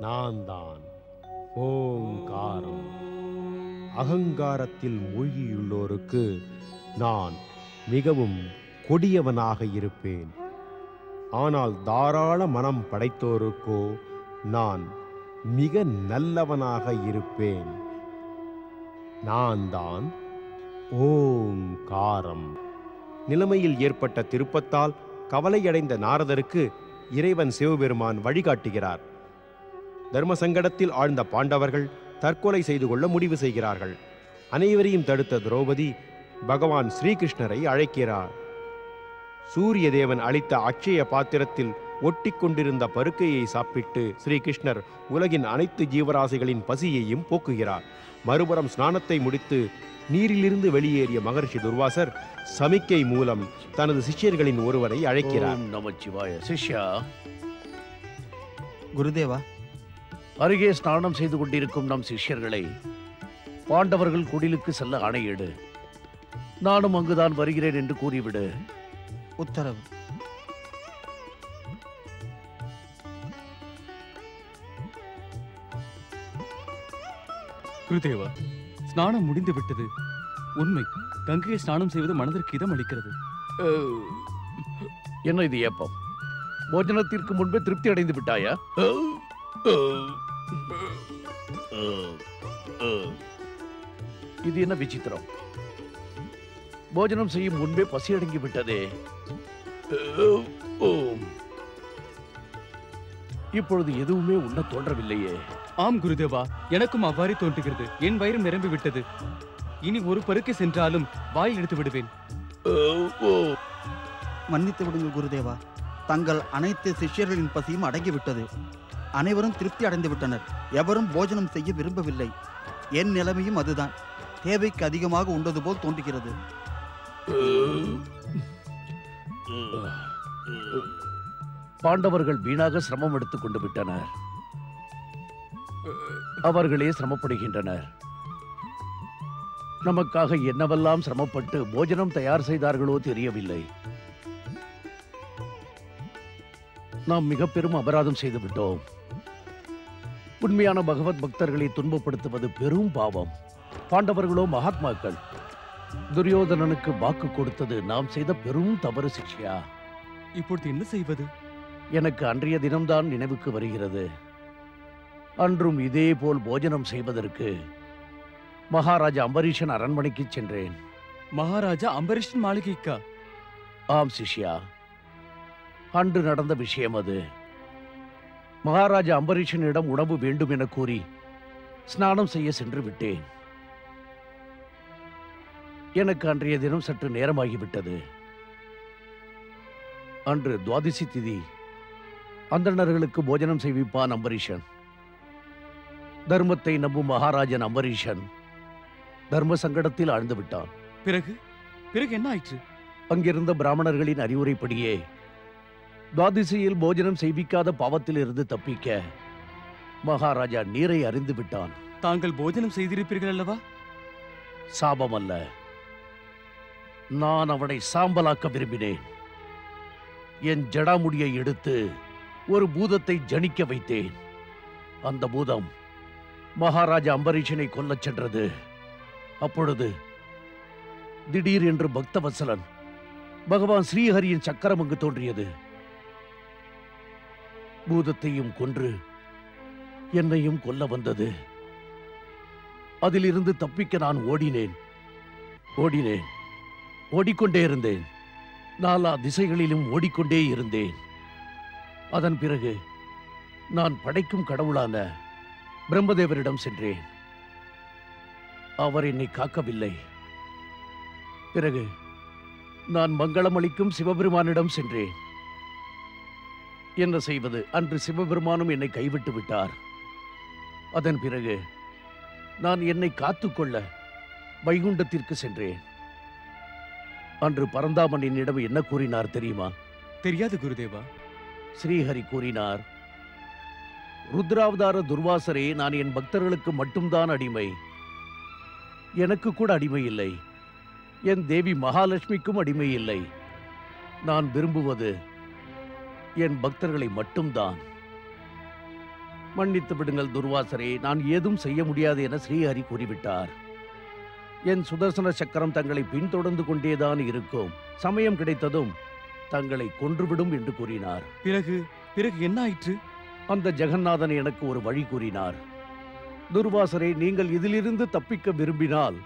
நான் தான் ஓங்காரம். அகங்காரத்தில் மூழ்கியுள்ளோருக்கு நான் மிகவும் கொடியவனாக இருப்பேன். ஆனால் தாராள மனம் படைத்தோருக்கோ நான் மிக நல்லவனாக இருப்பேன். நான் தான் ஓங்காரம். நிலைமையில் ஏற்பட்ட திருப்பத்தால் கவலையடைந்த நாரதருக்கு இறைவன் சிவபெருமான் வழிகாட்டுகிறார். தர்ம சங்கடத்தில் ஆழ்ந்த பாண்டவர்கள் தற்கொலை செய்து கொள்ள முடிவு செய்கிறார்கள். அனைவரையும் தடுத்த திரௌபதி பகவான் ஸ்ரீகிருஷ்ணரை அழைக்கிறார். சூரிய தேவன் அளித்த அட்சய பாத்திரத்தில் ஒட்டி கொண்டிருந்த பருக்கையை சாப்பிட்டு ஸ்ரீகிருஷ்ணர் உலகின் அனைத்து ஜீவராசிகளின் பசியையும் போக்குகிறார். மறுபுறம் ஸ்நானத்தை முடித்து நீரிலிருந்து வெளியேறிய மகர்ஷி துர்வாசர் சமிக்கை மூலம் தனது சிஷ்யர்களின் ஒருவரை அழைக்கிறார். நமச்சிவாய. சிஷ்யா, குருதேவா, அருகே ஸ்நானம் செய்து கொண்டிருக்கும் நம் சிஷ்யர்களை பாண்டவர்கள் குடிலுக்கு செல்ல ஆணையிடு. நானும் அங்குதான் வருகிறேன் என்று கூறிவிடு. உத்தரவு. குருதேவா, ஸ்நானம் முடிந்து விட்டது. உண்மை, கங்கையை ஸ்நானம் செய்வது மனதிற்கு இதம் அளிக்கிறது. என்ன இது ஏப்பம்? போஜனத்திற்கு முன்பே திருப்தி அடைந்து விட்டாயா? இது என்ன விசித்திரம்? போஜனம் செய்யும் முன்பே பசி அடங்கி விட்டதே. இப்பொழுது எதுவுமே உண்ண தோன்றவில்லையே. ஆம் குருதேவா, எனக்கும் அவ்வாறு தோன்றுகிறது. என் வயிறும் நிரம்பி விட்டது. இனி ஒரு பருக்கை சென்றாலும் வாயில் எடுத்து விடுவேன். மன்னித்து விடுங்கள் குருதேவா. தங்கள் அனைத்து சிஷ்யர்களின் பசியும் அடங்கிவிட்டது. அனைவரும் திருப்தி அடைந்து விட்டனர். எவரும் போஜனம் செய்ய விரும்பவில்லை. என் நிலைமையும் அதுதான். தேவைக்கு அதிகமாக உண்டது போல் தோன்றுகிறது. பாண்டவர்கள் வீணாக சிரமம் எடுத்துக் கொண்டு விட்டனர். அவர்களே சிரமப்படுகின்றனர். நமக்காக என்னவெல்லாம் சிரமப்பட்டு போஜனம் தயார் செய்தார்களோ தெரியவில்லை. நாம் மிக பெரும் அபராதம் செய்து விட்டோம். உண்மையான பகவத் பக்தர்களை துன்பப்படுத்துவது பெரும் பாவம். பாண்டவர்களோ மகாத்மாக்கள். துரியோதனனுக்கு வாக்கு கொடுத்தது நாம் செய்த பெரும் தவறு. சிஷ்யா, இப்பொழுது என்ன செய்வது? எனக்கு அன்றைய தினம்தான் நினைவுக்கு வருகிறது. அன்றும் இதே போல் போஜனம் செய்வதற்கு மகாராஜா அம்பரீஷன் அரண்மனைக்கு சென்றேன். மகாராஜா அம்பரீஷன் மாளிகைக்கா? ஆம் சிஷ்யா, அன்று நடந்த விஷயம் அது. மகாராஜா அம்பரீஷனிடம் உணவு வேண்டும் என கூறி ஸ்நானம் செய்ய சென்று விட்டேன். எனக்கு அன்றைய தினம் சற்று நேரமாகிவிட்டது. அன்று துவாதசி திதி. அந்தணர்களுக்கு போஜனம் செய்விப்பான் அம்பரீஷன். தர்மத்தை நம்பும் மகாராஜன் அம்பரீஷன் தர்ம சங்கடத்தில் ஆழ்ந்து விட்டான். பிறகு பிறகு என்ன ஆயிற்று? அங்கிருந்த பிராமணர்களின் அறிவுரைப்படியே துவாதசியில் போஜனம் செய்விக்காத பாவத்தில் இருந்து தப்பிக்க மகாராஜா நீரை அறிந்து விட்டான். தாங்கள் போஜனம் செய்திருப்பீர்கள் அல்லவா? சாபம் அல்ல, நான் அவனை சாம்பலாக்க விரும்பினேன். என் ஜடாமுடியை எடுத்து ஒரு பூதத்தை ஜனிக்க வைத்தேன். அந்த பூதம் மகாராஜா அம்பரீஷனை கொல்லச் சென்றது. அப்பொழுது திடீர் என்று பக்தவத்சலன் பகவான் ஸ்ரீஹரியின் சக்கரம் அங்கு தோன்றியது. பூதத்தையும் கொன்று என்னையும் கொல்ல வந்தது. அதிலிருந்து தப்பிக்க நான் ஓடினேன். ஓடிக்கொண்டே இருந்தேன். நாலா திசைகளிலும் ஓடிக்கொண்டே இருந்தேன். அதன் பிறகு நான் படைக்கும் கடவுளான பிரம்மதேவரிடம் சென்றேன். அவர் என்னை காக்கவில்லை. பிறகு நான் மங்களம் அளிக்கும் சிவபெருமானிடம் சென்றேன். என்ன செய்வது? அன்று சிவபெருமானும் என்னை கைவிட்டு விட்டார். அதன் பிறகு நான் என்னை காத்துக்கொள்ள வைகுண்டத்திற்கு சென்றேன். அன்று பரந்தாமன் என்னிடம் என்ன கூறினார் தெரியுமா? தெரியாது குருதேவா. ஸ்ரீஹரி கூறினார், ருத்ராவதார துர்வாசரே, நான் என் பக்தர்களுக்கு மட்டும்தான் அடிமை. எனக்கு கூட அடிமை இல்லை. என் தேவி மகாலட்சுமிக்கும் அடிமை இல்லை. நான் விரும்புவது என் பக்தர்களை மட்டும்தான். மன்னித்து விடுங்கள் துர்வாசரே, நான் ஏதும் செய்ய முடியாது என ஸ்ரீஹரி கூறிவிட்டார். என் சுதர்சன சக்கரம் தங்களை பின்தொடர்ந்து கொண்டேதான் இருக்கும். சமயம் கிடைத்ததும் தங்களை கொன்றுவிடும் என்று கூறினார். பிறகு பிறகு என்ன ஆயிற்று? அந்த ஜெகநாதன் எனக்கு ஒரு வழி கூறினார். துர்வாசரே, நீங்கள் இதிலிருந்து தப்பிக்க விரும்பினால்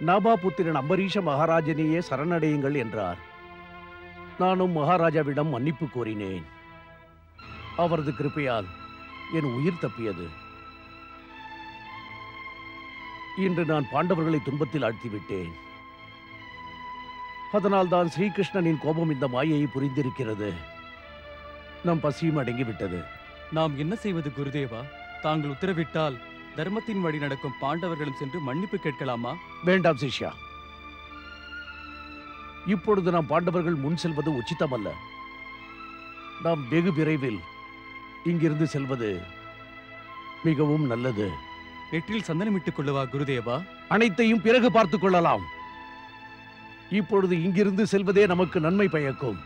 நாபாபுத்திரன் அம்பரீஷ மகாராஜனையே சரணடையுங்கள் என்றார். நானும் மகாராஜாவிடம் மன்னிப்பு கோரினேன். அவரது கிருபையால் என் உயிர் தப்பியது. இன்று நான் பாண்டவர்களை துன்பத்தில் ஆழ்த்திவிட்டேன். அதனால்தான் ஸ்ரீகிருஷ்ணனின் கோபம் இந்த மாயையை புரிந்திருக்கிறது. நம் பசியும் அடங்கிவிட்டது. நாம் என்ன செய்வது குருதேவா? தாங்கள் உத்தரவிட்டால் தர்மத்தின் வழி நடக்கும் பாண்டவர்களும் சென்று மன்னிப்பு கேட்கலாமா? வேண்டாம் சிஷ்யா, இப்பொழுது நாம் பாண்டவர்கள் முன் செல்வது உச்சிதமல்ல. நாம் வெகு விரைவில் இங்கிருந்து செல்வது மிகவும் நல்லது. நெற்றில் சந்தனமிட்டுக் கொள்ளவா குருதேவா? அனைத்தையும் பிறகு பார்த்துக் கொள்ளலாம். இப்பொழுது இங்கிருந்து செல்வதே நமக்கு நன்மை பயக்கும்.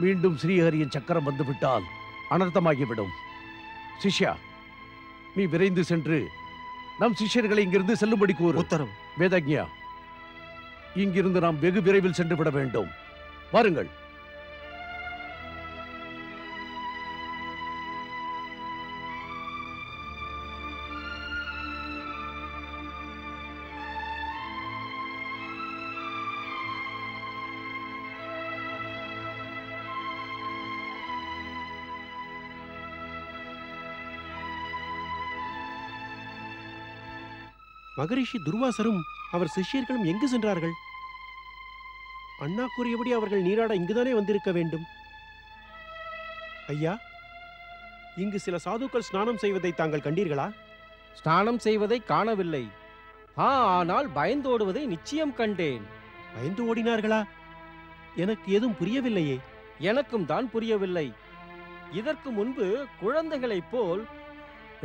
மீண்டும் ஸ்ரீஹரியின் சக்கரம் வந்துவிட்டால் அனர்த்தமாகிவிடும். சிஷ்யா, நீ விரைந்து சென்று நம் சிஷ்யர்களை இங்கிருந்து செல்லும்படி கூறு. உத்தரவு. வேதஜ்ஞா, இங்கிருந்து நாம் வெகு விரைவில் சென்று விட வேண்டும். வாருங்கள். மகரிஷி துர்வாசரும் அவர் சிஷ்யர்களும் எங்கு சென்றார்கள்? அண்ணா கூறியபடி அவர்கள் நீராட இங்குதானே வந்திருக்க வேண்டும். ஐயா, இங்கு சில சாதுக்கள் ஸ்நானம் செய்வதை தாங்கள் கண்டீர்களா? ஸ்நானம் செய்வதை காணவில்லை. ஆனால் பயந்தோடுவதை நிச்சயம் கண்டேன். பயந்து ஓடினார்களா? எனக்கு ஏதும் புரியவில்லையே. எனக்கும் தான் புரியவில்லை. இதற்கு முன்பு குழந்தைகளைப் போல்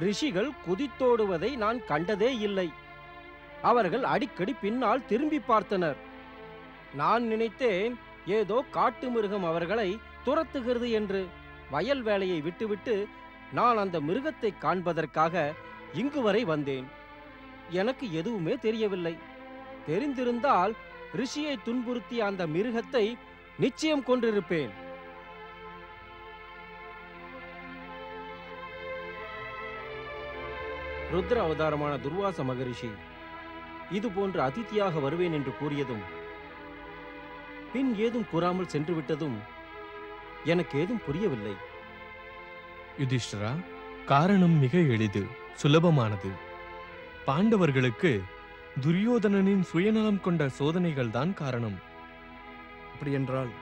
ரிஷிகள் குதித்தோடுவதை நான் கண்டதே இல்லை. அவர்கள் அடிக்கடி பின்னால் திரும்பி பார்த்தனர். நான் நினைத்தேன் ஏதோ காட்டு மிருகம் அவர்களை துரத்துகிறது என்று. வயல் வேலையை விட்டுவிட்டு நான் அந்த மிருகத்தை காண்பதற்காக இங்கு வரை வந்தேன். எனக்கு எதுவுமே தெரியவில்லை. தெரிந்திருந்தால் ரிஷியை துன்புறுத்திய அந்த மிருகத்தை நிச்சயம் கொன்றிருப்பேன். ருத்ர அவதாரமான துர்வாச மகரிஷி இது போன்ற அதிதியாக வருவேன் என்று கூறியதும் பின் ஏதும் கூறாமல் சென்று விட்டதும் எனக்கு ஏதும் புரியவில்லை. யுதிஷ்டரா, காரணம் மிக எளிது, சுலபமானது. பாண்டவர்களுக்கு துரியோதனனின் சுயநலம் கொண்ட சோதனைகள் தான் காரணம். அப்படி என்றால்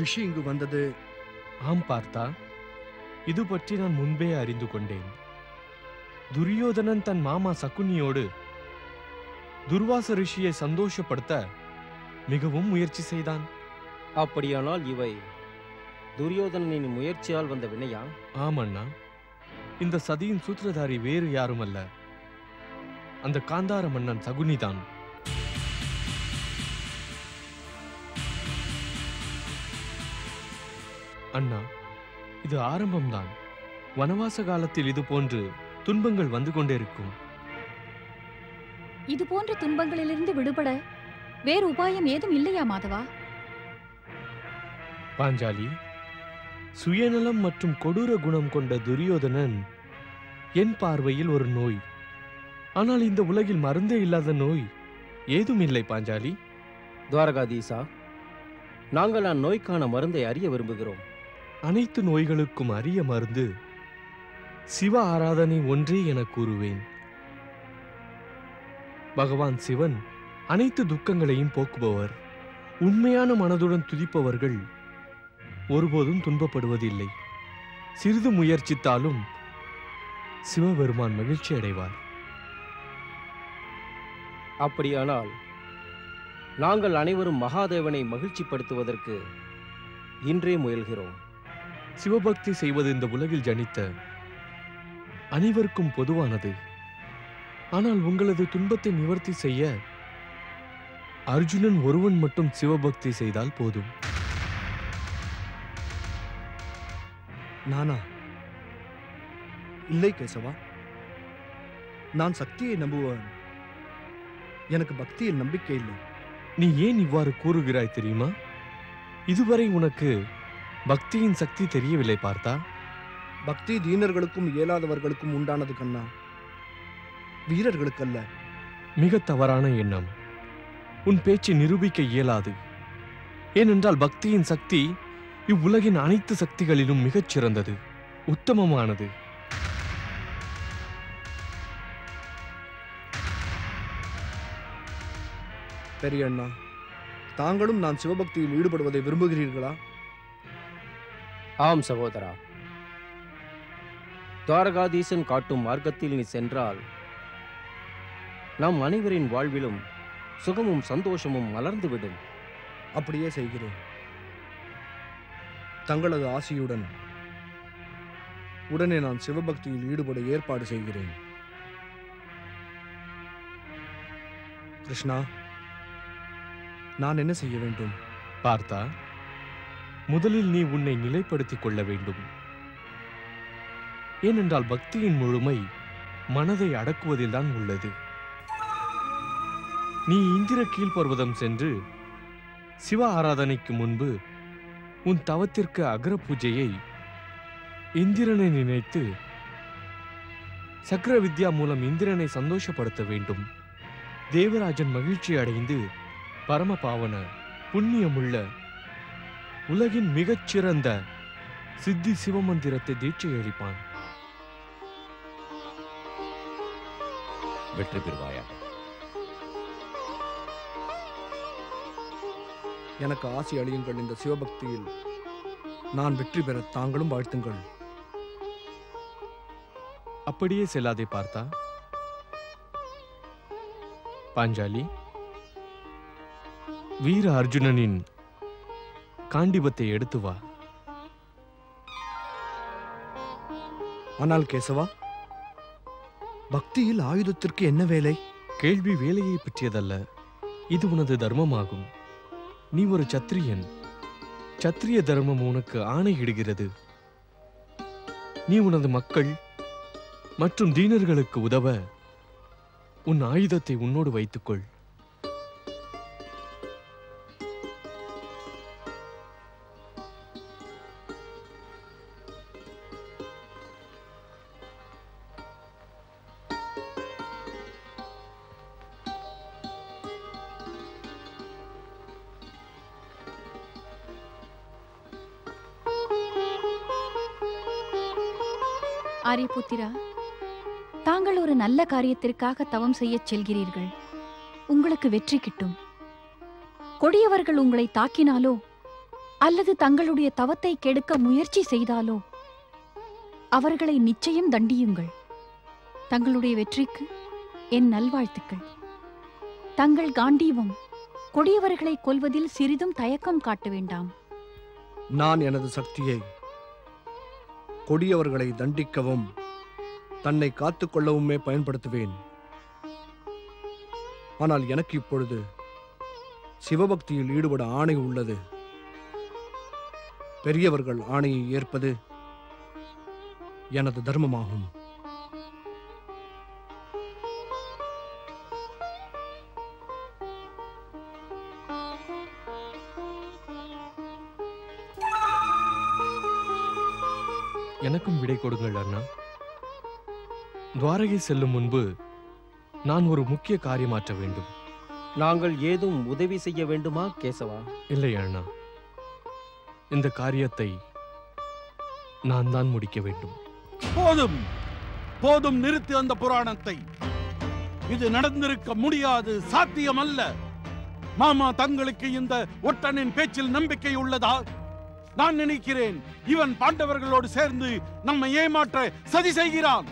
ரிஷி இங்கு வந்தது? ஆம் பார்த்தா, இது பற்றி நான் முன்பே அறிந்து கொண்டேன். துரியோதனன் தன் மாமா சகுனியோடு துர்வாச ரிஷியை சந்தோஷப்படுத்த மிகவும் முயற்சி செய்தான். அப்படியானால் இவை துரியோதனனின் முயற்சியால் வந்த வினையா? ஆமண்ணா, இந்த சதியின் சூத்திரதாரி வேறு யாரும் அல்ல, அந்த காந்தார மன்னன் சகுனிதான். அண்ணா, இது ஆரம்பம்தான். வனவாச காலத்தில் இது போன்று துன்பங்கள் வந்து கொண்டே இருக்கும். இது போன்ற துன்பங்களிலிருந்து விடுபட வேறு உபாயம் ஏதும் இல்லையா மாதவா? பாஞ்சாலி, சுயநலம் மற்றும் கொடூர குணம் கொண்ட துரியோதனன் என் பார்வையில் ஒரு நோய். ஆனால் இந்த உலகில் மருந்தே இல்லாத நோய் ஏதும் இல்லை பாஞ்சாலி. துவாரகாதீசா, நாங்கள் அந்நோய்க்கான மருந்தை அறிய விரும்புகிறோம். அனைத்து நோய்களுக்கும் அரிய மருந்து சிவ ஆராதனை ஒன்றே என கூறுவேன். பகவான் சிவன் அனைத்து துக்கங்களையும் போக்குபவர். உண்மையான மனதுடன் துதிப்பவர்கள் ஒருபோதும் துன்பப்படுவதில்லை. சிறிது முயற்சித்தாலும் சிவபெருமான் மகிழ்ச்சி அடைவார். அப்படியானால் நாங்கள் அனைவரும் மகாதேவனை மகிழ்ச்சிப்படுத்துவதற்கு இன்றே முயல்கிறோம். சிவபக்தி செய்வது இந்த உலகில் ஜனித்த அனைவருக்கும் பொதுவானது. ஆனால் உங்களது துன்பத்தை நிவர்த்தி செய்ய அர்ஜுனன் ஒருவன் மட்டும் சிவபக்தி செய்தால் போதும். நானா? இல்லை கேசவா, நான் சக்தியை நம்புவேன். எனக்கு பக்தியில் நம்பிக்கை இல்லை. நீ ஏன் இவ்வாறு கூறுகிறாய் தெரியுமா? இதுவரை உனக்கு பக்தியின் சக்தி தெரியவில்லை பார்த்தா. பக்தி தீனர்களுக்கும் இயலாதவர்களுக்கும் உண்டானது கண்ணா, வீரர்களுக்கல்ல. மிக தவறான எண்ணம். உன் பேச்சை நிரூபிக்க இயலாது. ஏனென்றால் பக்தியின் சக்தி இவ்வுலகின் அனைத்து சக்திகளிலும் மிகச் சிறந்தது, உத்தமமானது. பெரிய அண்ணா, தாங்களும் நான் சிவபக்தியில் ஈடுபடுவதை விரும்புகிறீர்களா? ஆம் சகோதரா. துவாரகாதீசன் காட்டும் மார்க்கத்தில் நீ சென்றால் நம் அனைவரின் வாழ்விலும் சுகமும் சந்தோஷமும் மலர்ந்துவிடும். அப்படியே செய்கிறேன். தங்களது ஆசியுடன் உடனே நான் சிவபக்தியில் ஈடுபட ஏற்பாடு செய்கிறேன். கிருஷ்ணா, நான் என்ன செய்ய வேண்டும்? பார்த்தா, முதலில் நீ உன்னை நிலைப்படுத்திக் கொள்ள வேண்டும். ஏனென்றால் பக்தியின் முழுமை மனதை அடக்குவதில்தான் உள்ளது. நீ இந்திர கீழ்பர்வதம் சென்று சிவ ஆராதனைக்கு முன்பு உன் தவத்திற்கு அகர பூஜையை இந்திரனை நினைத்து சக்கர வித்யா மூலம் இந்திரனை சந்தோஷப்படுத்த வேண்டும். தேவராஜன் மகிழ்ச்சி அடைந்து பரம பாவன புண்ணியமுள்ள உலகின் மிகச்சிறந்த சித்தி சிவமந்திரத்தை தீட்சை அளிப்பான். வெற்றி பெறுவாயாக. எனக்கு ஆசி அளியுங்கள். இந்த சிவபக்தியில் நான் வெற்றி பெற தாங்களும் வாழ்த்துங்கள். அப்படியே செல்லாதே பார்த்தா. பாஞ்சாலி, வீர அர்ஜுனனின் காண்டிபத்தை எடுத்து வா. ஆனால் கேசவா, பக்தியில் ஆயுதத்திற்கு என்ன வேலை? கேள்வி வேலையை பற்றியதல்ல, இது உனது தர்மமாகும். நீ ஒரு சத்திரியன். சத்திரிய தர்மம் உனக்கு ஆணையிடுகிறது. நீ உனது மக்கள் மற்றும் தீனர்களுக்கு உதவ உன் ஆயுதத்தை உன்னோடு வைத்துக்கொள். ஆரியபுத்திரா, தாங்கள் ஒரு நல்ல காரியத்திற்காக தவம் செய்யச் செல்கிறீர்கள். உங்களுக்கு வெற்றி கிட்டும். கொடியவர்கள் உங்களை தாக்கினாலோ அல்லது தங்களுடைய தவத்தை கெடுக்க முயற்சி செய்தாலோ அவர்களை நிச்சயம் தண்டியுங்கள். தங்களுடைய வெற்றிக்கு என் நல்வாழ்த்துக்கள். தங்கள் காண்டீவம் கொடியவர்களை கொல்வதில் சிறிதும் தயக்கம் காட்ட வேண்டாம். நான் எனது சக்தியை கொடியவர்களை தண்டிக்கவும் தன்னை காத்துக்கொள்ளவுமே பயன்படுத்துவேன். ஆனால் எனக்கு இப்பொழுது சிவபக்தியில் ஈடுபட ஆணை உள்ளது. பெரியவர்கள் ஆணையை ஏற்பது எனது தர்மமாகும். எனக்கும் விடை கொடுங்கள் அண்ணா. துவாரகை செல்லும் முன்பு நான் ஒரு முக்கிய காரியமாற்ற வேண்டும். நாங்கள் ஏதும் உதவி செய்ய வேண்டுமா கேசவா? இல்லை அண்ணா, இந்த காரியத்தை நான் தான் முடிக்க வேண்டும். போதும் போதும், நிறுத்து அந்த புராணத்தை. இது நடந்திருக்க முடியாது, சாத்தியமல்ல. மாமா, தங்களுக்கு இந்த ஒற்றனின் பேச்சில் நம்பிக்கை உள்ளதா? நான் நினைக்கிறேன் இவன் பாண்டவர்களோடு சேர்ந்து நம்மை ஏமாற்ற சதி செய்கிறான்.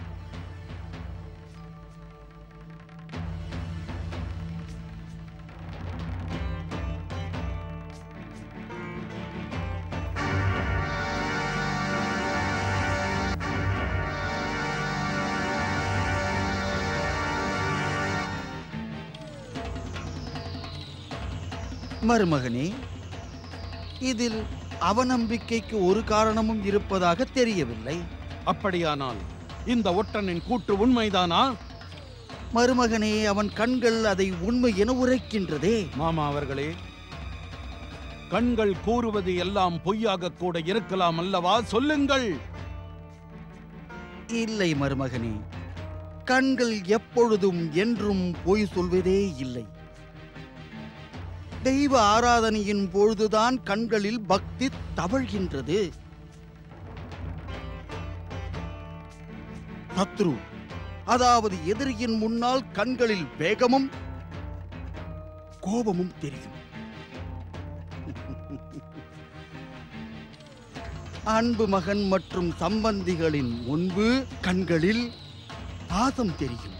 மருமகனே, இதில் அவநம்பிக்கைக்கு ஒரு காரணமும் இருப்பதாக தெரியவில்லை. அப்படியானால் இந்த ஒற்றனின் கூற்று உண்மைதானா? மருமகனே, அவன் கண்கள் அதை உண்மை என உரைக்கின்றதே. மாமா அவர்களே, கண்கள் கூறுவது எல்லாம் பொய்யாக கூட இருக்கலாம் அல்லவா? சொல்லுங்கள். இல்லை மருமகனே, கண்கள் எப்பொழுதும் என்றும் பொய் சொல்வதே இல்லை. தெய்வ ஆராதனையின் பொழுதுதான் கண்களில் பக்தி தவழ்கின்றது. சத்ரு, அதாவது எதிரியின் முன்னால் கண்களில் வேகமும் கோபமும் தெரியும். அன்பு மகன் மற்றும் சம்பந்திகளின் முன்பு கண்களில் பாசம் தெரியும்.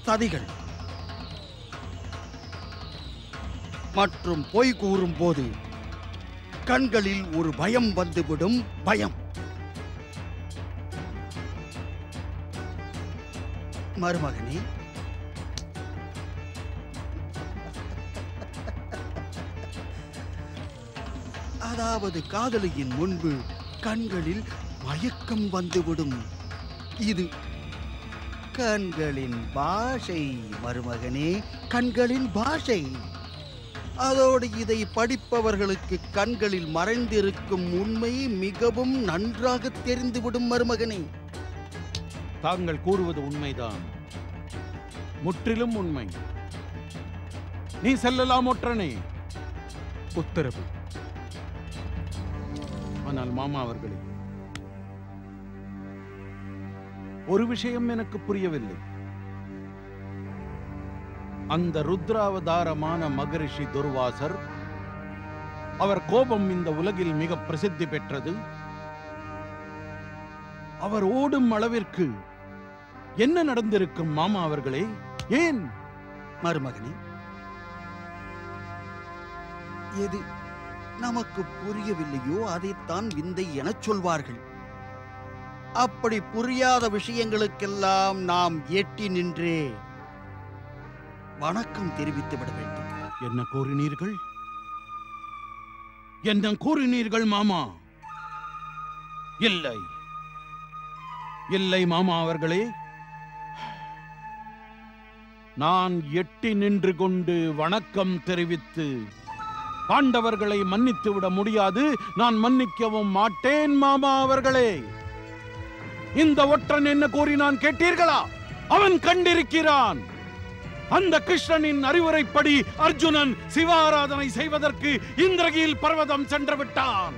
சதிகள் மற்றும் பொய் கூறும் போது கண்களில் ஒரு பயம் வந்துவிடும். பயம். மருமகனே, அதாவது காதலியின் முன்பு கண்களில் மயக்கம் வந்துவிடும். இது கண்களின் பாஷை மருமகனே, கண்களின் பாஷை. அதோடு இதை படிப்பவர்களுக்கு கண்களில் மறைந்திருக்கும் உண்மை மிகவும் நன்றாக தெரிந்துவிடும் மருமகனே. தாங்கள் கூறுவது உண்மைதான், முற்றிலும் உண்மை. நீ செல்லலாம் ஒற்றனே. உத்தரவு. ஆனால் மாமா அவர்களே, ஒரு விஷயம் எனக்கு புரியவில்லை. அந்த ருத்ராவதாரமான மகரிஷி துர்வாசர், அவர் கோபம் இந்த உலகில் மிக பிரசித்தி பெற்றது. அவர் ஓடும் அளவிற்கு என்ன நடந்திருக்கும் மாமா அவர்களே? ஏன்? மருமகனே, எது நமக்கு புரியவில்லையோ அதைத்தான் விந்தை எனச் சொல்வார்கள். அப்படி புரியாத விஷயங்களுக்கெல்லாம் நாம் எட்டி நின்றே வணக்கம் தெரிவித்து விட வேண்டும். என்ன கூறினீர்கள்? என்ன கூறினீர்கள் மாமா? இல்லை இல்லை மாமா அவர்களே, நான் எட்டி நின்று கொண்டு வணக்கம் தெரிவித்து பாண்டவர்களை மன்னித்து விட முடியாது. நான் மன்னிக்கவும் மாட்டேன் மாமா அவர்களே. இந்த ஒற்றன் என்ன கூறினான் கேட்டீர்களா? அவன் கண்டிருக்கிறான். அந்த கிருஷ்ணனின் அறிவுரைப்படி அர்ஜுனன் சிவாராதனை செய்வதற்கு இந்திரகீல் பர்வதம் சென்று விட்டான்.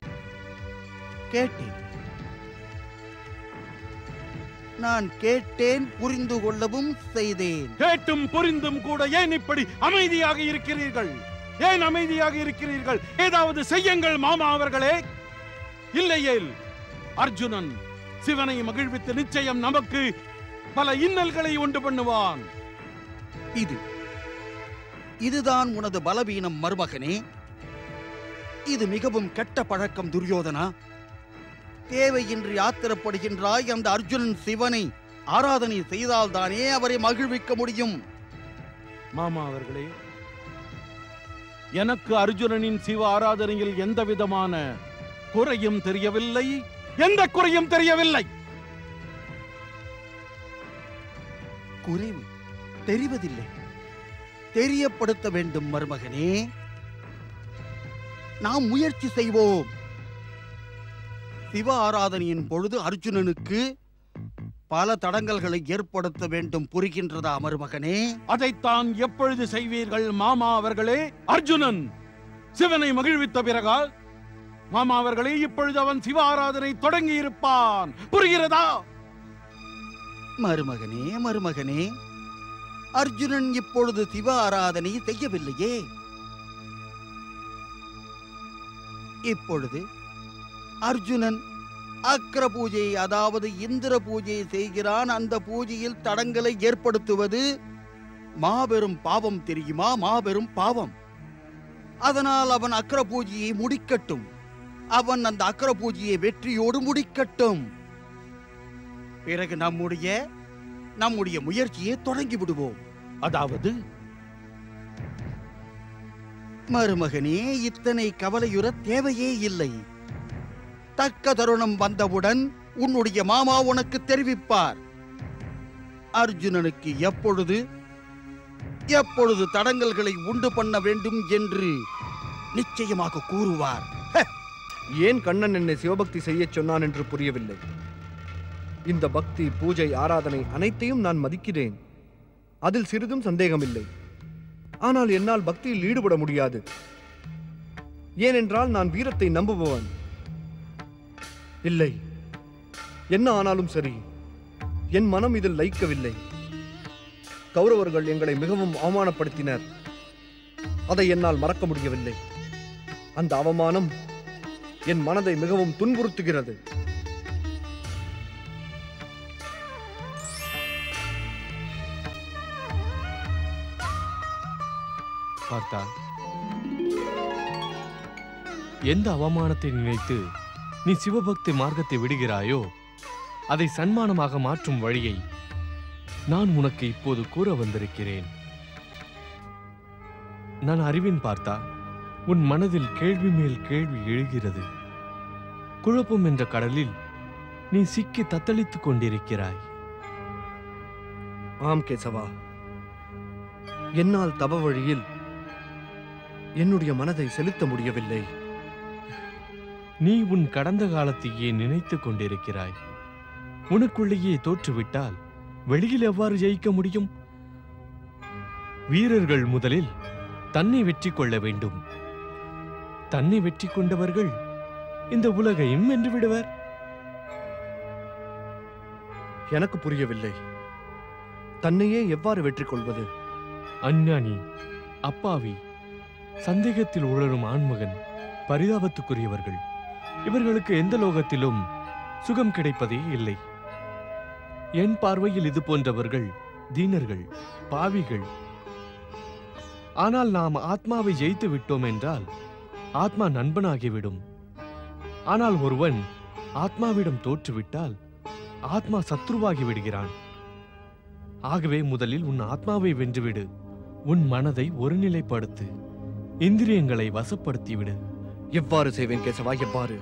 கேட்டேன், நான் கேட்டேன், புரிந்து கொள்ளவும் செய்தேன். கேட்டும் புரிந்தும் கூட ஏன் இப்படி அமைதியாக இருக்கிறீர்கள்? ஏன் அமைதியாக இருக்கிறீர்கள்? ஏதாவது செய்யுங்கள் மாமா அவர்களே. இல்லையேல் அர்ஜுனன் சிவனை மகிழ்வித்து நிச்சயம் நமக்கு பல இன்னல்களை உண்டு பண்ணுவான். இதுதான் உனது பலவீனம் மருமகனே. இது மிகவும் கெட்ட பழக்கம் துரியோதனா. தேவையின்றி ஆத்திரப்படுகின்றாய். அந்த அர்ஜுனன் சிவனை ஆராதனை செய்தால்தானே அவரை மகிழ்விக்க முடியும். மாமா அவர்களே, எனக்கு அர்ஜுனனின் சிவ ஆராதனையில் எந்த விதமான குறையும் தெரியவில்லை. எந்த குறையும் தெரியவில்லை. குறைவு தெரிவதில்லை, தெரியப்படுத்த வேண்டும் மருமகனே. நாம் முயற்சி செய்வோம். சிவ ஆராதனையின் பொழுது அர்ஜுனனுக்கு பல தடங்கல்களை ஏற்படுத்த வேண்டும். புரிகின்றதா மருமகனே? அதைத்தான் எப்பொழுது செய்வீர்கள் மாமா அவர்களே? அர்ஜுனன் சிவனை மகிழ்வித்த பிறகா? மாமா அவர்களே, இப்பொழுது அவன் சிவ ஆராதனை தொடங்கி இருப்பான். புரிகிறதா? மருமகனே, அர்ஜுனன் இப்பொழுது சிவ ஆராதனை செய்யவில்லையே. இப்பொழுது அர்ஜுனன் அக்ர பூஜை, அதாவது இந்திர பூஜை செய்கிறான். அந்த பூஜையில் தடங்களை ஏற்படுத்துவது மாபெரும் பாவம் தெரியுமா? மாபெரும் பாவம். அதனால் அவன் அக்ர பூஜையை முடிக்கட்டும். அவன் அந்த அக்ர பூஜையை வெற்றியோடு முடிக்கட்டும். பிறகு நம்முடைய முயற்சியை தொடங்கி விடுவோம். அதாவது மருமகனே, இத்தனை கவலையுற தேவையே இல்லை. தக்க தருணம் வந்தவுடன் உன்னுடைய மாமா உனக்கு தெரிவிப்பார். அர்ஜுனனுக்கு எப்பொழுது தடங்கல்களை உண்டு பண்ண வேண்டும் என்று நிச்சயமாக கூறுவார். ஏன் கண்ணன் என்னை சிவபக்தி செய்யச் சொன்னான் என்று புரியவில்லை. இந்த பக்தி, பூஜை, ஆராதனை அனைத்தையும் நான் மதிக்கிறேன். அதில் சிறிதும் சந்தேகமில்லை. ஆனால் என்னால் பக்தியில் ஈடுபட முடியாது. ஏனென்றால் நான் வீரத்தை நம்புபவன். இல்லை, என்ன ஆனாலும் சரி, என் மனம் இதில் லயிக்கவில்லை. கௌரவர்கள் எங்களை மிகவும் அவமானப்படுத்தினர். அதை என்னால் மறக்க முடியவில்லை. அந்த அவமானம் என் மனதை மிகவும் துன்புறுத்துகிறது. பார்த்தா, எந்த அவமானத்தை நினைத்து நீ சிவபக்தி மார்க்கத்தை விடுகிறாயோ அதை சன்மானமாக மாற்றும் வழியை நான் உனக்கு இப்போது கூற வந்திருக்கிறேன். நான் அறிவேன் பார்த்தா, உன் மனதில் கேள்வி மேல் கேள்வி எழுகிறது. குழப்பம் என்ற கடலில் நீ சிக்கி தத்தளித்துக் கொண்டிருக்கிறாய். ஆம் கேசவா, என்னால் தவ வழியில் என்னுடைய மனதை செலுத்த முடியவில்லை. நீ உன் கடந்த காலத்தையே நினைத்துக் கொண்டிருக்கிறாய். உனக்குள்ளேயே தோற்றுவிட்டால் வெளியில் எவ்வாறு ஜெயிக்க முடியும்? வீரர்கள் முதலில் தன்னை வெற்றி கொள்ள வேண்டும். தன்னை வெற்றி கொண்டவர்கள் இந்த உலகையும் வென்று விடுவர். எனக்கு புரியவில்லை. தன்னையே எவ்வாறு வெற்றி கொள்வது? அஞ்ஞானி, அப்பாவி, சந்தேகத்தில் உழலும் ஆண்மகன், பரிதாபத்துக்குரியவர்கள், இவர்களுக்கு எந்த லோகத்திலும் சுகம் கிடைப்பதே இல்லை. என் பார்வையில் இது போன்றவர்கள் தீனர்கள், பாவிகள். ஆனால் நாம் ஆத்மாவை ஜெயித்து விட்டோம் என்றால் ஆத்மா நண்பனாகிவிடும். ஆனால் ஒருவன் ஆத்மாவிடம் தோற்றுவிட்டால் ஆத்மா சத்ருவாகி விடுகிறான். ஆகவே முதலில் உன் ஆத்மாவை வென்றுவிடு. உன் மனதை ஒருநிலைப்படுத்து. இந்திரியங்களை வசப்படுத்திவிடு. எவ்வாறு செய்வேன் கேசவா, எவ்வாறு?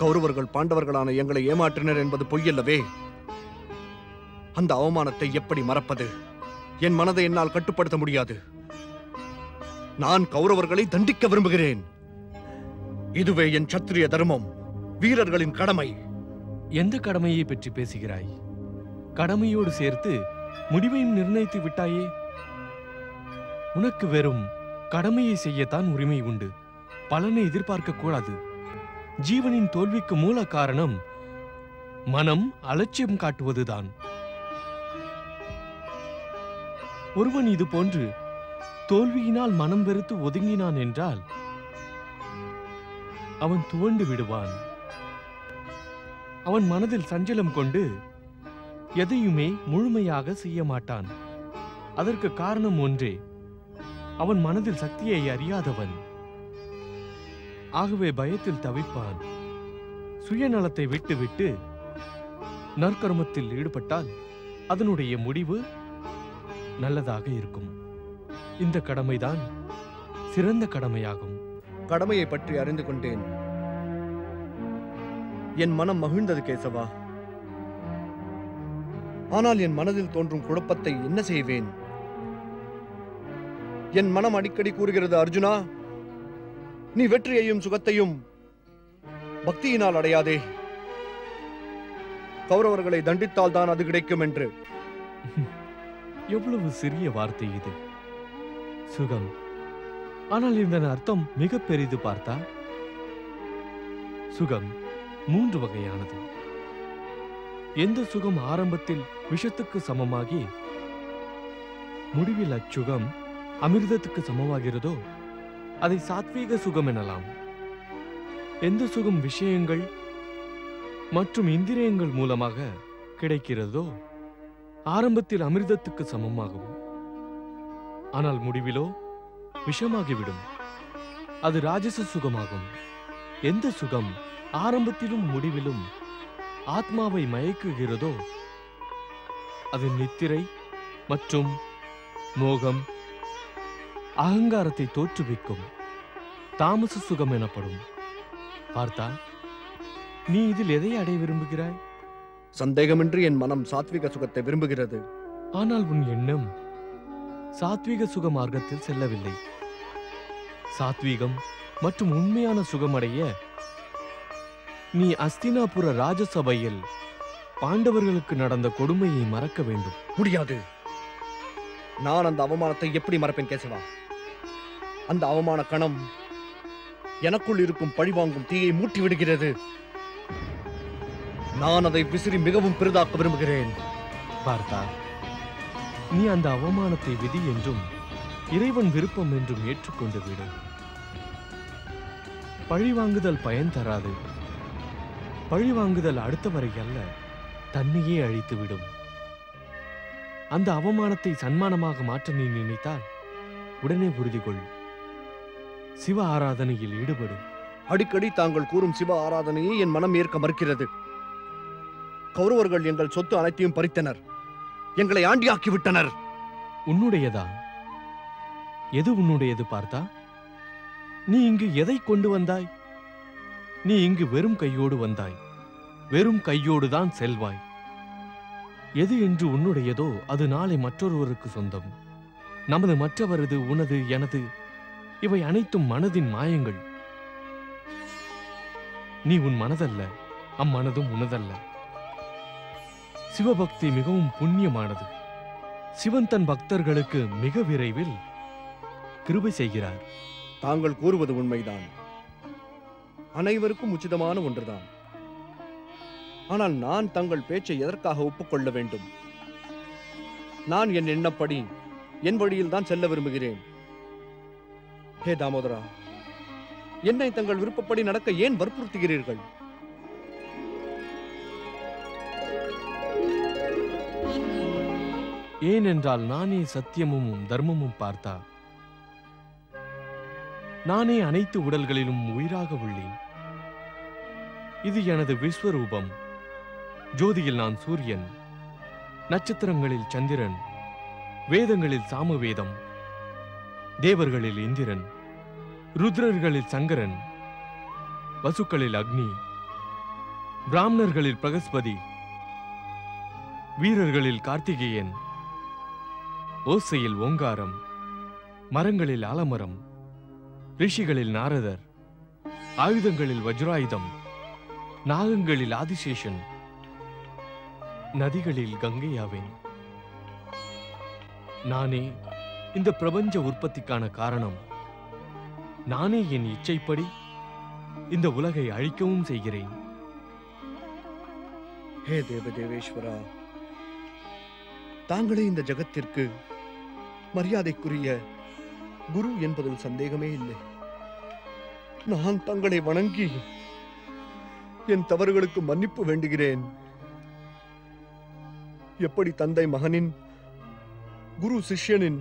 கௌரவர்கள் பாண்டவர்களான எங்களை ஏமாற்றினர் என்பது பொய்யல்லவே. அந்த அவமானத்தை எப்படி மறப்பது? என் மனதை என்னால் கட்டுப்படுத்த முடியாது. நான் கௌரவர்களை தண்டிக்க விரும்புகிறேன். இதுவே என் சத்திரிய தர்மம், வீரர்களின் கடமை. எந்த கடமையை பற்றி பேசுகிறாய்? கடமையோடு சேர்த்து முடிவையும் நிர்ணயித்து விட்டாயே. உனக்கு வெறும் கடமையை செய்யத்தான் உரிமை உண்டு. பலனை எதிர்பார்க்க கூடாது. ஜீவனின் தோல்விக்கு மூல காரணம் மனம் அலட்சியம் காட்டுவதுதான். ஒருவன் இது போன்று தோல்வியினால் மனம் வெறுத்து ஒதுங்கினான் என்றால் அவன் துவண்டு விடுவான். அவன் மனதில் சஞ்சலம் கொண்டு எதையுமே முழுமையாக செய்ய மாட்டான். அதற்கு காரணம் ஒன்றே, அவன் மனதில் சக்தியை அறியாதவன். ஆகவே பயத்தில் தவிப்பான். சுயநலத்தை விட்டுவிட்டு நற்கர்மத்தில் ஈடுபட்டால் அதனுடைய முடிவு நல்லதாக இருக்கும். இந்த கடமைதான் சிறந்த கடமையாகும். கடமையை பற்றி அறிந்து கொண்டேன். என் மனம் மகிழ்ந்தது கேசவா. ஆனால் என் மனதில் தோன்றும் குழப்பத்தை என்ன செய்வேன்? என் மனம் அடிக்கடி கூறுகிறது, அர்ஜுனா, நீ வெற்றியையும் சுகத்தையும் பக்தியினால் அடையாதே. கௌரவர்களை தண்டித்தால் தான் அது கிடைக்கும் என்று. எவ்வளவு சிறிய வார்த்தை இது, சுகம். ஆனால் இதன் அர்த்தம் மிக பெரிது பார்த்தா. சுகம் 3 வகையானது. எந்த சுகம் ஆரம்பத்தில் விஷத்துக்கு சமமாகி முடிவில் அச்சுகம் அமிர்தத்துக்கு சமமாகிறதோ அதை சாத்வீக சுகம் எனலாம். எந்த சுகம் விஷயங்கள் மற்றும் இந்திரியங்கள் மூலமாக கிடைக்கிறதோ ஆரம்பத்தில் அமிர்தத்துக்கு சமமாகும். ஆனால் முடிவிலோ விஷமாகிவிடும். அது ராஜச சுகமாகும். எந்த சுகம் ஆரம்பத்திலும் முடிவிலும் ஆத்மாவை மயக்குகிறதோ அது நித்திரை மற்றும் மோகம், அகங்காரத்தை தோற்றுவிக்கும் தாமச சுகம் எனப்படும். பார்த்தா, நீ இதில் எதை அடைய விரும்புகிறாய்? சந்தேகமின்றி என் மனம் சாத்விக சுகத்தை விரும்புகிறது. ஆனால் உன் எண்ணம் சாத்வீக சுக மார்க்கத்தில் செல்லவில்லை. சாத்வீகம் மற்றும் உண்மையான சுகமடைய நீ அஸ்தினாபுர ராஜசபையில் பாண்டவர்களுக்கு நடந்த கொடுமையை மறக்க வேண்டும். முடியாது. நான் அந்த அவமானத்தை எப்படி மறப்பேன் கேசவா? அந்த அவமான கணம் எனக்குள் இருக்கும் பழிவாங்கும் தீயை மூட்டி விடுகிறது. நான் அதை விசிறி மிகவும் பெரிதாக்க விரும்புகிறேன். பார்த்தா, நீ அந்த அவமானத்தை விதி என்றும் இறைவன் விருப்பம் என்றும் ஏற்றுக்கொண்டு விடு. பழிவாங்குதல் பயன் தராது. பழிவாங்குதல் அடுத்தவரை அல்ல, தன்னையே அழித்துவிடும். அந்த அவமானத்தை சன்மானமாக மாற்ற நீ நினைத்தால் உடனே உறுதி கொள். சிவ ஆராதனையில் ஈடுபடு. அடிக்கடி தாங்கள் கூறும் சிவ ஆராதனையை என் மனம் ஏற்க மறுக்கிறது. கௌரவர்கள் எங்கள் சொத்து அனைத்தையும் பறித்தனர். எங்களை ஆண்டியாக்கி விட்டனர். உன்னுடையதா? எது உன்னுடையது பார்த்தா? நீ இங்கு எதை கொண்டு வந்தாய்? நீ இங்கு வெறும் கையோடு வந்தாய். வெறும் கையோடுதான் செல்வாய். எது என்று உன்னுடையதோ அது நாளை மற்றொருவருக்கு சொந்தம். நமது மற்றவரது, உனது, எனது, இவை அனைத்தும் மனதின் மாயங்கள். நீ உன் மனதல்ல, அம்மனதும் உனதல்ல. சிவபக்தி மிகவும் புண்ணியமானது. சிவன் தன் பக்தர்களுக்கு மிக விரைவில் கிருபை செய்கிறார். தாங்கள் கூறுவது உண்மைதான். அனைவருக்கும் உச்சிதமான ஒன்றுதான். ஆனால் நான் தங்கள் பேச்சை எதற்காக ஒப்புக்கொள்ள வேண்டும்? நான் என் எண்ணப்படி என் வழியில் தான் செல்ல விரும்புகிறேன். ஹே தாமோதரா, என்னை தங்கள் விருப்பப்படி நடக்க ஏன் வற்புறுத்துகிறீர்கள்? ஏனென்றால் நானே சத்தியமும் தர்மமும் பார்த்தா. நானே அனைத்து உடல்களிலும் உயிராக உள்ளேன். இது எனது விஸ்வரூபம். ஜோதியில் நான் சூரியன், நட்சத்திரங்களில் சந்திரன், வேதங்களில் சாமவேதம், தேவர்களில் இந்திரன், ருத்ரர்களில் சங்கரன், வசுக்களில் அக்னி, பிராமணர்களில் பிரகஸ்பதி, வீரர்களில் கார்த்திகேயன், ஓசையில் ஓங்காரம், மரங்களில் ஆலமரம், ரிஷிகளில் நாரதர், ஆயுதங்களில் வஜ்ராயுதம், நாகங்களில் ஆதிசேஷன், நதிகளில் கங்கையாவேன். நானே இந்த பிரபஞ்ச உற்பத்திக்கான காரணம். நானே என் இச்சைப்படி இந்த உலகை அழிக்கவும் செய்கிறேன். ஹே தேவதேவேஸ்வரா, தாங்களே இந்த ஜகத்திற்கு மரியாதைக்குரிய குரு என்பதில் சந்தேகமே இல்லை. நான் தங்களை வணங்கி என் தவறுகளுக்கு மன்னிப்பு வேண்டுகிறேன். எப்படி தந்தை மகனின், குரு சிஷ்யனின்,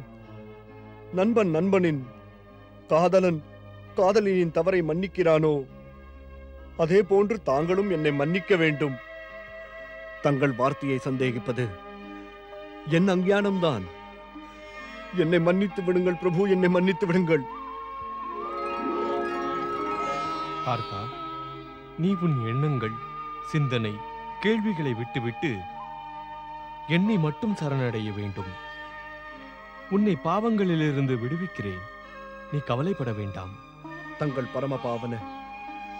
நண்பன் நண்பனின், காதலன் காதலியின் தவறை மன்னிக்கிறானோ அதே போன்று தாங்களும் என்னை மன்னிக்க வேண்டும். தங்கள் வார்த்தையை சந்தேகிப்பது என் அஞ்ஞானம்தான். என்னை மன்னித்து விடுங்கள் பிரபு, என்னை மன்னித்து விடுங்கள். பார்த்தா, நீ உன் எண்ணங்கள், சிந்தனை, கேள்விகளை விட்டுவிட்டு என்னை மட்டும் சரணடைய வேண்டும். உன்னை பாவங்களிலிருந்து விடுவிக்கிறேன். நீ கவலைப்பட வேண்டாம். தங்கள் பரம பாவன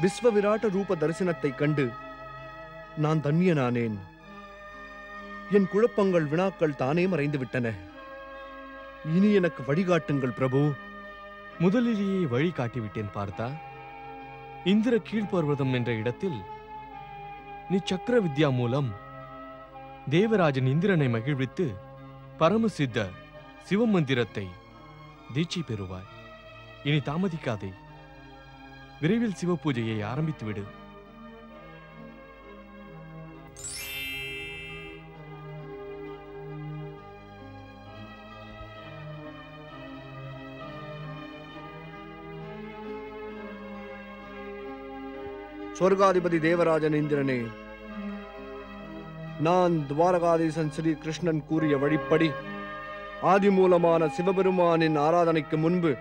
விஸ்வ விராட்ட ரூப தரிசனத்தை கண்டு நான் தன்யனானேன். என் குழப்பங்கள், வினாக்கள் தானே மறைந்து விட்டன. இனி எனக்கு வழிகாட்டுங்கள் பிரபு. முதலிலேயே வழி காட்டிவிட்டேன் பார்த்தா. இந்திர கீழ்பர்வதம் என்ற இடத்தில் நீ சக்கர வித்யா மூலம் தேவராஜன் இந்திரனை மகிழ்வித்து பரமசித்த சிவமந்திரத்தை தீட்சை பெறுவாய். இனி தாமதிக்காதே. விரைவில் சிவ பூஜையை ஆரம்பித்து விடு. சொர்க்காதிபதி தேவராஜன் இந்திரனே, நான் துவாரகாதீசன் ஸ்ரீ கிருஷ்ணன் கூறிய வழிப்படி ஆதிமூலமான சிவபெருமானின் ஆராதனைக்கு முன்பு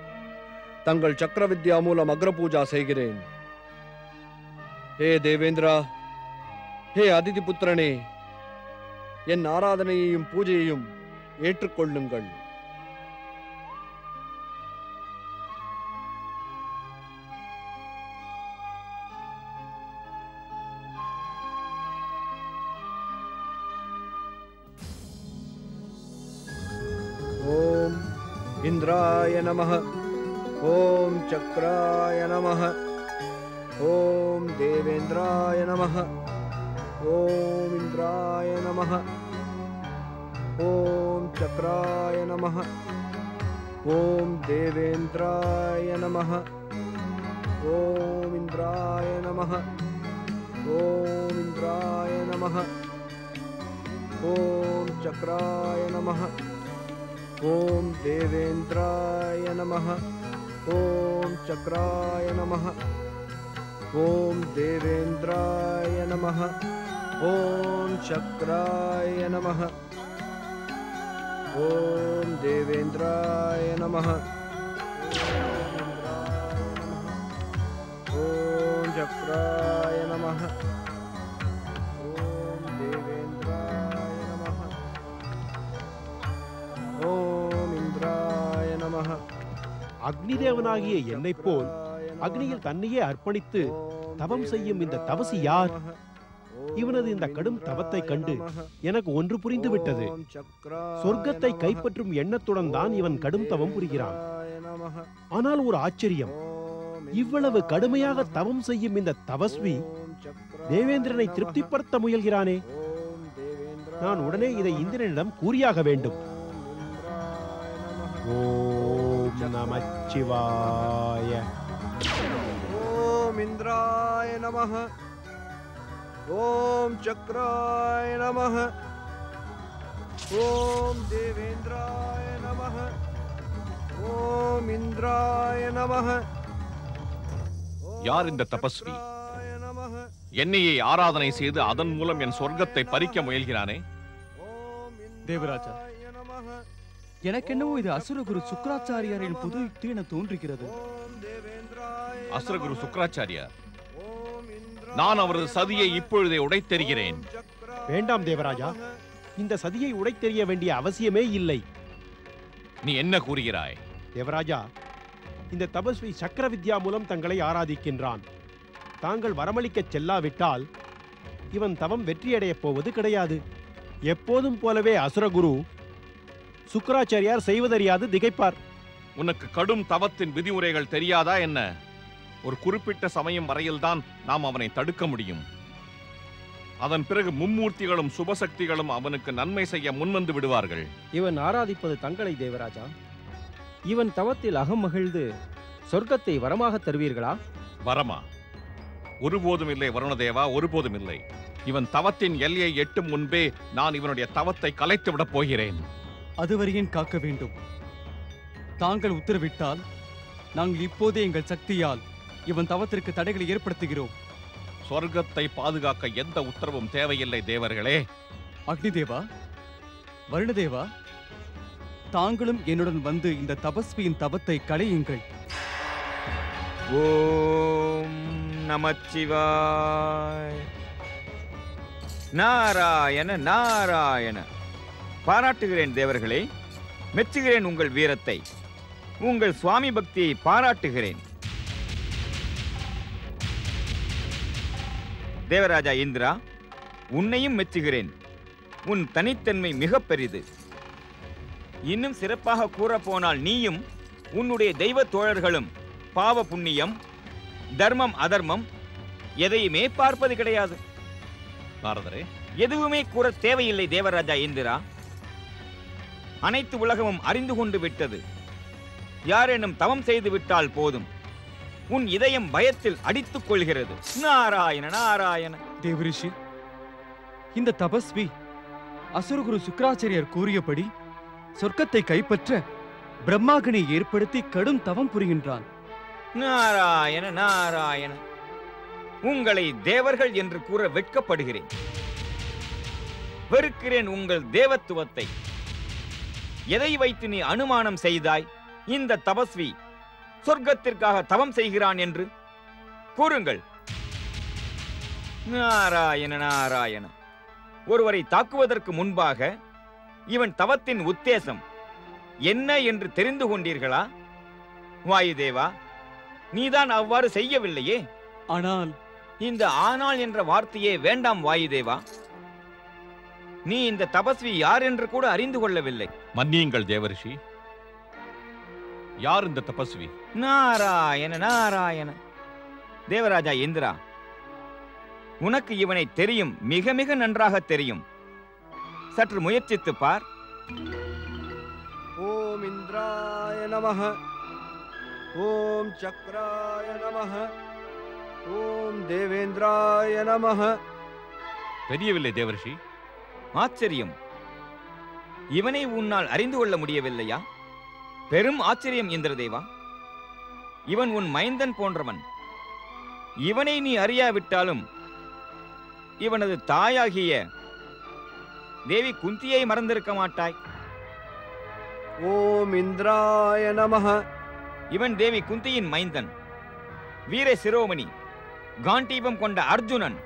தங்கள் சக்கரவித்யா மூலம் அக்ரபூஜா செய்கிறேன். ஹே தேவேந்திரா, ஹே அதிதி புத்திரனே, என் ஆராதனையையும் பூஜையையும் ஏற்றுக்கொள்ளுங்கள். ஓம் இந்திராய நமः. ஓம் சக்ராய நமः. ஓம் தேவேந்திராய நமः. ஓம் இந்திராய நமः. ஓம் சக்ராய நமः. ஓம் தேவேந்திராய நமः. ஓம் இந்திராய நமः. ஓம் இந்திராய நமः. ஓம் சக்ராய நமः. ஓம் தேவேந்திராய நமः. ஓம் சக்ராய நமः. ஓம் தேவேந்திராய நமः. ஓம் சக்ராய நமः. ஓம் தேவேந்திராய நமः. ஓம் சக்ராய நமः. ஓம் தேவேந்திராய நமः. ஓம் இந்திராய நமः. அக்னிதேவனாகிய என்னைப் போல் அக்னியில் தன்னையே அர்ப்பணித்து தவம் செய்யும் இந்த தவசி யார்? இவனது இந்த கடும் தவத்தை கண்டு எனக்கு ஒன்று புரிந்து விட்டது. சொர்க்கத்தை கைப்பற்றும் எண்ணத்துடன் தான் இவன் கடும் தவம் புரிகிறான். ஆனால் ஒரு ஆச்சரியம், இவ்வளவு கடுமையாக தவம் செய்யும் இந்த தவஸ்வி தேவேந்திரனை திருப்திப்படுத்த முயல்கிறானே. நான் உடனே இதை இந்திரனிடம் கூறியாக வேண்டும். ஓம் நமச்சிவாய. ஓம் இந்திராய நமः. ஓம் சக்ராய நமः. ஓம் தேவேந்திராய நமः. ஓம் இந்திராய நமः. யார் இந்த தபஸ்வி? என்னையே ஆராதனை செய்து அதன் மூலம் என் சொர்க்கத்தை பறிக்க முயல்கிறானே. தேவராஜா, எனக்கென்னவோ இது அசுரகுரு சுக்ராச்சாரியாரின் புது யுக்தி என தோன்றுகிறது. அசுரகுரு சுக்ராச்சாரியார், நான் அவரது சதியை இப்பொழுதே உடைத்தெறிகிறேன். வேண்டாம் தேவராஜா, இந்த சதியை உடைத்தெறிய வேண்டிய அவசியமே இல்லை. நீ என்ன கூறுகிறாய்? தேவராஜா, இந்த தபஸ்வி சக்கர வித்யா மூலம் தங்களை ஆராதிக்கின்றான். தாங்கள் வரமளிக்கச் செல்லாவிட்டால் இவன் தவம் வெற்றியடையப் போவது கிடையாது. எப்போதும் போலவே அசுரகுரு சுக்ராச்சாரியார் செய்வதறியாது திகைப்பார். உனக்கு கடும் தவத்தின் விதிமுறைகள் தெரியாதா என்ன? ஒரு குறிப்பிட்ட சமயம் வரையில்தான் நாம் அவனை தடுக்க முடியும். அதன் பிறகு மும்மூர்த்திகளும் சுபசக்திகளும் அவனுக்கு நன்மை செய்ய முன்வந்து விடுவார்கள். இவன் ஆராதிப்பது தங்களை தேவராஜா. இவன் தவத்தில் அகம் மகிழ்ந்து சொர்க்கத்தை வரமாக தருவீர்களா? வரமா? ஒருபோதும் இல்லை வருணதேவா, ஒருபோதும் இல்லை. இவன் தவத்தின் எல்லையை எட்டும் முன்பே நான் இவனுடைய தவத்தை கலைத்து விடப் போகிறேன். அதுவரையும் காக்க வேண்டும். தாங்கள் உத்தரவிட்டால் நாங்கள் இப்போதே எங்கள் சக்தியால் இவன் தவத்திற்கு தடைகளை ஏற்படுத்துகிறோம். சொர்க்கத்தை பாதுகாக்க எந்த உத்தரவும் தேவையில்லை தேவர்களே. அக்னிதேவா, வருணதேவா, தாங்களும் என்னுடன் வந்து இந்த தபஸ்வியின் தவத்தை களையுங்கள். ஓம் நமச்சிவாய. நாராயண நாராயண. பாராட்டுகிறேன் தேவர்களே, மெச்சுகிறேன் உங்கள் வீரத்தை, உங்கள் சுவாமி பக்தியை பாராட்டுகிறேன். தேவராஜா இந்திரா, உன்னையும் மெச்சுகிறேன். உன் தனித்தன்மை மிக பெரிது. இன்னும் சிறப்பாக கூறப்போனால் நீயும் உன்னுடைய தெய்வ தோழர்களும் பாவ புண்ணியம், தர்மம் அதர்மம் எதையுமே பார்ப்பது கிடையாது. நாரதரே, எதுவுமே கூற தேவையில்லை தேவராஜா இந்திரா. அனைத்து உலகமும் அறிந்து கொண்டு விட்டது. யாரேனும் தவம் செய்து விட்டால் போதும், உன் இதயம் பயத்தில் அடித்துக் கொள்கிறது. நாராயண நாராயண. தேவரிஷி, இந்த தபஸ்வி அசுரகுரு சுக்ராச்சாரியார் கூறியபடி சொர்க்கத்தை கைப்பற்ற பிரம்மாகனை ஏற்படுத்தி கடும் தவம் புரிகின்றான். நாராயண நாராயண. உங்களை தேவர்கள் என்று கூற வெட்கப்படுகிறேன். வெறுக்கிறேன் உங்கள் தேவத்துவத்தை. எதை வைத்து நீ அனுமானம் செய்தாய் இந்த தபஸ்வி சொர்க்கத்திற்காக தவம் செய்கிறான் என்று கூறுங்கள். நாராயண நாராயண. ஒருவரை தாக்குவதற்கு முன்பாக இவன் தவத்தின் உத்தேசம் என்ன என்று தெரிந்து கொண்டீர்களா? வாயுதேவா, நீதான் அவ்வாறு செய்யவில்லையே. ஆனால் இந்த ஆனால் என்ற வார்த்தையே வேண்டாம் வாயுதேவா. நீ இந்த தபஸ்வி யார் என்று கூட அறிந்து கொள்ளவில்லை. மன்னியுங்கள் தேவரிஷி. யார் இந்த தபஸ்வி? நாராயண நாராயண. தேவராஜா இந்திரா, உனக்கு இவனை தெரியும், மிக மிக நன்றாக தெரியும். சற்று முயற்சித்து பார். ஓம் இந்திராய நமஹ, ஓம் சக்ராய நமஹ, ஓம் தேவேந்திராய நமஹ. தெரியவில்லை தேவரிஷி. ஆச்சரியம். இவனை உன்னால் அறிந்து கொள்ள முடியவில்லையா? பெரும் ஆச்சரியம் இந்திரதேவா. இவன் உன் மைந்தன் போன்றவன். இவனை நீ அறியாவிட்டாலும் இவனது தாயாகிய தேவி குந்தியை மறந்திருக்க மாட்டாய். ஓம் இந்திராய நமஹ. இவன் தேவி குந்தியின் மைந்தன், வீர சிரோமணி, காண்டீபம் கொண்ட அர்ஜுனன்.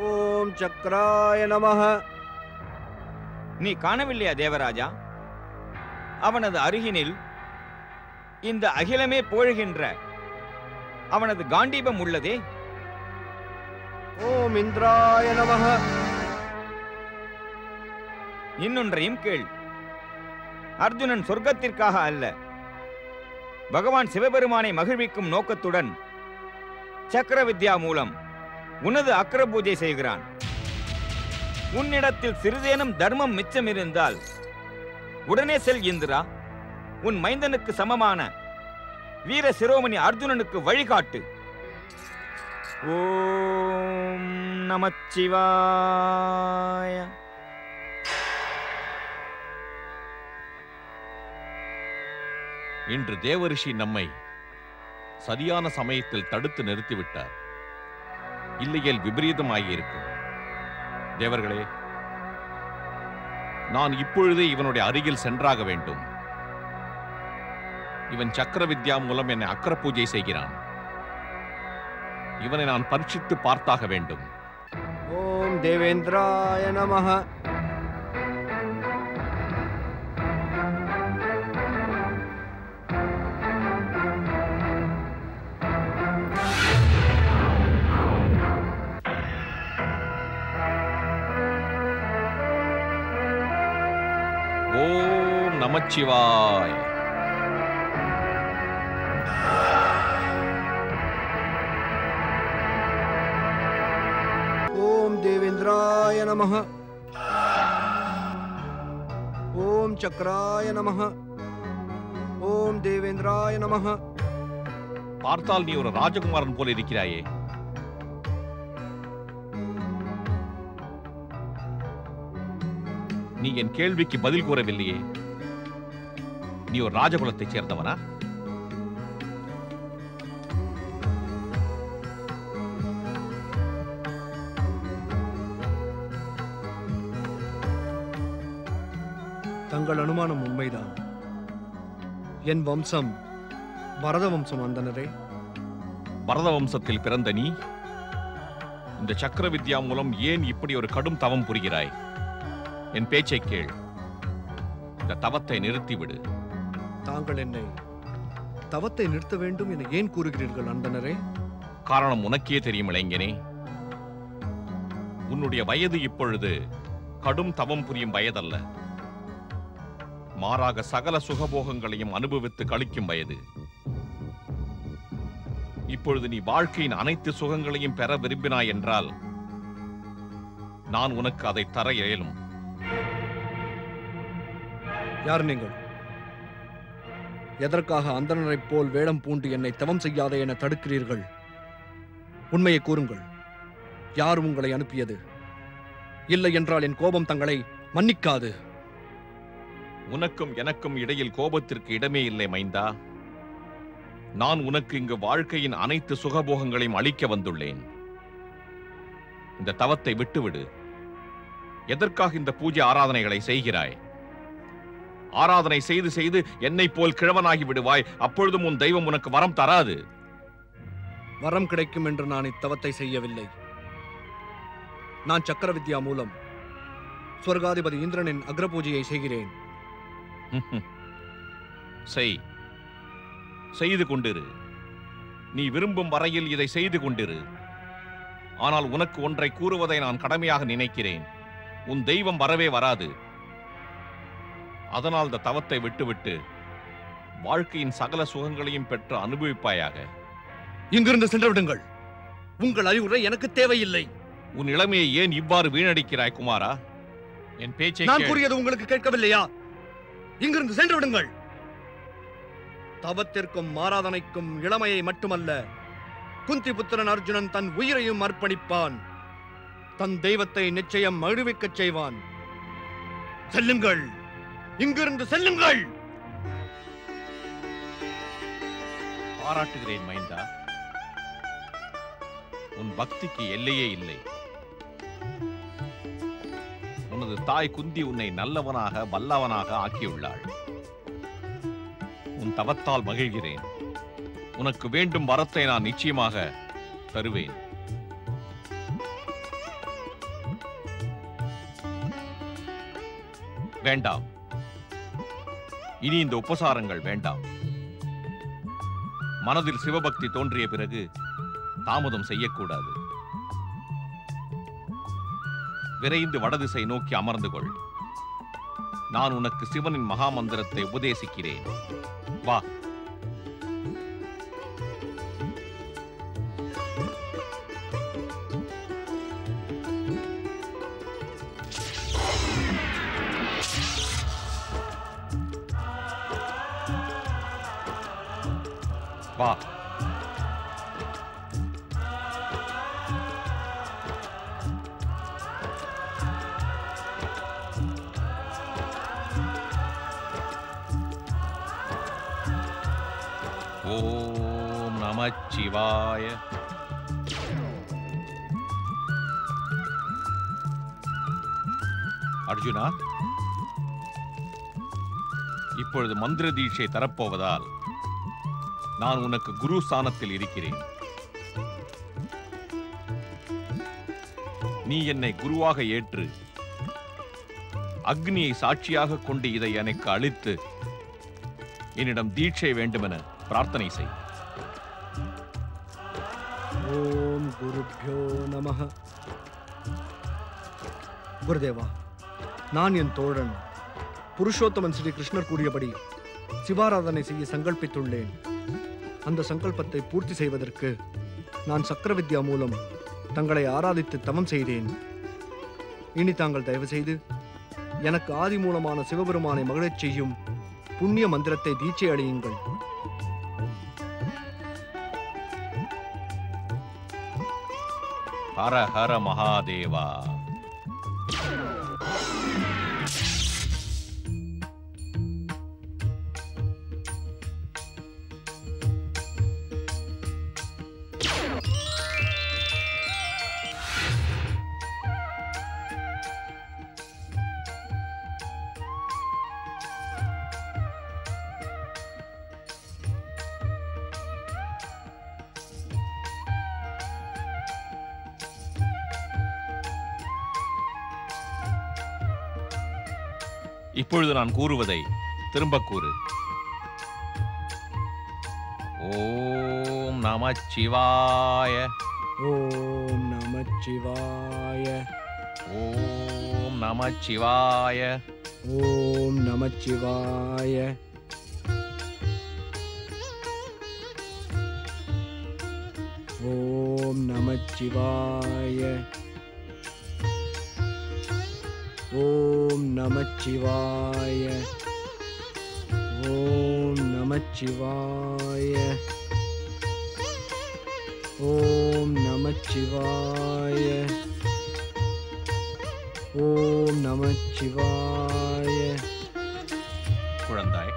ஓம் சக்ராய நமஹ. நீ காணவில்லையா தேவராஜா? அவனது அருகினில் இந்த அகிலமே போழுகின்ற அவனது காண்டீபம் உள்ளதே. ஓம் இந்திராய நமஹ. இன்னொன்றையும் கேள். அர்ஜுனன் சொர்க்கத்திற்காக அல்ல, பகவான் சிவபெருமானை மகிழ்விக்கும் நோக்கத்துடன் சக்கர வித்யா மூலம் உனது அக்ர பூஜை செய்கிறான். உன்னிடத்தில் சிறிதேனும் தர்மம் மிச்சம் இருந்தால் உடனே செல் இந்திரா. உன் மைந்தனுக்கு சமமான வீர சிரோமணி அர்ஜுனனுக்கு வழிகாட்டு. ஓம் நமச்சிவாய. இன்று தேவரிஷி நம்மை சரியான சமயத்தில் தடுத்து நிறுத்திவிட்டார். இல்லையேல் விபரீதமாகியிருக்கும். தேவர்களே, நான் இப்பொழுதே இவனுடைய அருகில் சென்றாக வேண்டும். இவன் சக்கர வித்யா மூலம் என்னை அக்கர பூஜை செய்கிறான். இவனை நான் பரீட்சித்து பார்த்தாக வேண்டும். ஓம் தேவேந்திராய நமஹ. ஓம் நமச்சிவாய. ஓம் தேவேந்திராய நமஹ. ஓம் சக்ராய நமஹ. ஓம் தேவேந்திராய நமஹ. பார்த்தால் நீ ஒரு ராஜகுமாரன் போல இருக்கிறாயே. நீ என் கேள்விக்கு பதில் கூறவில்லையே. நீ ஒரு ராஜகுலத்தைச் சேர்ந்தவனா? தங்கள் அனுமானம் உண்மைதான். என் வம்சம் பரத வம்சம். அந்தனரே, பரத வம்சத்தில் பிறந்த நீ இந்த சக்கர வித்யா மூலம் ஏன் இப்படி ஒரு கடும் தவம் புரிகிறாய்? என் பேச்சை கேள். இந்த தவத்தை நிறுத்திவிடு. தாங்கள் என்னை தவத்தை நிறுத்த வேண்டும் என ஏன் கூறுகிறீர்கள் அந்தனரே? காரணம் உனக்கே தெரியும் இளைஞனே. உன்னுடைய வயது இப்பொழுது கடும் தவம் புரியும் வயதல்ல. மாறாக சகல சுகபோகங்களையும் அனுபவித்து கழிக்கும் வயது. இப்பொழுது நீ வாழ்க்கையின் அனைத்து சுகங்களையும் பெற விரும்பினாய் என்றால் நான் உனக்கு அதை தர இயலும். யார் நீங்கள்? எதற்காக அந்தணரைப் போல் வேடம் பூண்டு என்னை தவம் செய்யாதே என தடுக்கிறீர்கள்? உண்மையை கூறுங்கள். யார் உங்களை அனுப்பியது? இல்லை என்றால் என் கோபம் தங்களை மன்னிக்காது. உனக்கும் எனக்கும் இடையில் கோபத்திற்கு இடமே இல்லை மைந்தா. நான் உனக்கு இங்கு வாழ்க்கையின் அனைத்து சுகபோகங்களையும் அளிக்க வந்துள்ளேன். இந்த தவத்தை விட்டுவிடு. எதற்காக இந்த பூஜை ஆராதனைகளை செய்கிறாய்? ஆராதனை செய்து செய்து என்னை போல் கிழவனாகி விடுவாய். அப்பொழுதும் உன் தெய்வம் உனக்கு வரம் தராது. வரம் கிடைக்கும் என்று நான் இத்தவத்தை செய்யவில்லை. நான் சக்கர வித்யா மூலம் ஸ்வர்காதிபதி இந்திரனின் அக்ரபூஜையை செய்கிறேன். செய்து கொண்டிரு. நீ விரும்பும் வரையில் இதை செய்து கொண்டிரு. ஆனால் உனக்கு ஒன்றை கூறுவதை நான் கடமையாக நினைக்கிறேன். உன் தெய்வம் வரவே வராது. அதனால் இந்த தவத்தை விட்டுவிட்டு வாழ்க்கையின் சகல சுகங்களையும் பெற்று அனுபவிப்பாயாக. இங்கிருந்து சென்று விடுங்கள். உங்கள் அறிவுரை எனக்கு தேவையில்லை. உன் இளமையை ஏன் இவ்வாறு வீணடிக்கிறாய் குமாரா? என் பேச்சை நான் கூறியது உங்களுக்கு கேட்கவில்லையா? இங்கிருந்து சென்று விடுங்கள். தவத்திற்கும் ஆராதனைக்கும் இளமையை மட்டுமல்ல, குந்தி புத்திரன் அர்ஜுனன் தன் உயிரையும் அர்ப்பணிப்பான். தன் தெய்வத்தை நிச்சயம் மகிழ்விக்கச் செய்வான். செல்லுங்கள், இங்கிருந்து செல்லுங்கள். பாராட்டுகிறேன் மைந்தா. உன் பக்திக்கு எல்லையே இல்லை. உனது தாய் குந்தி உன்னை நல்லவனாக வல்லவனாக ஆக்கியுள்ளாள். உன் தவத்தால் மகிழ்கிறேன். உனக்கு வேண்டும் வரத்தை நான் நிச்சயமாக தருவேன். வேண்டாம், இனி இந்த உபசாரங்கள் வேண்டாம். மனதில் சிவபக்தி தோன்றிய பிறகு தாமதம் செய்யக்கூடாது. விரைந்து வடதிசை நோக்கி அமர்ந்து கொள். நான் உனக்கு சிவனின் மகாமந்திரத்தை உபதேசிக்கிறேன். வா. வா. ஓம் நமச்சிவாய. அர்ஜுனா, இப்பொழுது மந்திர தீட்சை தரப்போவதால் நான் உனக்கு குரு ஸ்தானத்தில் இருக்கிறேன். நீ என்னை குருவாக ஏற்று அக்னியை சாட்சியாக கொண்டு இதை எனக்கு அளித்து என்னிடம் தீட்சை வேண்டுமென பிரார்த்தனை செய். ஓம் குருப்யோ நமஹ. குருதேவா, நான் என் தோழன் புருஷோத்தமன் ஸ்ரீ கிருஷ்ணர் கூறியபடி சிவாராதனை செய்ய சங்கல்பித்துள்ளேன். அந்த சங்கல்பத்தை பூர்த்தி செய்வதற்கு நான் சக்கரவித்யா மூலம் தங்களை ஆராதித்து தவம் செய்தேன். இனி தாங்கள் தயவு செய்து எனக்கு ஆதி மூலமான சிவபெருமானை மகிழச் செய்யும் புண்ணிய மந்திரத்தை தீட்சை அளியுங்கள். ஹர ஹர மகாதேவா. இப்பொழுது நான் கூறுவதை திரும்ப கூறு. ஓம் நமச்சிவாய. ஓம் நமச்சிவாய. ஓம் நமச்சிவாய. ஓம் நமச்சிவாய. ஓம் நமச்சிவாய. ஓம் நமச்சிவாய. ஓம் நமச்சிவாய. ஓம் நமச்சிவாய. ஓம் நமச்சிவாய. குழந்தாய்,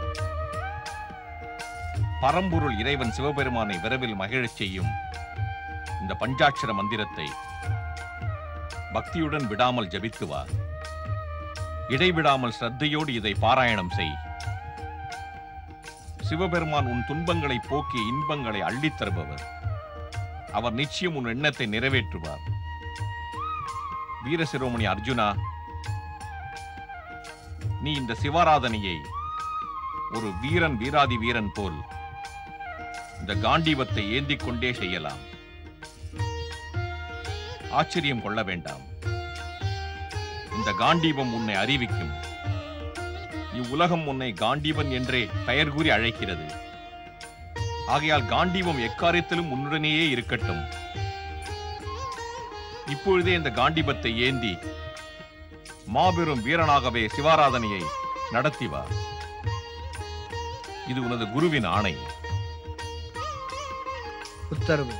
பரம்பொருள் இறைவன் சிவபெருமானை விரைவில் மகிழச் செய்யும் இந்த பஞ்சாட்சர மந்திரத்தை பக்தியுடன் விடாமல் ஜபித்து வா. இடைவிடாமல் ஸ்ரத்தையோடு இதை பாராயணம் செய். சிவபெருமான் உன் துன்பங்களை போக்கி இன்பங்களை அள்ளித் தருபவர். அவர் நிச்சயம் உன் எண்ணத்தை நிறைவேற்றுவார். வீரசிரோமணி அர்ஜுனா, நீ இந்த சிவாராதனையை ஒரு வீரன் வீராதி வீரன் போல் இந்த காண்டீபத்தை ஏந்திக் கொண்டே செய்யலாம். ஆச்சரியம் கொள்ள வேண்டாம். இந்த காண்டீபம் உன்னை அறிவிக்கும். இவ்வுலகம் உன்னை காண்டீபன் என்றே பெயர் கூறி அழைக்கிறது. ஆகையால் காண்டீபம் எக்காரியத்திலும் உன்னுடனேயே இருக்கட்டும். இப்பொழுதே இந்த காண்டீபத்தை ஏந்தி மாபெரும் வீரனாகவே சிவாராதனையை நடத்தி வா. இது உனது குருவின் ஆணை. உத்தரவு.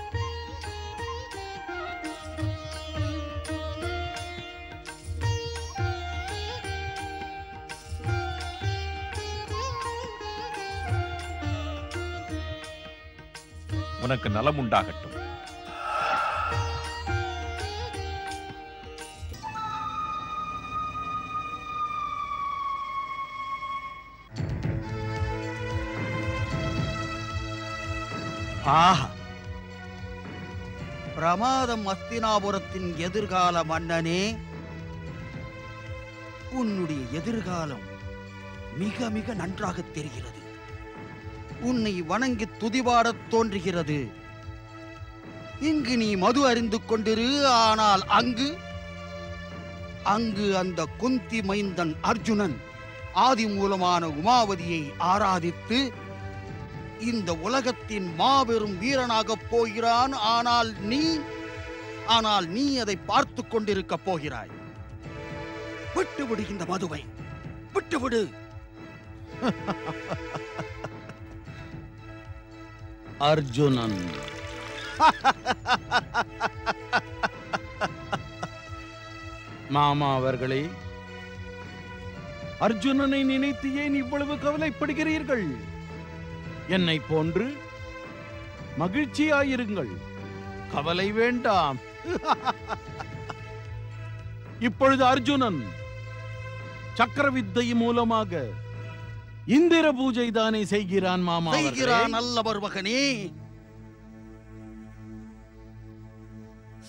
உனக்கு நலம் உண்டாகட்டும். ஆஹா! பிரமாதம் அஸ்தினாபுரத்தின் எதிர்கால மன்னனே, உன்னுடைய எதிர்காலம் மிக மிக நன்றாக தெரிகிறது. உன்னை வணங்கி துதிபாடத் தோன்றுகிறது. இங்கு நீ மது அறிந்து கொண்டிரு. ஆனால் அங்கு அந்த குந்தி மைந்தன் அர்ஜுனன் ஆதி மூலமான உமாவதியை ஆராதித்து இந்த உலகத்தின் மாபெரும் வீரனாக போகிறான். ஆனால் நீ அதை பார்த்து கொண்டிருக்க போகிறாய். விட்டுவிடு இந்த மதுவை, விட்டுவிடு. அர்ஜுனன் மாமா அவர்களே, அர்ஜுனனை நினைத்து ஏன் இவ்வளவு கவலைப்படுகிறீர்கள்? என்னை போன்று மகிழ்ச்சியாயிருங்கள், கவலை வேண்டாம். இப்பொழுது அர்ஜுனன் சக்கரவித்தை மூலமாக இந்திர பூஜை தானே செய்கிறான் மாமா. செய்கிறான் அல்லவர் மகனே,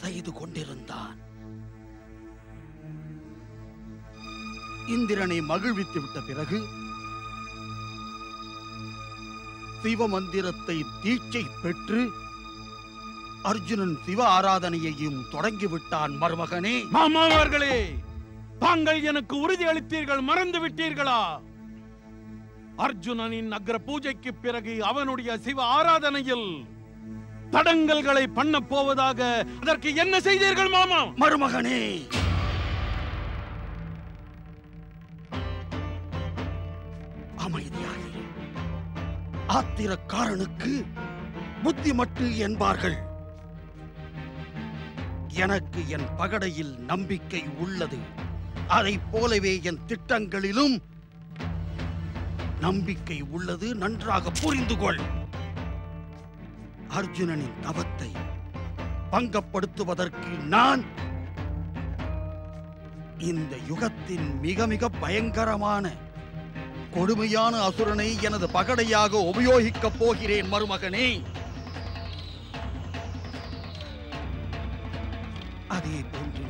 செய்து கொண்டிருந்தான். இந்திரனை மகிழ்வித்து விட்ட பிறகு சிவ மந்திரத்தை தீட்சை பெற்று அர்ஜுனன் சிவ ஆராதனையையும் தொடங்கிவிட்டான் மருமகனே. மாமா அவர்களே, தாங்கள் எனக்கு உறுதி அளித்தீர்கள், மறந்து விட்டீர்களா? அர்ஜுனனின் அக்ர பூஜைக்கு பிறகு அவனுடைய சிவ ஆராதனையில் தடங்கல்களை பண்ண போவதாக அதற்கு என்ன செய்தீர்கள் மாமா? மருமகனே, அமைதியாக ஆத்திரக்காரனுக்கு புத்தி மட்டு என்பார்கள். எனக்கு என் பகடையில் நம்பிக்கை உள்ளது. அதைப் போலவே என் திட்டங்களிலும் நம்பிக்கை உள்ளது. நன்றாக புரிந்து கொள். அர்ஜுனனின் தவத்தை பங்கப்படுத்துவதற்கு நான் இந்த யுகத்தின் மிக மிக பயங்கரமான கொடுமையான அசுரனை எனது பகடையாக உபயோகிக்கப் போகிறேன் மருமகனே. அதே போன்று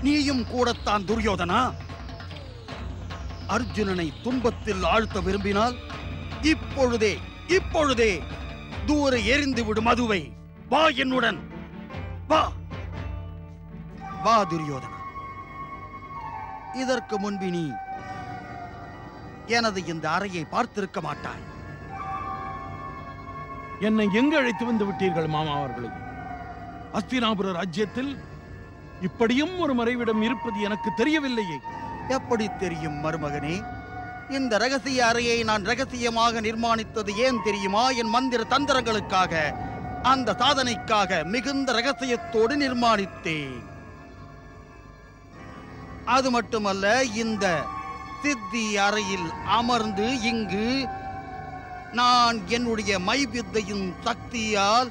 நீயும் கூடத்தான் துரியோதனா. அர்ஜுனனை துன்பத்தில் ஆழ்த்த விரும்பினால் இப்பொழுதே தூர எரிந்து விடும் மதுவை. வா என்னுடன், வா வா துரியோதனா. இதற்கு முன்பு நீ எனது இந்த அறையை பார்த்திருக்க மாட்டாய். என்னை எங்கு அழைத்து வந்து விட்டீர்கள் மாமா அவர்களே? அஸ்தினாபுர ராஜ்யத்தில் இப்படியும் ஒரு மறைவிடம் இருப்பது எனக்கு தெரியவில்லையே. எப்படி தெரியும் மருமகனே? இந்த ரகசிய அறையை நான் ரகசியமாக நிர்மாணித்தது ஏன் தெரியுமா? என் மந்திர தந்திரங்களுக்காக, அந்த சாதனைக்காக மிகுந்த ரகசியத்தோடு நிர்மாணித்தேன். அது மட்டுமல்ல, இந்த சித்தி அறையில் அமர்ந்து இங்கு நான் என்னுடைய மைவித்தையின் சக்தியால்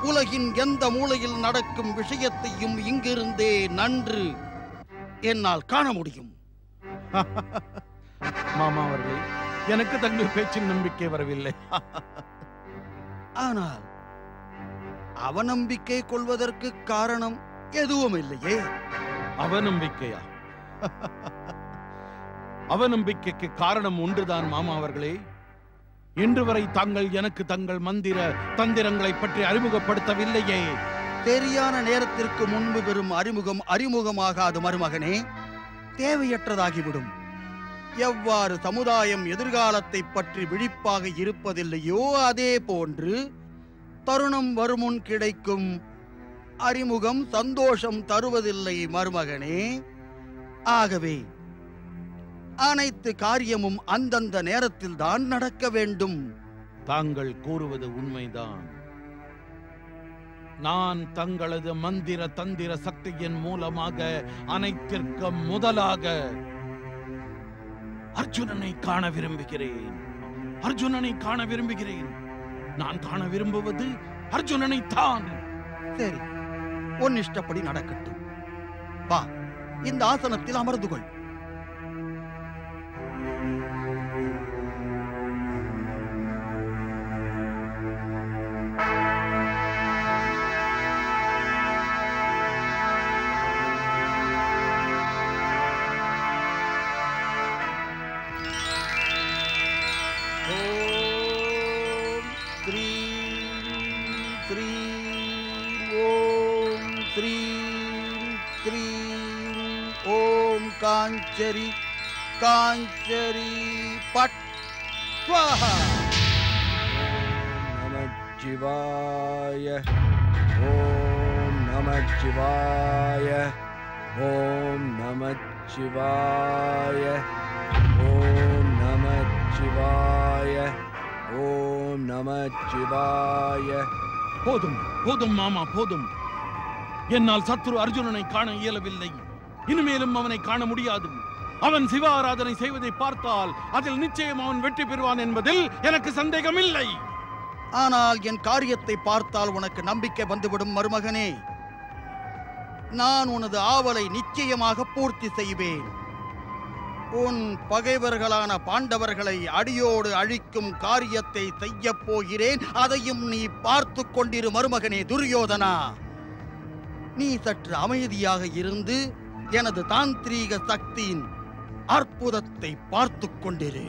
உலகின் எந்த மூலையில் நடக்கும் விஷயத்தையும் இங்கிருந்தே நன்று என்னால் காண முடியும். மாமா அவர்களே, எனக்கு தங்கள் பேச்சில் நம்பிக்கை வரவில்லை. ஆனால் அவநம்பிக்கை கொள்வதற்கு காரணம் எதுவும் இல்லையே. அவநம்பிக்கையா? அவநம்பிக்கைக்கு காரணம் ஒன்றுதான் மாமா அவர்களே. இன்று வரை தாங்கள் எனக்கு தங்கள் மந்திர தந்திரங்களை பற்றி அறிமுகப்படுத்தவில்லையே. சரியான நேரத்திற்கு முன்பு பெறும் அறிமுகம் அறிமுகமாகாது மருமகனே, தேவையற்றதாகிவிடும். எவ்வாறு சமுதாயம் எதிர்காலத்தை பற்றி விழிப்பாக இருப்பதில்லையோ அதே போன்று தருணம் வருமுன் கிடைக்கும் அறிமுகம் சந்தோஷம் தருவதில்லை மருமகனே. ஆகவே அனைத்து காரியமும் அந்தந்த நேரத்தில் தான் நடக்க வேண்டும். தாங்கள் கூறுவது உண்மைதான். நான் தங்களது மந்திர தந்திர சக்தியின் மூலமாக அனைத்திற்கும் முதலாக அர்ஜுனனை காண விரும்புகிறேன். அர்ஜுனனை காண விரும்புகிறேன். நான் காண விரும்புவது அர்ஜுனனை தான். சரி, உன் இஷ்டப்படி நடக்கட்டும். வா, இந்த ஆசனத்தில் அமர்ந்து கொள். காஞ்சரி காஞ்சரி பட் ஸ்வாஹா. ஓம் நமச்சிவாய. ஓம் நமச்சிவாய. ஓம் நமச்சிவாய. ஓம் நமச்சிவாய. ஓம் நமச்சிவாய. போதும் போதும் மாமா, போதும். என்னால் சத்ரு அர்ஜுனனை காண இயலவில்லை. இனிமேலும் அவனை காண முடியாது. அவன் சிவ ஆராதனை செய்வதை பார்த்தால் அதில் நிச்சயம் அவன் வெற்றி பெறுவான் என்பதில் எனக்கு சந்தேகம் இல்லை. ஆனால் என் காரியத்தை பார்த்தால் உனக்கு நம்பிக்கை வந்துவிடும் மருமகனே. நான் உனது ஆவலை நிச்சயமாக பூர்த்தி செய்வேன். உன் பகைவர்களான பாண்டவர்களை அடியோடு அழிக்கும் காரியத்தை செய்ய போகிறேன். அதையும் நீ பார்த்து கொண்டிரு மருமகனே துரியோதனா. நீ சற்று அமைதியாக இருந்து எனது தாந்திரீக சக்தியின் அற்புதத்தை பார்த்து கொண்டிரு.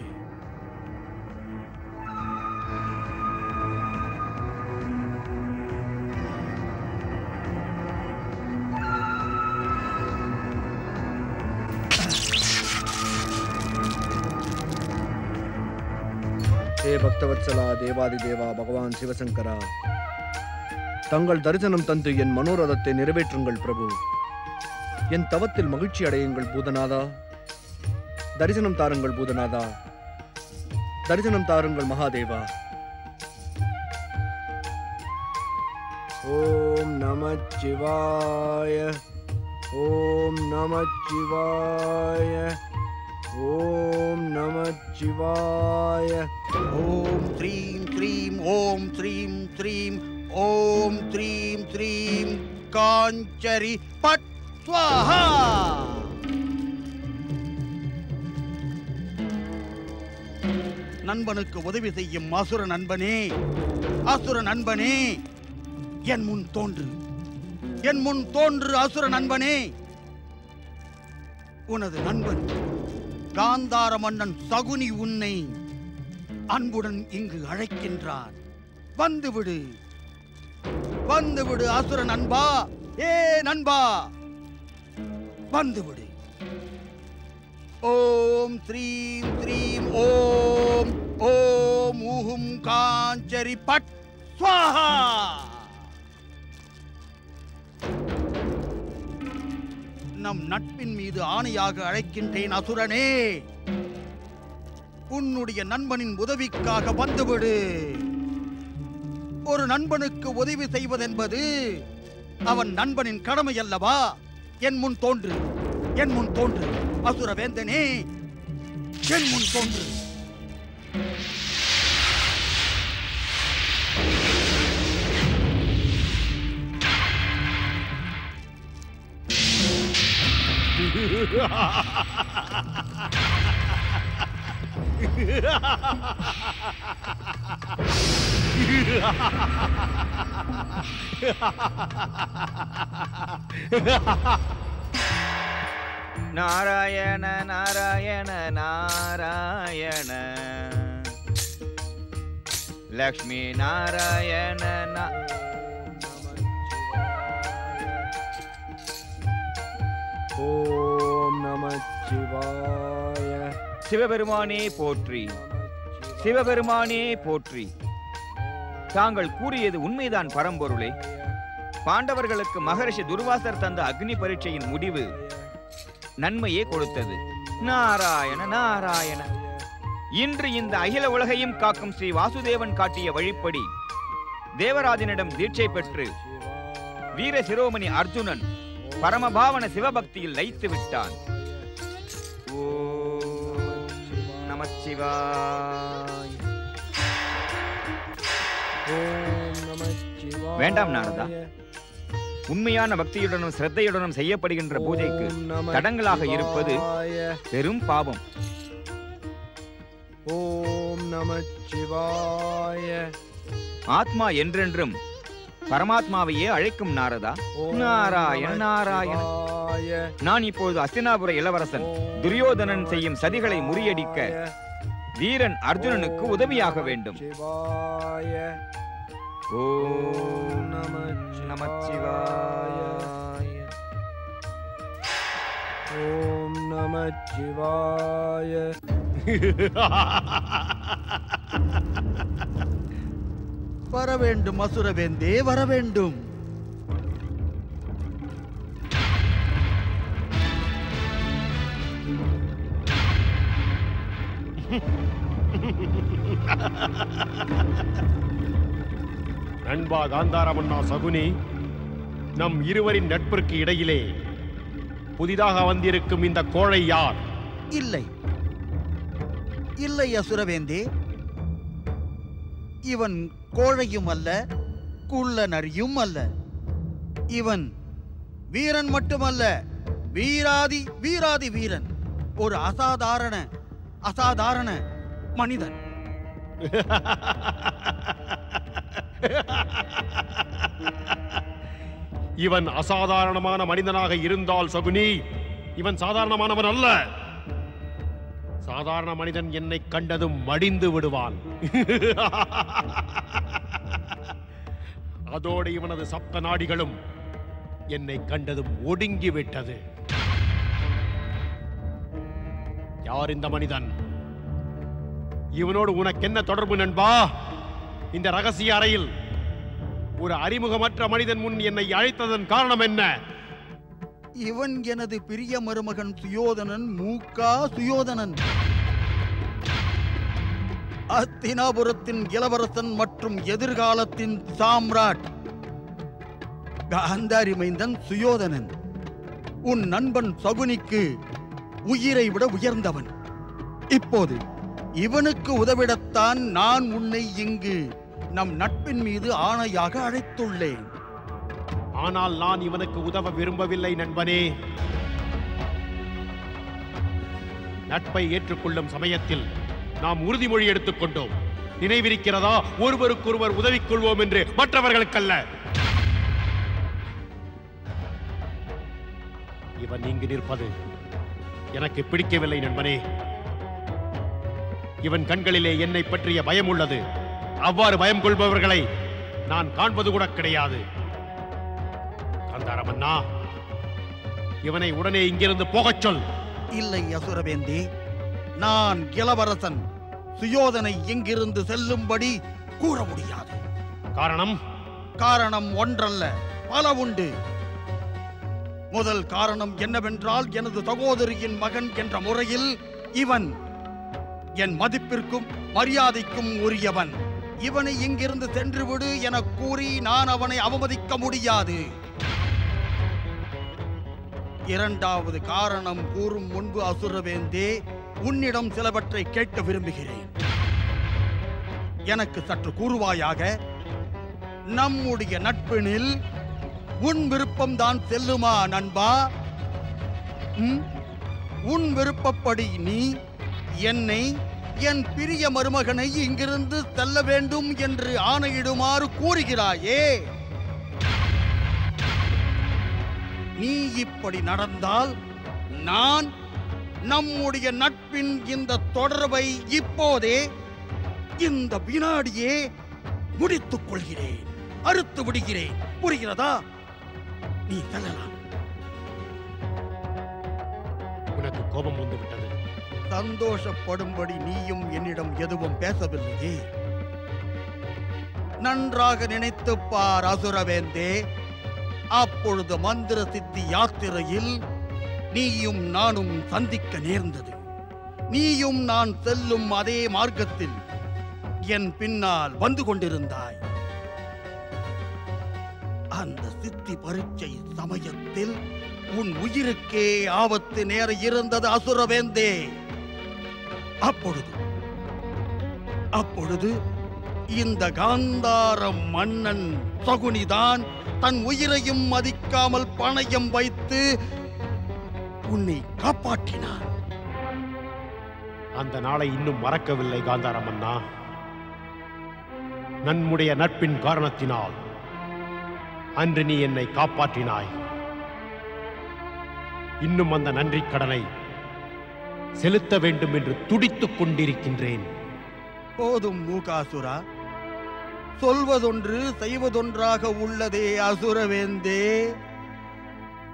ஹே பக்தவத்சலா, தேவாதி தேவா, பகவான் சிவசங்கரா, தங்கள் தரிசனம் தந்து என் மனோரதத்தை நிறைவேற்றுங்கள் பிரபு. என் தவத்தில் மகிழ்ச்சி அடையுங்கள் பூதநாதா. தரிசனம் தாருங்கள் பூதநாதா. தரிசனம் தாருங்கள் மகாதேவா. ஓம் நமச்சிவாய. ஓம் நமச்சிவாய. ஓம் நமச்சிவாய. ஓம் த்ரீம் த்ரீம் ஓம் த்ரீம் த்ரீம் ஓம் த்ரீம் த்ரீம் காஞ்சரி பட் ஸ்வாஹா. நண்பனுக்கு உதவி செய்யும் அசுர நண்பனே, அசுர நண்பனே, என் முன் தோன்று, என் முன் தோன்று அசுர நண்பனே. உனது நண்பன் காந்தார மன்னன் சகுனி உன்னை அன்புடன் இங்கு அழைக்கின்றான். வந்துவிடு, வந்துவிடு அசுர நண்பா. ஏ நண்பா, வந்துவிடு. ஓம் ஸ்ரீம் ஸ்ரீம் ஓம் ஓம் ஊஹும் காஞ்சரி பட் ஸ்வாஹா. நம் நட்பின் மீது ஆணையாக அழைக்கின்றேன் அசுரனே. உன்னுடைய நண்பனின் உதவிக்காக வந்துவிடு. ஒரு நண்பனுக்கு உதவி செய்வதென்பது அவன் நண்பனின் கடமை அல்லவா? என் முன் தோன்று, என் முன் தோன்று அசுர வேந்தனே, என் முன் தோன்று. நாராயண நாராயண நாராயண லக்ஷ்மி நாராயண ஓம் நமச்சிவாய. சிவபெருமானே போற்றி, சிவபெருமானே போற்றி. தாங்கள் கூறியது உண்மைதான் பரம்பொருளே. பாண்டவர்களுக்கு மகரிஷி துர்வாசர் தந்த அக்னி பரீட்சையின் முடிவு நன்மையே கொடுத்தது. நாராயண நாராயண. இன்று இந்த அகில உலகையும் காக்கும் ஸ்ரீ வாசுதேவன் காட்டிய வழிப்படி தேவராஜனிடம் தீட்சை பெற்று வீர சிரோமணி அர்ஜுனன் பரமபாவன சிவபக்தியில் லயித்து விட்டான். ஓம் நமச்சிவாய. வேண்டாம் நாரதா, உண்மையான பக்தியுடனும் சிரத்தையுடனும் செய்யப்படுகின்ற பூஜைக்கு தடங்களாக இருப்பது பெரும் பாவம். ஓம் நமச்சிவாய. ஆத்மா என்றென்றும் பரமாத்மாவையே அழைக்கும் நாரதா. நாராயண நாராயண. நான் இப்போது அஸ்தினாபுர இளவரசன் துரியோதனன் செய்யும் சதிகளை முறியடிக்க வீரன் அர்ஜுனனுக்கு உதவியாக வேண்டும். ஓம் நமச்சிவாய. ஓம் நமச்சிவாய. வர வேண்டும் அசுரவேந்தே, வர வேண்டும். நண்பா காந்தாரமன்னா சகுனி, நம் இருவரின் நட்பிற்கு இடையிலே புதிதாக வந்திருக்கும் இந்த கோழை யார்? இல்லை இல்லை அசுரவேந்தே, இவன் கோழையும் அல்ல, குள்ள நரியும் அல்ல. இவன் வீரன் மட்டுமல்ல, வீராதி வீராதி வீரன். ஒரு அசாதாரண மனிதன். இவன் அசாதாரணமான மனிதனாக இருந்தால் சகுனி, இவன் சாதாரணமானவன் அல்ல. சாதாரண மனிதன் என்னை கண்டதும் மடிந்து விடுவான். அதோடு இவனது சப்த நாடிகளும் என்னை கண்டதும் ஒடுங்கி விட்டது. யார் இந்த மனிதன்? இவனோடு உனக்கு என்ன தொடர்பு நண்பா? இந்த ரகசிய அறையில் ஒரு அறிமுகமற்ற மனிதன் முன் என்னை அழைத்ததன் காரணம் என்ன? இவன் எனது பிரிய மருமகன் சுயோதனன், மூக்கா சுயோதனன். அஸ்தினாபுரத்தின் இளவரசன் மற்றும் எதிர்காலத்தின் சாம்ராட் காந்தாரி மைந்தன் சுயோதனன். உன் நண்பன் சகுனிக்கு உயிரை விட உயர்ந்தவன். இப்போது இவனுக்கு உதவிடத்தான் நான் உன்னை இங்கு நம் நட்பின் மீது ஆணையாக அழைத்துள்ளேன். ஆனால் நான் இவனுக்கு உதவ விரும்பவில்லை நண்பனே. நட்பை ஏற்றுக்கொள்ளும் சமயத்தில் நாம் உறுதிமொழி எடுத்துக்கொண்டோம். நினைவிருக்கிறதா? ஒருவருக்கொருவர் உதவிக் கொள்வோம் என்று, மற்றவர்களுக்கல்ல. இவன் இங்கு நிற்பது எனக்கு பிடிக்கவில்லை நண்பனே. இவன் கண்களிலே என்னை பற்றிய பயம் உள்ளது. அவ்வாறு பயம் கொள்பவர்களை நான் காண்பது கூட கிடையாது. காந்தாரமன்னா, இவனை உடனே இங்கிருந்து போகச் சொல். இல்லை அசுரவேந்தே, நான் இளவரசன் சுயோதனை இங்கிருந்து செல்லும்படி கூற முடியாது. காரணம் ஒன்றல்ல, பல உண்டு. முதல் காரணம் என்னவென்றால், எனது சகோதரியின் மகன் என்ற முறையில் இவன் என் மதிப்பிற்கும் மரியாதைக்கும் உரியவன். இவனை இங்கிருந்து சென்றுவிடு என கூறி நான் அவனை அவமதிக்க முடியாது. இரண்டாவது காரணம் கூறும் முன்பு அசுரவேந்தே, உன்னிடம் சிலவற்றை கேட்க விரும்புகிறேன். எனக்கு சற்று கூறுவாயாக. நம்முடைய நட்பினில் உன் விருப்பம்தான் செல்லுமா நண்பா? உன் விருப்பப்படி நீ என்னை என் பிரிய மருமகனை இங்கிருந்து செல்ல வேண்டும் என்று ஆணையிடுமாறு கூறுகிறாயே? நீ இப்படி நடந்தால் நான் நம்முடைய நட்பின் இந்த தொடர்பை இப்போதே இந்த வினாடியே முடித்துக் கொள்கிறேன், அறுத்து விடுகிறேன். புரிகிறதா? நீ செல்லலாம். உனக்கு கோபம் வந்து விட்டது. சந்தோஷப்படும்படி நீயும் என்னிடம் எதுவும் பேசவில்லையே. நன்றாக நினைத்துப் பார் அசுரவேந்தே. அப்பொழுது மந்திர சித்தி யாத்திரையில் நீயும் நானும் சந்திக்க நேர்ந்தது. நீயும் நான் செல்லும் அதே மார்க்கத்தில் என் பின்னால் வந்து கொண்டிருந்தாய். அந்த சித்தி பரீட்சை சமயத்தில் உன் உயிருக்கே ஆபத்து நேர இருந்தது அசுரவேந்தே. அப்பொழுது இந்த காந்தார மன்னன் சகுனிதான் தன் உயிரையும் மதிக்காமல் பணயம் வைத்து உன்னை காப்பாற்றினான். அந்த நாளை இன்னும் மறக்கவில்லை காந்தார மன்னா. நம்முடைய நட்பின் காரணத்தினால் அன்று நீ என்னை காப்பாற்றினாய். இன்னும் அந்த நன்றி கடனை செலுத்த வேண்டும் என்று துடித்துக் கொண்டிருக்கின்றேன். போதும் மூகாசுரா, சொல்வதொன்று செய்வதொன்றாக உள்ளதே அசுரவேந்தே.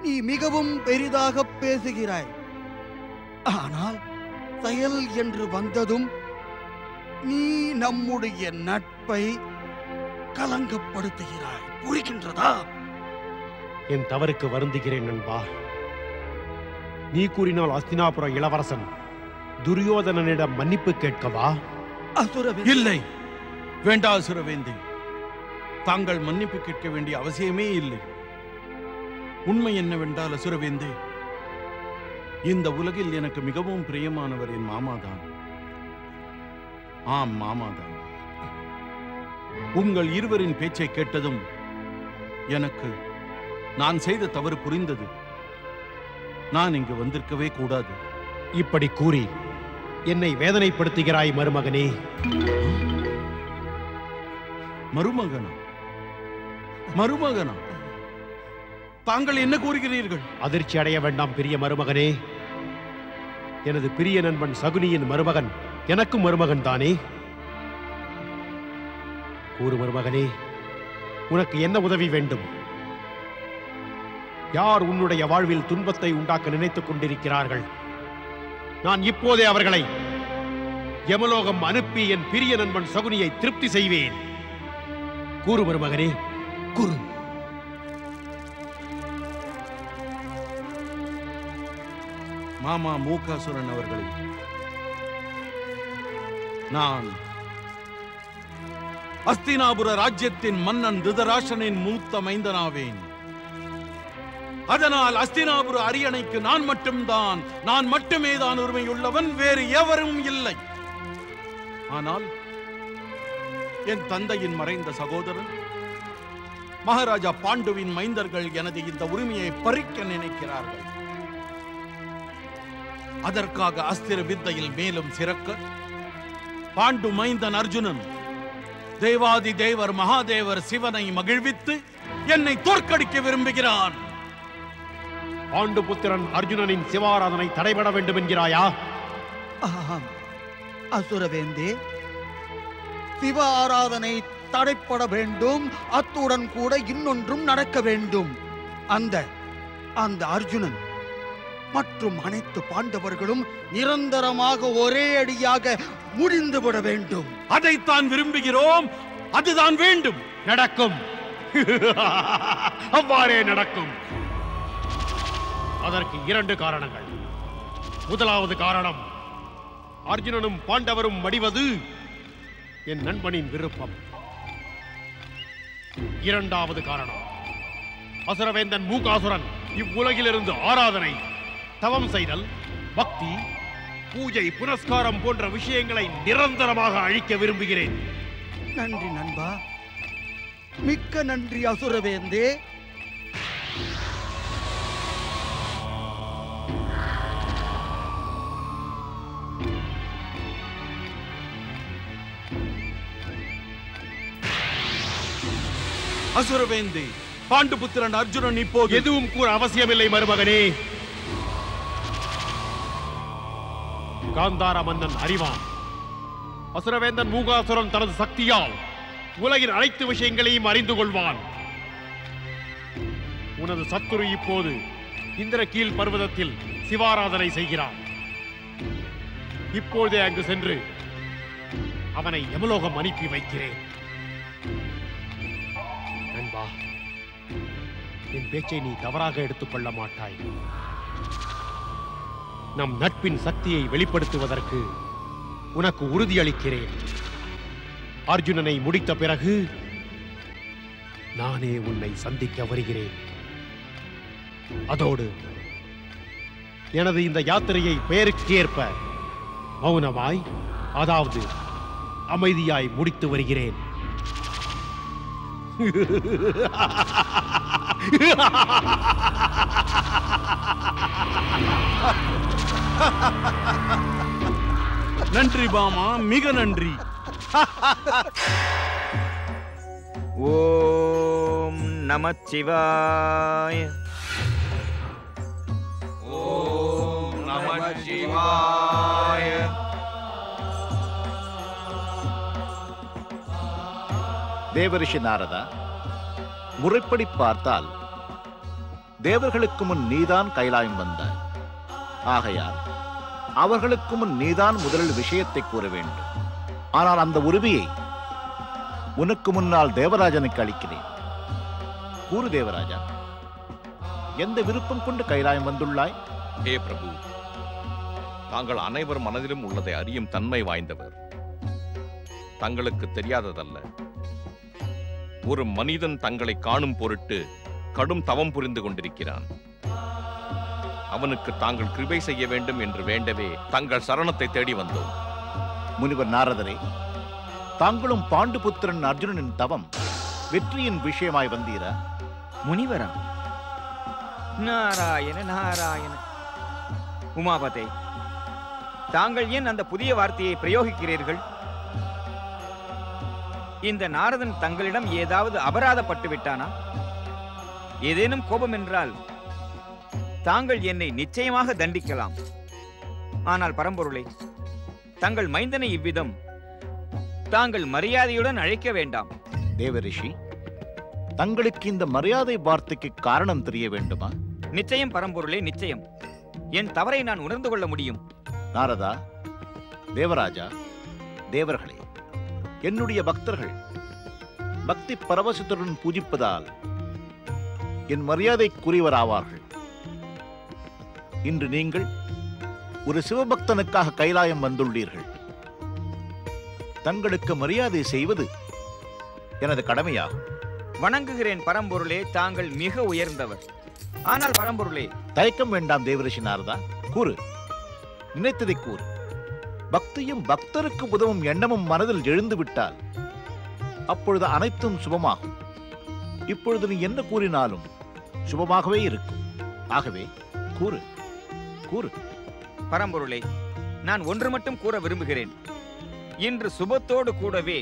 நீ மிகவும் பெரிதாக பேசுகிறாய். ஆனால் செயல் என்று வந்ததும் நீ நம்முடைய நட்பை கலங்கப்படுத்துகிறாய். புரிகின்றதா? என் தவறுக்கு வருந்துகிறேன் நண்பா. நீ கூறினால் அஸ்தினாபுர இளவரசன் துரியோதனனிடம் மன்னிப்பு கேட்கவா? இல்லை, வேண்டா அசுரவேந்தே. தாங்கள் மன்னிப்பு கேட்க வேண்டிய அவசியமே இல்லை. உண்மை என்னவென்றால் அசுரவேந்தே, இந்த உலகில் எனக்கு மிகவும் பிரியமானவர் என் மாமாதான். ஆம், மாமாதான். உங்கள் இருவரின் பேச்சை கேட்டதும் எனக்கு நான் செய்த தவறு புரிந்தது. நான் இங்கு வந்திருக்கவே கூடாது. இப்படி கூறி என்னை வேதனைப்படுத்துகிறாய் மருமகனே. மருமகனா? மருமகனா? தாங்கள் என்ன கூறுகிறீர்கள்? அதிர்ச்சி அடைய வேண்டாம் பிரிய மருமகனே. எனது பிரிய நண்பன் சகுனியின் மருமகன் எனக்கும் மருமகன் தானே. கூறு மருமகனே, உனக்கு என்ன உதவி வேண்டும்? யார் உன்னுடைய வாழ்வில் துன்பத்தை உண்டாக்க நினைத்துக் கொண்டிருக்கிறார்கள்? நான் இப்போதே அவர்களை யமலோகம் அனுப்பி என் பிரிய நண்பன் சகுனியை திருப்தி செய்வேன். கூறு மருமகனே, கூறு. மாமா மூகாசுரன் அவர்களே, நான் அஸ்தினாபுர ராஜ்யத்தின் மன்னன் திருதராஷ்டிரனின் மூத்த மைந்தனாவேன். அதனால் அஸ்தினாபுர அரியணைக்கு நான் மட்டுமே தான் உரிமையுள்ளவன், வேறு எவரும் இல்லை. ஆனால் என் தந்தையின் மறைந்த சகோதரன் மகாராஜா பாண்டுவின் மைந்தர்கள் எனது இந்த உரிமையை பறிக்க நினைக்கிறார்கள். அதற்காக அஸ்திர வித்தையில் மேலும் சிறக்க பாண்டு மைந்தன் அர்ஜுனன் தேவாதி தேவர் மகாதேவர் சிவனை மகிழ்வித்து என்னை தோற்கடிக்க விரும்புகிறான். பாண்டு புத்திரன் அர்ஜுனனின் சிவாராதனை தடைபட வேண்டும் என்கிறாயா? ஆம் அசுரவேந்தே, சிவ ஆராதனை தடைப்பட வேண்டும். அத்துடன் கூட இன்னொன்றும் நடக்க வேண்டும். அந்த அர்ஜுனன் மற்றும் அனைத்து பாண்டவர்களும் நிரந்தரமாக ஒரே அடியாக முடிந்துவிட வேண்டும். அதைத்தான் விரும்புகிறோம். அதுதான் வேண்டும். நடக்கும். அவ்வாறே நடக்கும். அதற்கு 2 காரணங்கள். முதலாவது காரணம், அர்ஜுனனும் பாண்டவரும் மடிவது என் நண்பனின் விருப்பம். 2வது காரணம், அசுரவேந்தன் மூகாசுரன் இவ்வுலகிலிருந்து ஆராதனை, தவம் செய்தல், பக்தி, பூஜை, புனஸ்காரம் போன்ற விஷயங்களை நிரந்தரமாக அழிக்க விரும்புகிறேன். நன்றி நண்பா, மிக்க நன்றி அசுரவேந்தே. அசுரவேந்தே, பாண்டுபுத்திரன் அர்ஜுனன் இப்போது எதுவும் கூற அவசியமில்லை மருமகனே. காந்தார மன்னன் அறிவான். அசுரவேந்தன் மூகாசுரன் தனது சக்தியால் உலகின் அனைத்து விஷயங்களையும் அறிந்து கொள்வான். உனது சத்துரு இப்போது இந்திரகீழ் பர்வதத்தில் சிவாராதனை செய்கிறான். இப்போதே அங்கு சென்று அவனை யமலோகம் அனுப்பி வைக்கிறேன். நண்பா, என் பேச்சை நீ தவறாக எடுத்துக்கொள்ள மாட்டாய். நம் நட்பின் சக்தியை வெளிப்படுத்துவதற்கு உனக்கு உறுதியளிக்கிறேன். அர்ஜுனனை முடித்த பிறகு நானே உன்னை சந்திக்க வருகிறேன். அதோடு எனது இந்த யாத்திரையை பெயருக்கு ஏற்ப மௌனமாய், அதாவது அமைதியாய் முடித்து வருகிறேன். நன்றி பாமா, மிக நன்றி. ஓம் நமச்சிவாய. ஓம் நமச்சிவாய. தேவரிஷி நாரதா, முறைப்படி பார்த்தால் தேவர்களுக்கு முன் நீதான் கைலாயம் வந்தாய். ஆகையால் அவர்களுக்கு முன் நீதான் முதலில் விஷயத்தை கூற வேண்டும். ஆனால் அந்த உரிமையை உனக்கு முன்னால் தேவராஜனுக்கு அளிக்கிறேன். கூறு தேவராஜா, எந்த விருப்பம் கொண்டு கைலாயம் வந்துள்ளாய்? ஹே பிரபு, தாங்கள் அனைவர் மனதிலும் உள்ளதை அறியும் தன்மை வாய்ந்தவர். தங்களுக்கு தெரியாததல்ல, ஒரு மனிதன் தங்களை காணும் பொருட்டு கடும் தவம் புரிந்து கொண்டிருக்கிறான். அவனுக்கு தாங்கள் கிருபை செய்ய வேண்டும் என்று வேண்டவே தங்கள் சரணத்தை தேடி வந்தோம். முனிவர் நாரதரே, தாங்களும் பாண்டுபுத்திரன் அர்ஜுனனின் தவம் வெற்றியின் விஷயமாய் வந்தீரா? முனிவரா? நாராயண நாராயண. உமாபதே, தாங்கள் ஏன் அந்த புதிய வார்த்தையை பிரயோகிக்கிறீர்கள்? இந்த நாரதன் தங்களிடம் ஏதாவது அபராதப்பட்டு விட்டானா? ஏதேனும் கோபம் என்றால் தாங்கள் என்னை நிச்சயமாக தண்டிக்கலாம். ஆனால் பரம்பொருளே, தங்கள் மைந்தனை இவ்விதம் தாங்கள் மரியாதையுடன் அழைக்க வேண்டாம். தேவரிஷி, தங்களுக்கு இந்த மரியாதை வார்த்தைக்கு காரணம் தெரிய வேண்டுமா? நிச்சயம் பரம்பொருளே, நிச்சயம். என் தவறை நான் உணர்ந்து கொள்ள முடியும். நாரதா, தேவராஜா, தேவர்களே, என்னுடைய பக்தர்கள் பக்தி பரவசத்துடன் பூஜிப்பதால் என் மரியாதைக்குரியவராவார்கள். இன்று நீங்கள் ஒரு சிவபக்தனுக்காக கைலாயம் வந்துள்ளீர்கள். தங்களுக்கு மரியாதை செய்வது எனது கடமையாகும். வணங்குகிறேன் பரம்பொருளே, தாங்கள் மிக உயர்ந்தவர். ஆனால் பரம்பொருளே, தயக்கம் வேண்டாம் தேவரிஷி நாரதா, கூறு, நினைத்ததை கூறு. பக்தியும் பக்தருக்கு உதவும் எண்ணமும் மனதில் எழுந்து விட்டால் அப்பொழுது அனைத்தும் சுபமாகும். இப்பொழுது நீ என்ன கூறினாலும் சுபமாகவே இருக்கும். ஆகவே கூறு, கூறு. பரம்பொருளே, நான் ஒன்று மட்டும் கூற விரும்புகிறேன். இன்று சுபத்தோடு கூடவே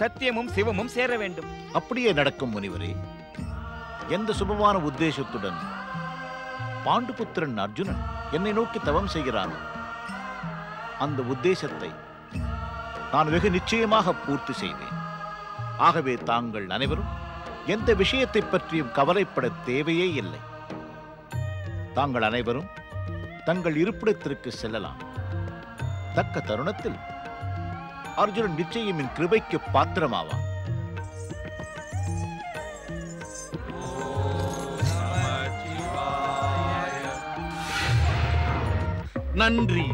சத்தியமும் சிவமும் சேர வேண்டும். அப்படியே நடக்கும் முனிவரே. எந்த சுபமான உத்தேசத்துடன் பாண்டுபுத்திரன் அர்ஜுனன் என்னை நோக்கி தவம் செய்கிறான், அந்த உத்தேசத்தை நான் வெகு நிச்சயமாக பூர்த்தி செய்வேன். ஆகவே தாங்கள் அனைவரும் எந்த விஷயத்தை பற்றியும் கவலைப்பட தேவையே இல்லை. தாங்கள் அனைவரும் தங்கள் இருப்பிடத்திற்கு செல்லலாம். தக்க தருணத்தில் அர்ஜுனன் நிச்சயம் என் கிருபைக்கு பாத்திரமாவான். நன்றி,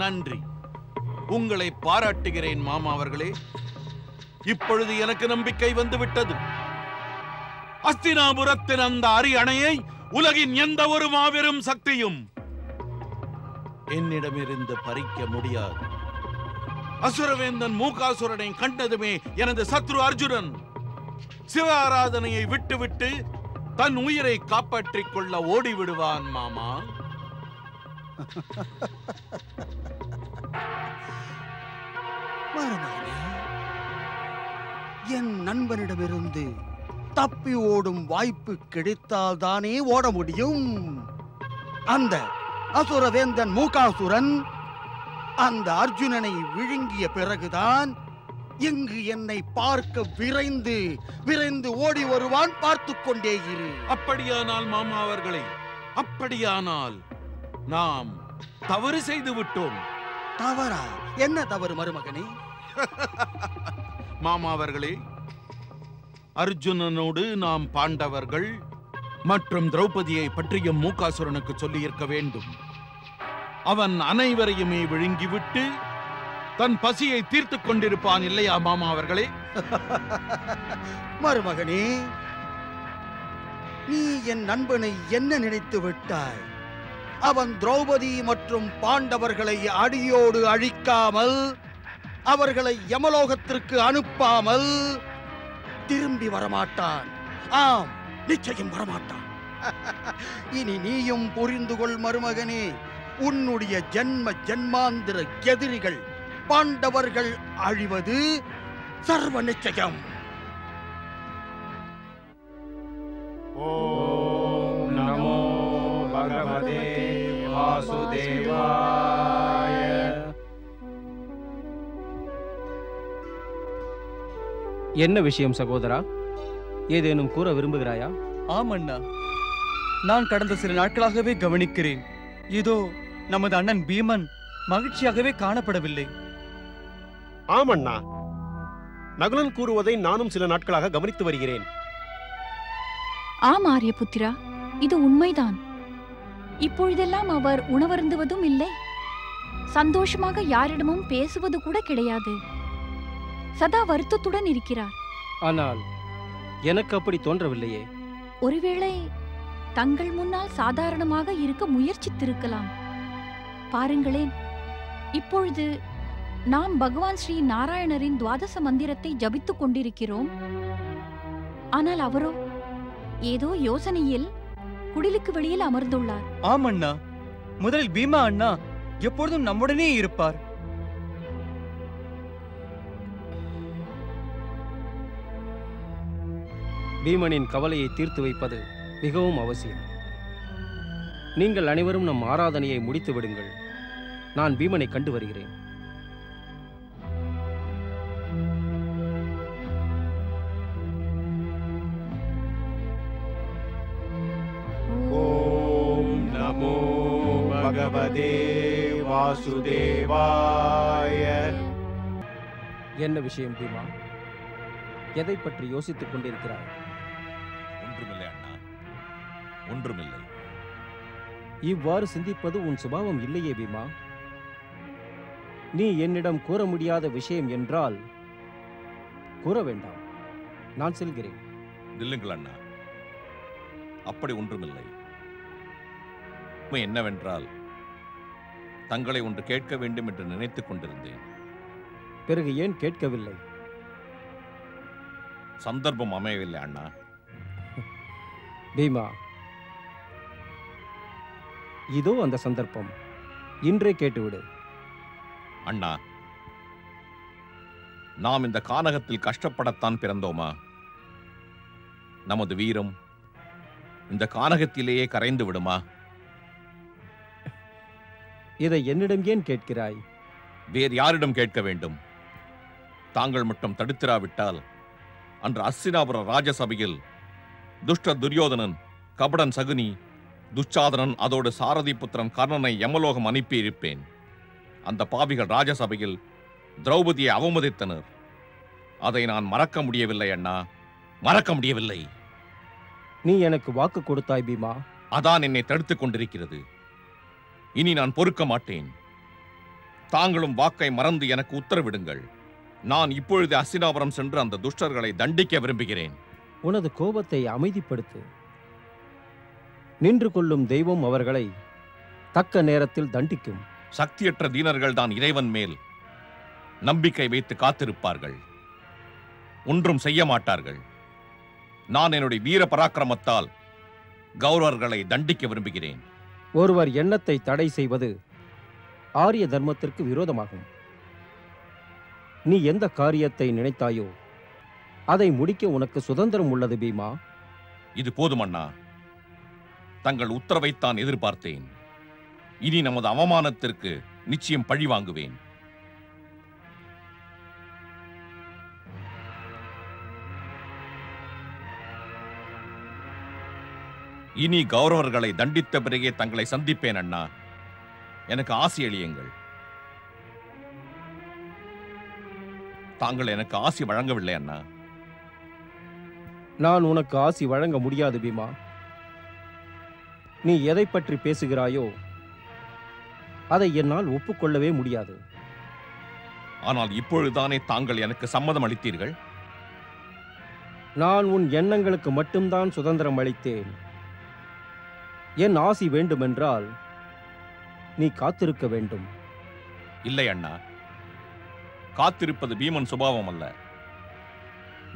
நன்றி. உங்களை பாராட்டுகிறேன் மாமா அவர்களே. இப்பொழுது எனக்கு நம்பிக்கை வந்துவிட்டது. அஸ்தினாபுரத்தின் அந்த அரியணையை உலகின் எந்த ஒரு மாபெரும் சக்தியும் என்னிடமிருந்து பறிக்க முடியாது. அசுரவேந்தன் மூகாசுரனை கண்டதுமே எனது சத்ரு அர்ஜுனன் சிவ ஆராதனையை விட்டுவிட்டு தன் உயிரை காப்பாற்றிக் கொள்ள ஓடிவிடுவான் மாமா. என் நண்பனிடமிருந்து தப்பி ஓடும் வாய்ப்பு கிடைத்தால் தானே ஓட முடியும். அந்த அசுரவேந்தன் மூகாசுரன் அந்த அர்ஜுனனை விழுங்கிய பிறகுதான் இங்கு என்னை பார்க்க விரைந்து விரைந்து ஓடி வருவான். பார்த்து கொண்டே இரு. அப்படியானால் மாமா அவர்களே, அப்படியானால் நாம் தவறு செய்து விட்டோம். தவறா? என்ன தவறு மருமகனே? மாமா அவர்களே, அர்ஜுனனோடு நாம் பாண்டவர்கள் மற்றும் திரௌபதியை பற்றிய மூகாசுரனுக்கு சொல்லியிருக்க வேண்டும். அவன் அனைவரையுமே விழுங்கிவிட்டு தன் பசியை தீர்த்துக் கொண்டிருப்பான் இல்லையா மாமா அவர்களே? மருமகனே, நீ என் நண்பனை என்ன நினைத்து விட்டாய்? அவன் திரௌபதி மற்றும் பாண்டவர்களை அடியோடு அழிக்காமல், அவர்களை யமலோகத்திற்கு அனுப்பாமல் திரும்பி வரமாட்டான். ஆம், நிச்சயம் வரமாட்டான். இனி நீயும் புரிந்து கொள் மருமகனே, உன்னுடைய ஜென்ம ஜென்மாந்திர எதிரிகள் பாண்டவர்கள் அழிவது சர்வ நிச்சயம். ஓம் நமோ பகவதே வாசுதேவாய. என்ன விஷயம் சகோதரா? ஏதேனும் கூற விரும்புகிறாயா? ஆமண்ணா, நான் கடந்த சில நாட்களாகவே கவனிக்கிறேன். இதோ நமது அண்ணன் பீமன் மகிழ்ச்சியாகவே காணப்படவில்லை. ஆமண்ணா, நகுலன் கூறுவதை நானும் சில நாட்களாக கவனித்து வருகிறேன். ஆம் ஆரியபுத்திரா, இது உண்மைதான். இப்பொழுதெல்லாம் அவர் உணவருந்துவதும் இல்லை, சந்தோஷமாக யாரிடமும் பேசுவது கூட கிடையாது. சதா வருத்தத்துடன் இருக்கிறார். ஆனால் எனக்கு அப்படி தோன்றவில்லையே. ஒருவேளை தங்கள் முன்னால் சாதாரணமாக இருக்க முயற்சித்திருக்கலாம். பாருங்களேன், இப்பொழுது நாம் பகவான் ஸ்ரீ நாராயணரின் துவாதச மந்திரத்தை ஜபித்துக் கொண்டிருக்கிறோம். ஆனால் அவரோ ஏதோ யோசனையில் குடிலுக்கு வெளியில் அமர்ந்துள்ளார். ஆமண்ணா, முதலில் பீமா அண்ணா எப்பொழுதும் நம்முடனே இருப்பார். பீமனின் கவலையை தீர்த்து வைப்பது மிகவும் அவசியம். நீங்கள் அனைவரும் நம் ஆராதனையை முடித்து விடுங்கள். நான் பீமனை கண்டு வருகிறேன். ஓம் நமோ பகவதே வாசுதேவாய. என்ன விஷயம் பீமா? எதை பற்றி யோசித்துக் கொண்டிருக்கிறாய்? ஒன்றுமில்லை அண்ணா, ஒன்றுமில்லை. இவ்வாறு சிந்திப்பது உன் சுபாவம் இல்லையே பீமா. நீ என்னிடம் கூற முடியாத விஷயம் என்றால் கூற வேண்டாம், நான் செல்கிறேன். நில்லுங்கள் அண்ணா, அப்படி ஒன்றுமில்லை. உண்மை என்னவென்றால், தங்களை ஒன்று கேட்க வேண்டும் என்று நினைத்துக் கொண்டிருந்தேன். பிறகு ஏன் கேட்கவில்லை? சந்தர்ப்பம் அமையவில்லை அண்ணா. பீமா, இதோ அந்த சந்தர்ப்பம். இன்றே கேட்டுவிடு. அண்ணா, நாம் இந்த கானகத்தில் கஷ்டப்படத்தான் பிறந்தோமா? நமது வீரம் இந்த கானகத்திலேயே கரைந்து விடுமா? இதை என்னிடம் ஏன் கேட்கிறாய்? வேறு யாரிடம் கேட்க வேண்டும்? தாங்கள் மட்டும் தடுத்திராவிட்டால் அன்று அஸ்தினாபுர ராஜசபையில் துஷ்ட துரியோதனன், கபடன் சகுனி, துச்சாதனன், அதோடு சாரதி புத்திரன் கர்ணனை யமலோகம் அனுப்பியிருப்பேன். அந்த பாவிகள் ராஜசபையில் திரௌபதியை அவமதித்தனர். அதை நான் மறக்க முடியவில்லை அண்ணா, மறக்க முடியவில்லை. நீ எனக்கு வாக்கு கொடுத்தாய் பீமா. அதான் என்னை தடுத்துக் கொண்டிருக்கிறது. இனி நான் பொறுக்க மாட்டேன். தாங்களும் வாக்கை மறந்து எனக்கு உத்தரவிடுங்கள். நான் இப்பொழுது அஸ்தினாபுரம் சென்று அந்த துஷ்டர்களை தண்டிக்க விரும்புகிறேன். உனது கோபத்தை அமைதிப்படுத்து. நின்று கொள்ளும் தெய்வம் அவர்களை தக்க நேரத்தில் தண்டிக்கும். சக்தியற்ற தீனர்கள் தான் இறைவன் மேல் நம்பிக்கை வைத்து காத்திருப்பார்கள், ஒன்றும் செய்ய மாட்டார்கள். நான் என்னுடைய வீர பராக்கிரமத்தால் கௌரவர்களை தண்டிக்க விரும்புகிறேன். ஒருவர் எண்ணத்தை தடை செய்வது ஆரிய தர்மத்திற்கு விரோதமாகும். நீ எந்த காரியத்தை நினைத்தாயோ அதை முடிக்க உனக்கு சுதந்திரம் உள்ளது பீமா. இது போதும் அண்ணா. தங்கள் உத்தரவைத்தான் எதிர்பார்த்தேன். இனி நமது அவமானத்திற்கு நிச்சயம் பழி வாங்குவேன். இனி கௌரவர்களை தண்டித்த பிறகே தங்களை சந்திப்பேன் அண்ணா. எனக்கு ஆசி அளியுங்கள். தாங்கள் எனக்கு ஆசி வழங்கவில்லை அண்ணா. நான் உனக்கு ஆசி வழங்க முடியாது பீமா. நீ எதை பற்றி பேசுகிறாயோ அதை என்னால் ஒப்புக்கொள்ளவே முடியாது. ஆனால் இப்பொழுதுதானே தாங்கள் எனக்கு சம்மதம் அளித்தீர்கள். நான் உன் எண்ணங்களுக்கு மட்டும்தான் சுதந்திரம் அளித்தேன். என் ஆசி வேண்டுமென்றால் நீ காத்திருக்க வேண்டும். இல்லை அண்ணா, காத்திருப்பது பீமன் சுபாவம் அல்ல.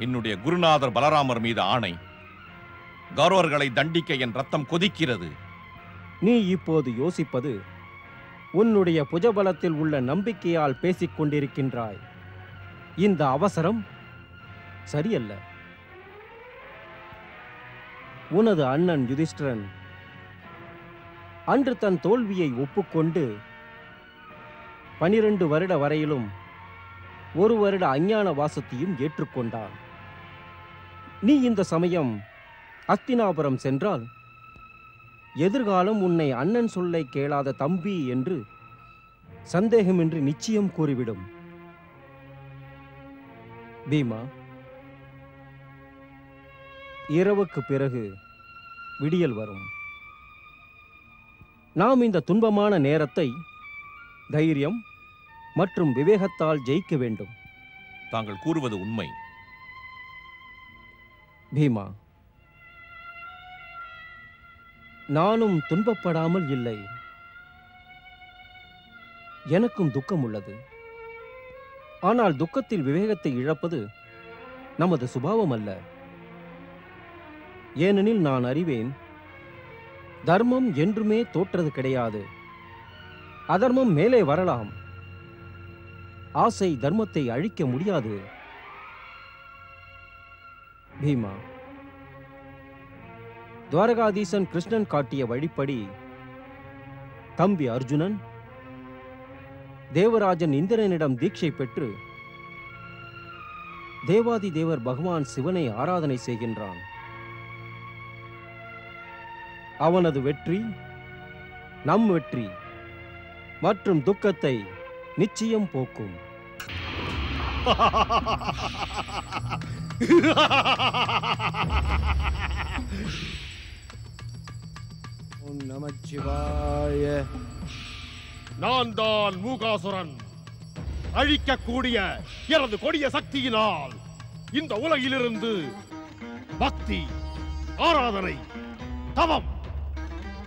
என்னுடைய குருநாதர் பலராமர் மீது ஆணை, கௌரவர்களை தண்டிக்க என் ரத்தம் கொதிக்கிறது. நீ இப்போது யோசிப்பது உன்னுடைய புஜபலத்தில் உள்ள நம்பிக்கையால் பேசிக் கொண்டிருக்கின்றாய். இந்த அவசரம் சரியல்ல. உனது அண்ணன் யுதிஷ்டிரன் அன்று தன் தோல்வியை ஒப்புக்கொண்டு 12 வருட வரையிலும் 1 வருட அஞ்ஞான வாசத்தையும் ஏற்றுக்கொண்டான். நீ இந்த சமயம் அஸ்தினாபுரம் சென்றால் எதிர்காலம் உன்னை அண்ணன் சொல்லை கேளாத தம்பி என்று சந்தேகமின்றி நிச்சயம் கூறிவிடும். பீமா, இரவுக்கு பிறகு விடியல் வரும். நாம் இந்த துன்பமான நேரத்தை தைரியம் மற்றும் விவேகத்தால் ஜெயிக்க வேண்டும். தாங்கள் கூறுவது உண்மை. பீமா, நானும் துன்பப்படாமல் இல்லை. எனக்கும் துக்கம் உள்ளது. ஆனால் துக்கத்தில் விவேகத்தை இழப்பது நமது சுபாவம் அல்ல. ஏனெனில் நான் அறிவேன், தர்மம் என்றுமே தோற்றது கிடையாது. அதர்மம் மேலே வரலாம். ஆசை தர்மத்தை அழிக்க முடியாது. பீமா, துவாரகாதீசன் கிருஷ்ணன் காட்டிய வழிப்படி தம்பி அர்ஜுனன் தேவராஜன் இந்திரனிடம் தீட்சை பெற்று தேவாதி தேவர் பகவான் சிவனை ஆராதனை செய்கின்றான். அவனது வெற்றி நம் வெற்றி மற்றும் துக்கத்தை நிச்சயம் போக்கும். ஓம் நமச்சிவாய. நான் தான் மூகாசுரன். அழிக்கக்கூடிய எனது கொடிய சக்தியினால் இந்த உலகிலிருந்து பக்தி, ஆராதனை, தவம்,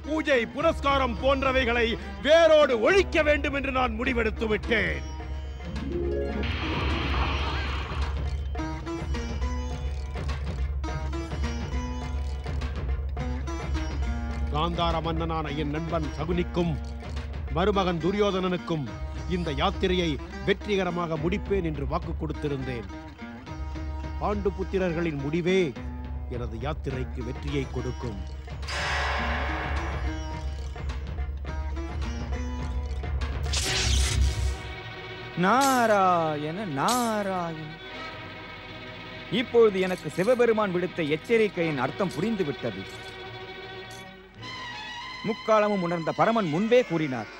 பூஜை, புனஸ்காரம் போன்றவைகளை வேரோடு ஒழிக்க வேண்டும் என்று நான் முடிவெடுத்து விட்டேன். காந்தார மன்னனான என் நண்பன் சகுனிக்கும் மருமகன் துரியோதனனுக்கும் இந்த யாத்திரையை வெற்றிகரமாக முடிப்பேன் என்று வாக்கு கொடுத்திருந்தேன். பாண்டு புத்திரர்களின் முடிவே எனது யாத்திரைக்கு வெற்றியை கொடுக்கும். நாராயண நாராயண. இப்பொழுது எனக்கு சிவபெருமான் விடுத்த எச்சரிக்கையின் அர்த்தம் புரிந்துவிட்டது. முக்காலமும் உணர்ந்த பரமன் முன்பே கூறினார்,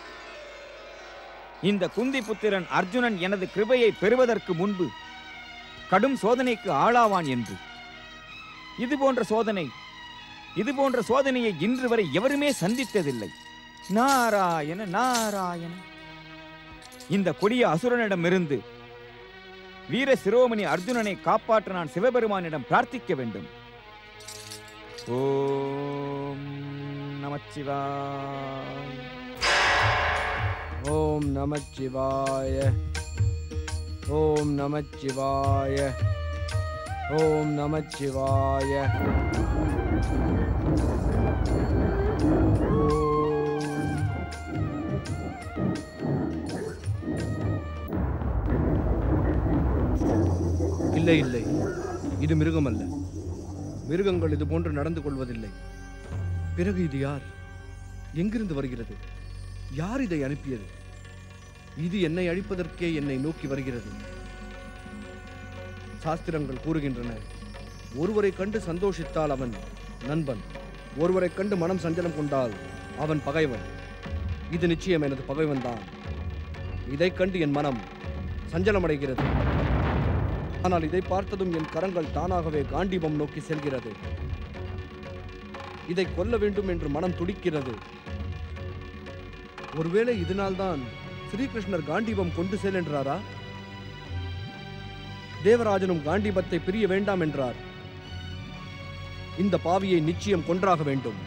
இந்த குந்தி புத்திரன் அர்ஜுனன் எனது கிருபையை பெறுவதற்கு முன்பு கடும் சோதனைக்கு ஆளாவான் என்று. இதுபோன்ற சோதனையை இன்று வரை எவருமே சந்தித்ததில்லை. நாராயண நாராயண. இந்த கொடிய அசுரனிடமிருந்து வீர சிரோமணி அர்ஜுனனை காப்பாற்ற நான் சிவபெருமானிடம் பிரார்த்திக்க வேண்டும். ஓம் நமச்சிவாய. ஓம் நமச்சிவாய. ஓம் நமச்சிவாய. ஓம் நமச்சிவாய. இல்லை இல்லை, இது மிருகம் அல்ல. மிருகங்கள் இது போன்று நடந்து கொள்வதில்லை. பிறகு இது யார்? எங்கிருந்து வருகிறது? யார் இதை அனுப்பியது? இது என்னை அழிப்பதற்கே என்னை நோக்கி வருகிறது. சாஸ்திரங்கள் கூறுகின்றன, ஒருவரை கண்டு சந்தோஷித்தால் அவன் நண்பன், ஒருவரை கண்டு மனம் சஞ்சலம் கொண்டால் அவன் பகைவன். இது நிச்சயம் எனது பகைவன் தான். இதைக் கண்டு என் மனம் சஞ்சலமடைகிறது. ஆனால் இதை பார்த்ததும் என் கரங்கள் தானாகவே காண்டீபம் நோக்கி செல்கிறது. இதை கொல்ல வேண்டும் என்று மனம் துடிக்கிறது. ஒருவேளை இதனால்தான் ஸ்ரீகிருஷ்ணர் காண்டீபம் கொண்டு செல் என்றாரா? தேவராஜனும் காண்டீபத்தை பிரிய வேண்டாம் என்றார். இந்த பாவியை நிச்சயம் கொன்றாக வேண்டும்.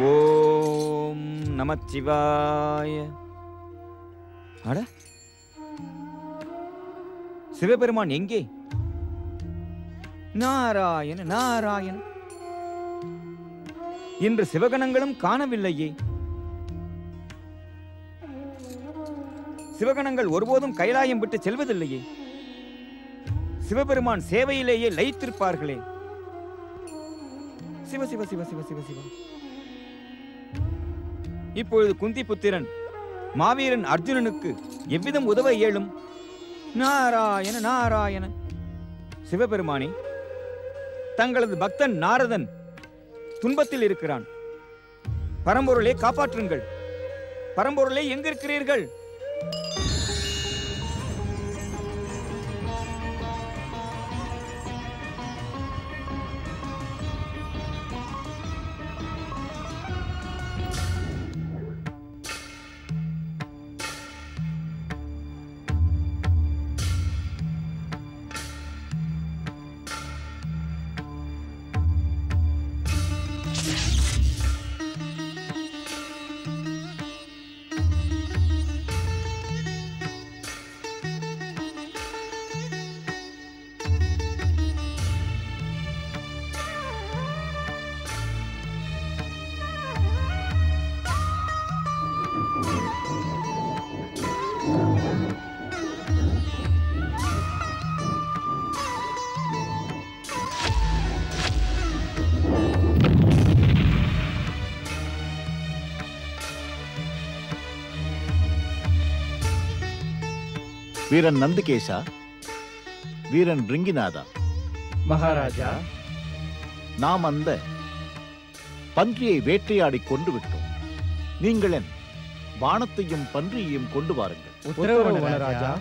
ஓம் நமச்சிவாய. அட, சிவபெருமான் எங்கே? நாராயண நாராயண. இன்று சிவகணங்களும் காணவில்லையே. சிவகணங்கள் ஒருபோதும் கைலாயம் விட்டு செல்வதில்லையே. சிவபெருமான் சேவையிலேயே லயித்திருப்பார்களே. சிவ சிவ சிவ சிவ சிவ சிவ. இப்பொழுது குந்தி புத்திரன் மாவீரன் அர்ஜுனனுக்கு எவ்விதம் உதவ இயலும்? நாராயண நாராயண. சிவபெருமானே, தங்களது பக்தன் நாரதன் துன்பத்தில் இருக்கிறான். பரம்பொருளை காப்பாற்றுங்கள். பரம்பொருளை எங்கிருக்கிறீர்கள்? வீரன் நந்திகேசா, வீரன் ரிங்கிநாதா, மகாராஜா, நாம் அந்த பன்றியை வேட்டையாடி கொண்டு விட்டோம். நீங்கள் என் பாணத்தையும் பன்றியையும் கொண்டு வாருங்கள். உத்தரவு மகாராஜா.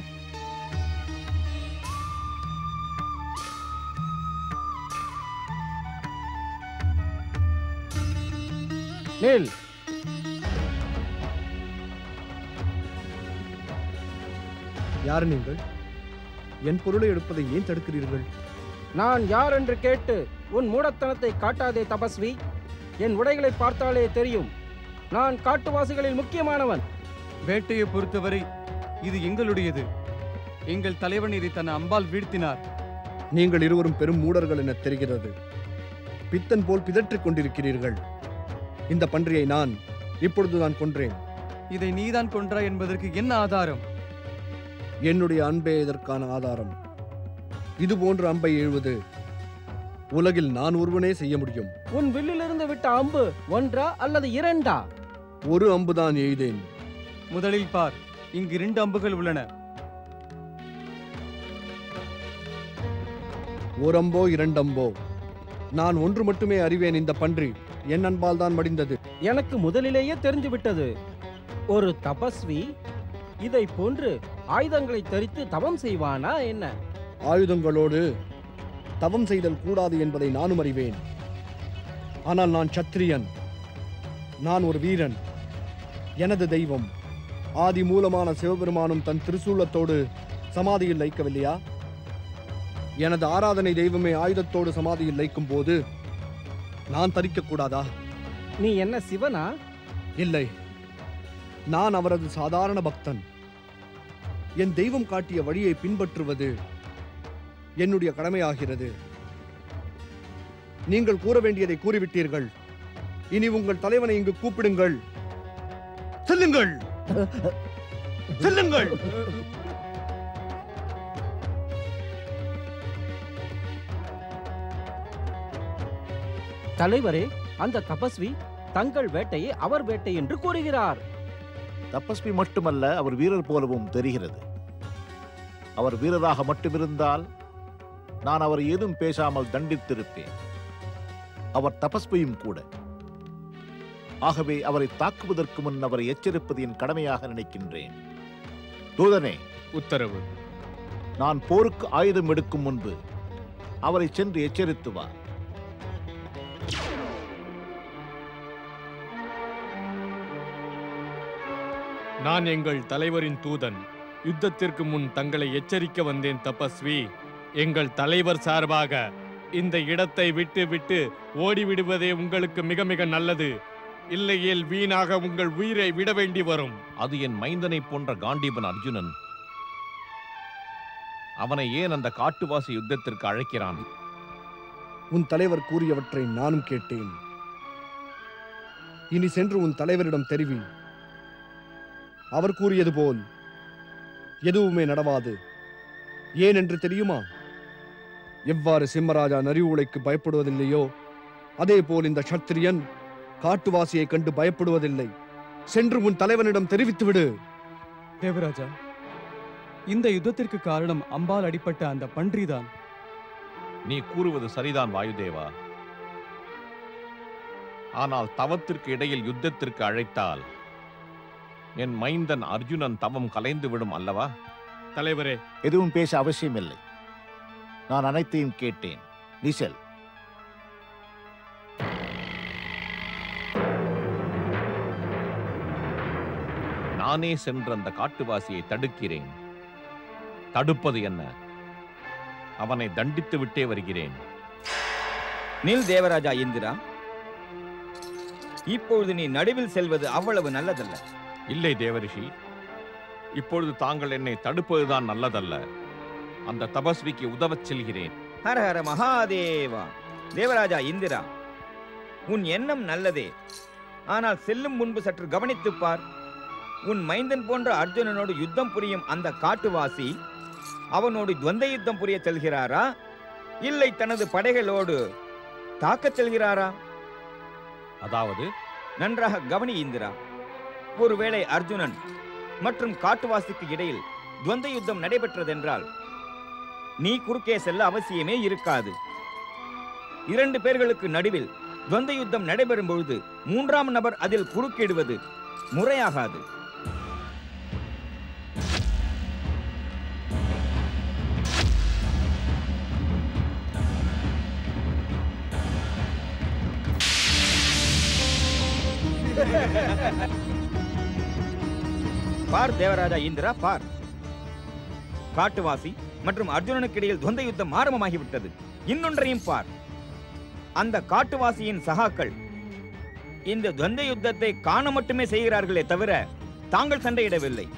நில். யார் நீங்கள்? என் பொருளை எடுப்பதை ஏன் தடுக்கிறீர்கள்? நான் யார் என்று கேட்டு உன் மூடத்தனத்தை காட்டாதே தபஸ்வி. என் உடைகளை பார்த்தாலே தெரியும். நான் காட்டுவாசிகளில் முக்கியமானவன். வேட்டையை பொறுத்தவரை இது எங்களுடையது. எங்கள் தலைவன் இதை தன் அம்பால் வீழ்த்தினார். நீங்கள் இருவரும் பெரும் மூடர்கள் என தெரிகிறது. பித்தன் போல் பிதற்றிக் கொண்டிருக்கிறீர்கள். இந்த பன்றியை நான் இப்பொழுதுதான் கொன்றேன். இதை நீதான் கொன்றாய் என்பதற்கு என்ன ஆதாரம்? என்னுடைய அன்பே இதற்கான ஆதாரம். இது போன்ற அம்பை எழுவது உலகில் நான் ஒருவனே செய்ய முடியும். உன் வில்லிலிருந்து விட்ட அம்பு ஒன்றா அல்லது இரண்டா? ஒரு அம்புதான் எய்தேன். முதலில் பார், இங்கு 2 அம்புகள் உள்ளன. ஒரு அம்போ 2 அம்போ, நான் ஒன்று மட்டுமே அறிவேன். இந்த பன்றி என் அன்பால் தான் மடிந்தது. எனக்கு முதலிலேயே தெரிந்து விட்டது. ஒரு தபஸ்வி இதை போன்று ஆயுதங்களை தரித்து தவம் செய்வானா என்ன? ஆயுதங்களோடு தவம் செய்தல் கூடாது என்பதை நானும் அறிவேன். ஆனால் நான் சத்திரியன், நான் ஒரு வீரன். எனது தெய்வம் ஆதி மூலமான சிவபெருமானும் தன் திரிசூலத்தோடு சமாதியில் லைக்கவில்லையா? எனது ஆராதனை தெய்வமே ஆயுதத்தோடு சமாதியில் லைக்கும் போது நான் தரிக்க கூடாதா? நீ என்ன சிவனா? இல்லை, நான் அவரது சாதாரண பக்தன். என் தெய்வம் காட்டிய வழியை பின்பற்றுவது என்னுடைய கடமையாகிறது. நீங்கள் கூற வேண்டியதை கூறிவிட்டீர்கள். இனி உங்கள் தலைவனை இங்கு கூப்பிடுங்கள். செல்லுங்கள், செல்லுங்கள். தலைவரே, அந்த தபஸ்வி தங்கள் வேட்டையை அவர் வேட்டை என்று கூறுகிறார். தபஸ்வி மட்டுமல்ல, அவர் வீரர் போலவும் தெரிகிறது. அவர் வீரராக மட்டுமிருந்தால் நான் அவர் ஏதும் பேசாமல் தண்டித்திருப்பேன். அவர் தபஸ்வியும் கூட. ஆகவே அவரை தாக்குவதற்கு முன் அவரை எச்சரிப்பது என் கடமையாக நினைக்கின்றேன். தூதனே, உத்தரவு. நான் போருக்கு ஆயுதம் எடுக்கும் முன்பு அவரை சென்று எச்சரித்து வா. நான் எங்கள் தலைவரின் தூதன். யுத்தத்திற்கு முன் தங்களை எச்சரிக்க வந்தேன் தபஸ்வி. எங்கள் தலைவர் சார்பாக இந்த இடத்தை விட்டு விட்டு ஓடிவிடுவதே உங்களுக்கு மிக மிக நல்லது. இல்லையேல் வீணாக உங்கள் உயிரை விட வேண்டி வரும். அது என் மைந்தனை போன்ற காண்டீபன் அர்ஜுனன். அவனை ஏன் அந்த காட்டுவாசி யுத்தத்திற்கு அழைக்கிறான்? உன் தலைவர் கூறியவற்றை நானும் கேட்டேன். இனி சென்று உன் தலைவரிடம் தெரிவி. அவர் கூறியது போல் எதுவுமே நடவாது. ஏன் என்று தெரியுமா? எவ்வாறு சிம்மராஜா நரிவுளைக்கு பயப்படுவதில்லையோ அதே போல் இந்த சத்திரியன் காட்டுவாசியை கண்டு பயப்படுவதில்லை. சென்று உன் தலைவனிடம் தெரிவித்துவிடு. தேவராஜா, இந்த யுத்தத்திற்கு காரணம் அம்பால் அடிப்பட்ட அந்த பன்றிதான். நீ கூறுவது சரிதான் வாயுதேவா. ஆனால் தவத்திற்கு இடையில் யுத்தத்திற்கு அழைத்தால் என் மைந்தன் அர்ஜுனன் தவம் கலைந்து விடும் அல்லவா? தலைவரே, எதுவும் பேச அவசியமில்லை. நான் அனைத்தையும் கேட்டேன். நீ செல். நானே சென்று அந்த காட்டுவாசியை தடுக்கிறேன். தடுப்பது என்ன? அவனை தண்டித்து விட்டே வருகிறேன். நில் தேவராஜா இந்திரா. இப்பொழுது நீ நடுவில் செல்வது அவ்வளவு நல்லதல்ல. இல்லை தேவரிஷி, இப்பொழுது தாங்கள் என்னை தடுப்பதுதான் நல்லதல்ல. அந்த தபஸ்விக்கு உதவச் செல்கிறேன். ஹர ஹர மகாதேவா. தேவராஜா இந்திரா, உன் எண்ணம் நல்லதே. ஆனால் செல்லும் முன்பு சற்று கவனித்துப் பார். உன் மைந்தன் போன்ற அர்ஜுனனோடு யுத்தம் புரியும் அந்த காட்டுவாசி அவனோடு துவந்த யுத்தம் புரிய செல்கிறாரா, இல்லை தனது படைகளோடு தாக்கச் செல்கிறாரா? அதாவது நன்றாக கவனி இந்திரா. ஒருவேளை அர்ஜுனன் மற்றும் காட்டுவாசிக்கு இடையில் துவந்த யுத்தம் நடைபெற்றதென்றால் நீ குறுக்கே செல்ல அவசியமே இருக்காது. 2 பேர்களுக்கு நடுவில் துவந்த யுத்தம் நடைபெறும் பொழுது 3ஆம் நபர் அதில் குறுக்கிடுவது முறையாகாது. பார் தேவராஜா இந்திரா, பார். காட்டுவாசி மற்றும் அர்ஜுனனுக்கு இடையில் துவந்த யுத்தம் ஆரம்பமாகிவிட்டது. இன்னொன்றையும் பார். அந்த காட்டுவாசியின் சகாக்கள் இந்த துவந்த யுத்தத்தை காண மட்டுமே செய்கிறார்களே தவிர தாங்கள் சண்டையிடவில்லை.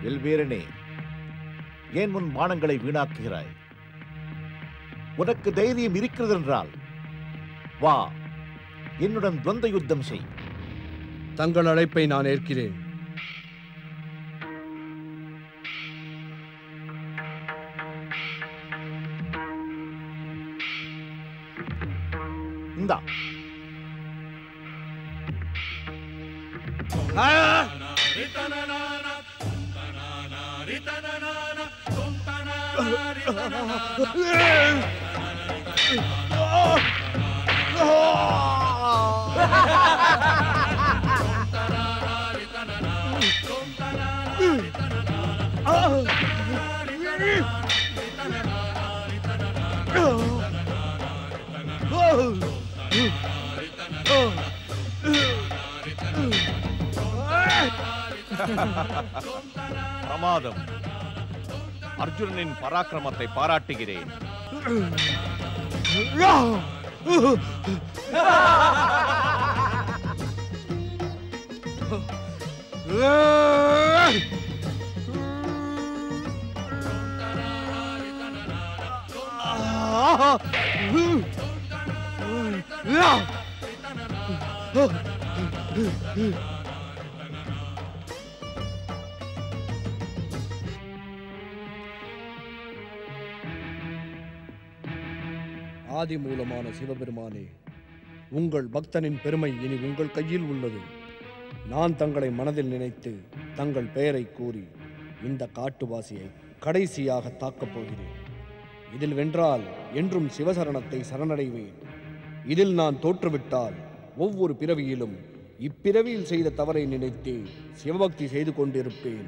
வெல்வீரனே, ஏன் உன் பானங்களை வீணாக்குகிறாய்? உனக்கு தைரியம் இருக்கிறது என்றால் வா, என்னுடன் துவந்த யுத்தம் செய். தங்கள் அழைப்பை நான் ஏற்கிறேன். இந்தா. பிரமாதம். அர்ஜுனனின் பராக்கிரமத்தை பாராட்டுகிறேன். ஆதி மூலமான சிவபெருமானே, உங்கள் பக்தனின் பெருமை இனி உங்கள் கையில் உள்ளது. நான் தங்களை மனதில் நினைத்து தங்கள் பெயரை கூறி இந்த காட்டுவாசியை கடைசியாக தாக்கப் போகிறேன். இதில் வென்றால் என்றும் சிவசரணத்தை சரணடைவேன். இதில் நான் தோற்றுவிட்டால் ஒவ்வொரு பிறவியிலும் இப்பிறவியில் செய்த தவறை நினைத்து சிவபக்தி செய்து கொண்டிருப்பேன்.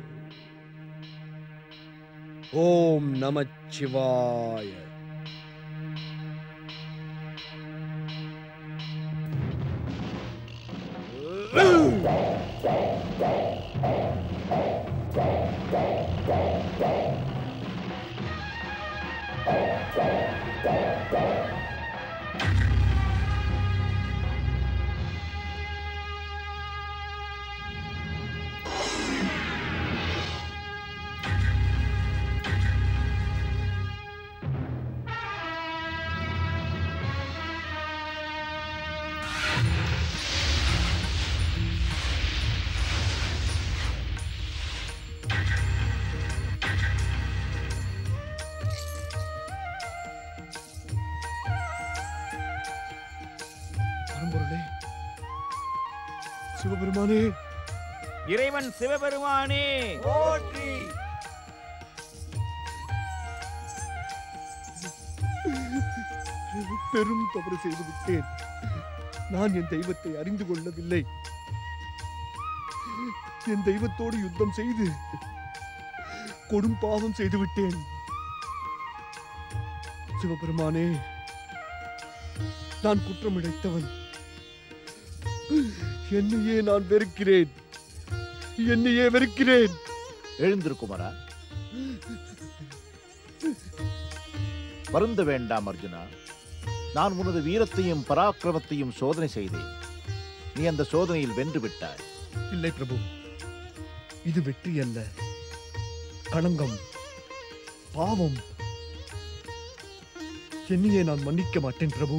ஓம் நமச்சிவாய. சிவபெருமானே, இறைவன் சிவபெருமானே போற்றி. பெரும் தவறு செய்து விட்டேன். நான் என் தெய்வத்தை அறிந்து கொள்ளவில்லை. என் தெய்வத்தோடு யுத்தம் செய்து கொடும் பாவம் செய்து விட்டேன். சிவபெருமானே, நான் குற்றம் இழைத்தவன். என்னையே நான் வெறுக்கிறேன். என்னையே வெறுக்கிறேன். எழுந்திருக்குமரா, வருந்த வேண்டாம் அர்ஜுனா. நான் உனது வீரத்தையும் பராக்கிரமத்தையும் சோதனை செய்தேன். நீ அந்த சோதனையில் வென்று விட்டாய். இல்லை பிரபு, இது வெற்றி அல்ல, களங்கம், பாவம். என்னையே நான் மன்னிக்க மாட்டேன் பிரபு.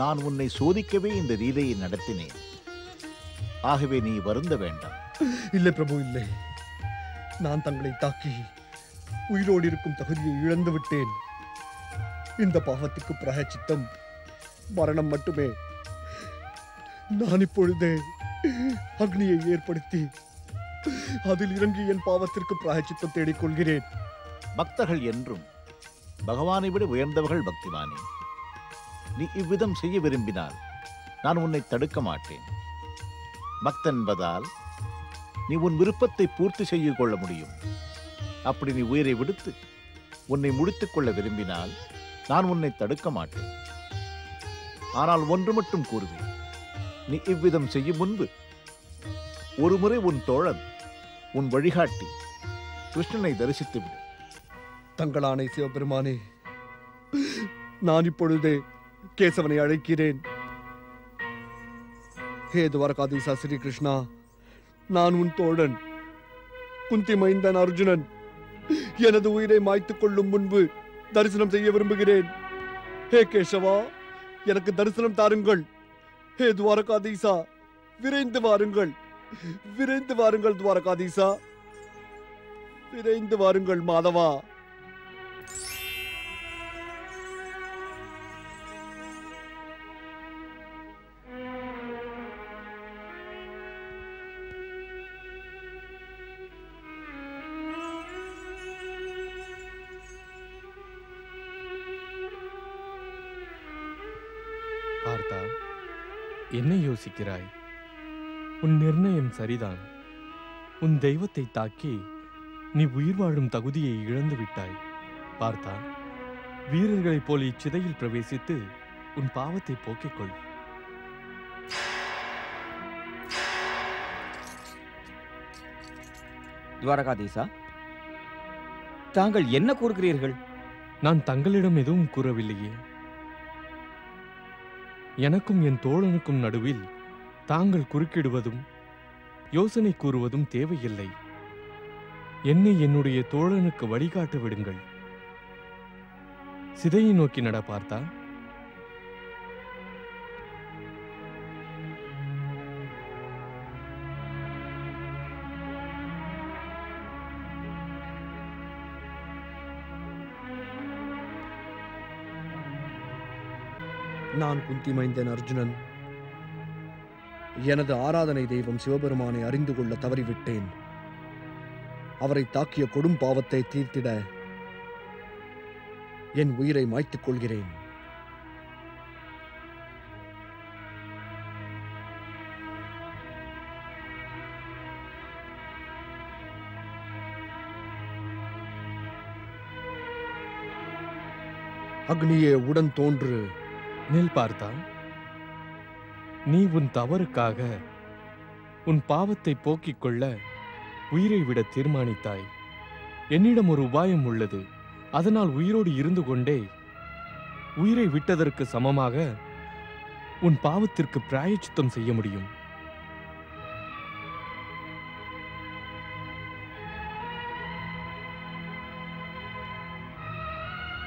நான் உன்னை சோதிக்கவே இந்த லீலையை நடத்தினேன். ஆகவே நீ வருந்த வேண்டாம். இல்லை பிரபு, இல்லை. நான் தங்களை தாக்கி உயிரோடு இருக்கும் தகுதியை இழந்து விட்டேன். இந்த பாவத்துக்கு பிராயச்சித்தம் மரணம் மட்டுமே. நான் இப்பொழுதே அக்னியை ஏற்படுத்தி அதில் இறங்கி என் பாவத்திற்கு பிராயச்சித்தம் தேடிக்கொள்கிறேன். பக்தர்கள் என்றும் பகவானை விட உயர்ந்தவர்கள் பக்திமானே. நீ இவ்விதம் செய்ய விரும்பினால் நான் உன்னை தடுக்க மாட்டேன். பக்தன் என்பதால் நீ உன் விருப்பத்தை பூர்த்தி செய்து கொள்ள முடியும். அப்படி நீ உயிரை விடுத்து உன்னை முடித்துக் கொள்ள விரும்பினால் நான் உன்னை தடுக்க மாட்டேன். ஆனால் ஒன்று மட்டும் கூறுவேன். நீ இவ்விதம் செய்யும் முன்பு ஒருமுறை உன் தோழன், உன் வழிகாட்டி கிருஷ்ணனை தரிசித்து விடு. தங்களானை சிவபெருமானே, நான் இப்பொழுதே கேசவனை அழைக்கிறேன். ஹே துவாரகாதீசா ஸ்ரீ கிருஷ்ணா, நான் உன் தோழன் குந்தி மைந்தன் அர்ஜுனன். எனது உயிரை மாய்த்துக் கொள்ளும் முன்பு தரிசனம் செய்ய விரும்புகிறேன். ஹே கேசவா, எனக்கு தரிசனம் தாருங்கள். ஹே துவாரகாதீசா, விரைந்து வாருங்கள். விரைந்து வாருங்கள் துவாரகாதீசா, விரைந்து வாருங்கள் மாதவா. என்ன யோசிக்கிறாய்? உன் நிர்ணயம் சரிதான். உன் தெய்வத்தை தாக்கி நீ உயிர் வாழும் தகுதியை இழந்து விட்டாய். பார்த்தா, வீரர்களைப் போல் இச்சிதையில் பிரவேசித்து உன் பாவத்தை போக்கிக் கொள். துவாரகாதீசா, தாங்கள் என்ன கூறுகிறீர்கள்? நான் தங்களிடம் எதுவும் கூறவில்லையே. எனக்கும் என் தோழனுக்கும் நடுவில் தாங்கள் குறுக்கிடுவதும் யோசனை கூறுவதும் தேவையில்லை. என்னை என்னுடைய தோழனுக்கு வழிகாட்ட விடுங்கள். சிதையை நோக்கி நட பார்த்தா. நான் குந்தி மைந்தன் அர்ஜுனன். எனது ஆராதனை தெய்வம் சிவபெருமானை அறிந்து கொள்ள தவறிவிட்டேன். அவரை தாக்கிய கொடும் பாவத்தை தீர்த்திட என் உயிரை மாய்த்துக் கொள்கிறேன். அக்னியே உடன் தோன்று. நில் பார்த்தா. நீ உன் தவறுக்காக உன் பாவத்தை போக்கிக் கொள்ள உயிரை விட தீர்மானித்தாய். என்னிடம் ஒரு உபாயம் உள்ளது. அதனால் உயிரோடு இருந்து கொண்டே உயிரை விட்டதற்கு சமமாக உன் பாவத்திற்கு பிராயச்சித்தம் செய்ய முடியும்.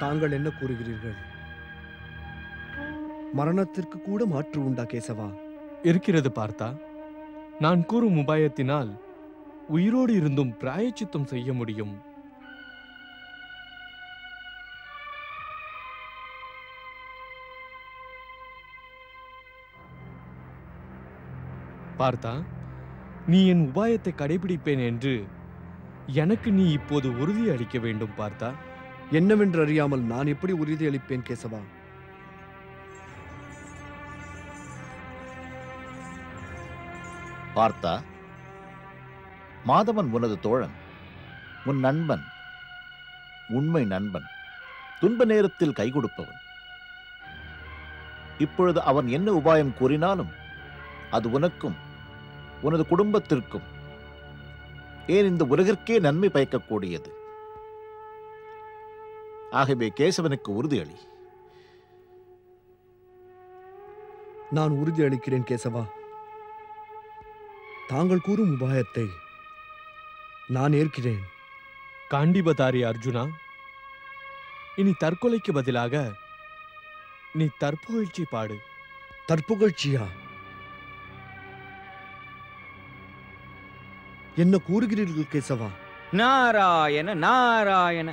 தாங்கள் என்ன கூறுகிறீர்கள்? மரணத்திற்கு கூட மாற்று உண்டா கேசவா? இருக்கிறது பார்த்தா. நான் கூறும் உபாயத்தினால் உயிரோடு இருந்தும் பிராயச்சித்தம் செய்ய முடியும். பார்த்தா, நீ என் உபாயத்தை கடைபிடிப்பேன் என்று எனக்கு நீ இப்போது உறுதி அளிக்க வேண்டும். பார்த்தா, என்னவென்று அறியாமல் நான் எப்படி உறுதி அளிப்பேன் கேசவா? பார்த்தா, மாதவன் உனது தோழன், உன் நண்பன், உண்மை நண்பன், துன்ப நேரத்தில் கை கொடுப்பவன். இப்பொழுது அவன் என்ன உபாயம் கூறினாலும் அது உனக்கும் உனது குடும்பத்திற்கும், ஏன் இந்த உலகிற்கே நன்மை பயக்கக்கூடியது. ஆகவே கேசவனுக்கு உறுதியளி. நான் உறுதி அளிக்கிறேன் கேசவா. தாங்கள் கூறும் உபாயத்தை நான் ஏற்கிறேன். காண்டிபதாரி அர்ஜுனா, இனி தற்கொலைக்கு பதிலாக நீ தற்புகழ்ச்சி பாடு. தற்புகழ்ச்சியா? என்ன கூறுகிறீர்கள் கேசவா? நாராயண நாராயண.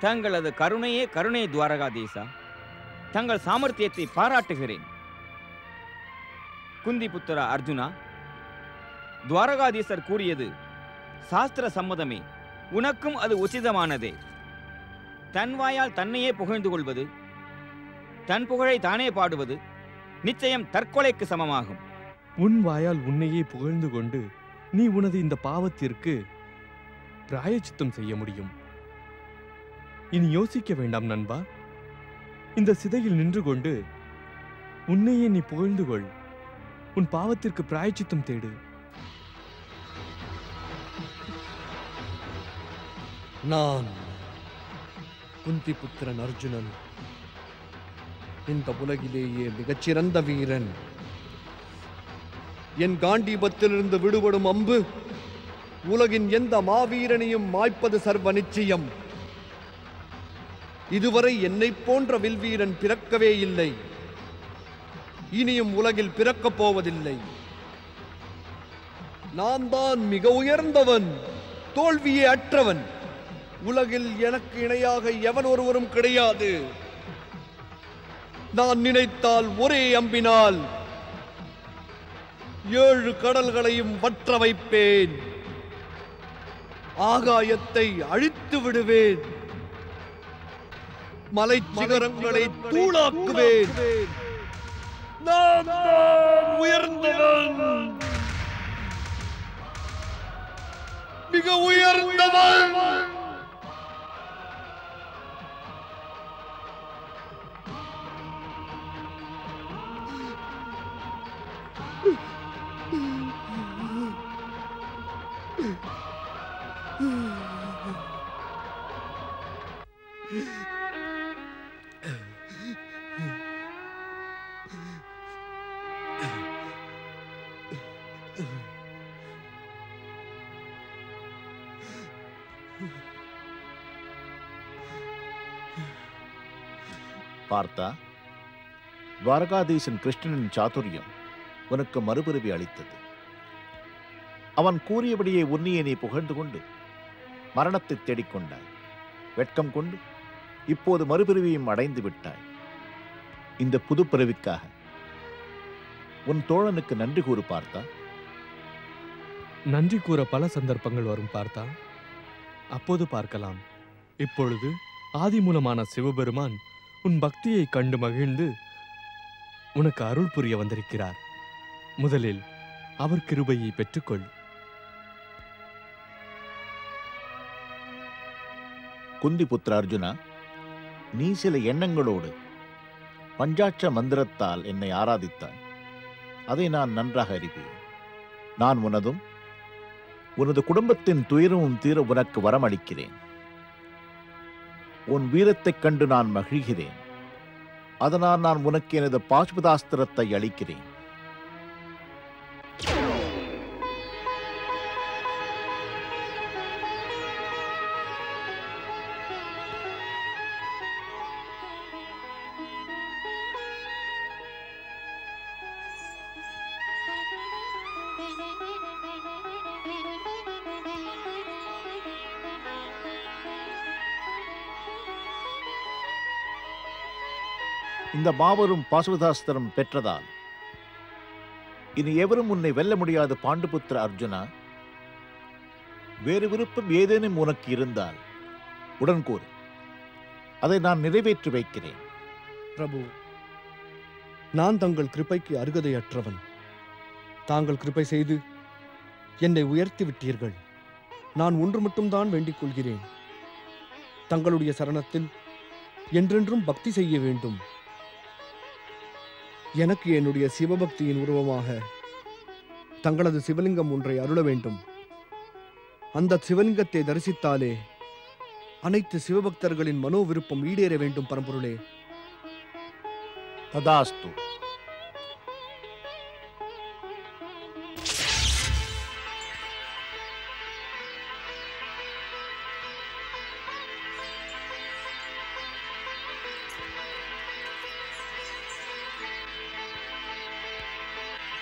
தங்களது கருணையே கருணை துவாரகாதீசா. தங்கள் சாமர்த்தியத்தை பாராட்டுகிறேன். குந்தி புத்திரா அர்ஜுனா, துவாரகாதீசர் கூறியது சாஸ்திர சம்மதமே. உனக்கும் அது உச்சிதமானதே. தன் வாயால் தன்னையே புகழ்ந்து கொள்வது, தன் புகழை தானே பாடுவது நிச்சயம் தற்கொலைக்கு சமமாகும். உன் வாயால் உன்னையே புகழ்ந்து கொண்டு நீ உனது இந்த பாவத்திற்கு பிராயச்சித்தம் செய்ய முடியும். இனி யோசிக்க வேண்டாம் நண்பா. இந்த சிதையில் நின்று கொண்டு உன்னையே நீ புகழ்ந்து கொள். உன் பாவத்திற்கு பிராயச்சித்தம் தேடு. நான் குந்தி புத்திரன் அர்ஜுனன், இந்த உலகிலேயே மிகச்சிறந்த வீரன். என் காண்டீபத்திலிருந்து விடுபடும் அம்பு உலகின் எந்த மாவீரனையும் மாய்ப்பது சர்வ நிச்சயம். இதுவரை என்னை போன்ற வில்வீரன் பிறக்கவே இல்லை, இனியும் உலகில் பிறக்கப் போவதில்லை. நான் தான் மிக உயர்ந்தவன், தோல்வியே அற்றவன். உலகில் எனக்கு இணையாக எவன் ஒருவரும் கிடையாது. நான் நினைத்தால் ஒரே அம்பினால் 7 கடல்களையும் வற்ற வைப்பேன். ஆகாயத்தை அழித்து விடுவேன். மலை சிகரங்களை தூளாக்குவேன். நான் தான் உயர்ந்தவன், மிக உயர்ந்தவன். பார்த்தா, துவாரகாதீசன் கிருஷ்ணனின் சாதுரியம் உனக்கு மறுபிறவி அளித்தது. அவன் கூறியபடியே உன்னியை நீ புகழ்ந்து கொண்டு மரணத்தை தேடிக்கொண்டாய். வெட்கம் கொண்டு இப்போது மறுபிறவியும் அடைந்து விட்டாய். இந்த புது பிறவிக்காக உன் தோழனுக்கு நன்றி கூறு பார்த்தா. நன்றி கூற பல சந்தர்ப்பங்கள் வரும் பார்த்தா. அப்போது பார்க்கலாம். இப்பொழுது ஆதிமூலமான சிவபெருமான் உன் பக்தியை கண்டு மகிழ்ந்து உனக்கு அருள் புரிய வந்திருக்கிறார். முதலில் அவர் கிருபையை பெற்றுக்கொள். குந்தி புத்திர அர்ஜுனா, நீ சில எண்ணங்களோடு பஞ்சாட்ச மந்திரத்தால் என்னை ஆராதித்தாய். அதை நான் நன்றாக அறிவேன். நான் உனதும் உனது குடும்பத்தின் துயரமும் தீர உனக்கு வரமளிக்கிறேன். உன் வீரத்தைக் கண்டு நான் மகிழ்கிறேன். அதனால் நான் உனக்கு எனது பாசுபதாஸ்திரத்தை அளிக்கிறேன். இந்த மாபெரும் பாசுபதாஸ்திரம் பெற்றதால் இனி எவரும் உன்னை வெல்ல முடியாது. பாண்டுபுத்திர அர்ஜுனா, வேறு விருப்பம் ஏதேனும் உனக்கு இருந்தால் உடன் கூறு. அதை நான் நிறைவேற்றி வைக்கிறேன். பிரபு, நான் தங்கள் கிருபைக்கு அருகதையற்றவன். தாங்கள் கிருபை செய்து என்னை உயர்த்தி விட்டீர்கள். நான் ஒன்று மட்டும்தான் வேண்டிக் கொள்கிறேன். தங்களுடைய சரணத்தில் என்றென்றும் பக்தி செய்ய வேண்டும். எனக்கு என்னுடைய சிவபக்தியின் உருவமாக தங்களது சிவலிங்கம் ஒன்றை அருள வேண்டும். அந்த சிவலிங்கத்தை தரிசித்தாலே அனைத்து சிவபக்தர்களின் மனோ விருப்பம் ஈடேற வேண்டும். பரம்பொருளே, ததாஸ்து.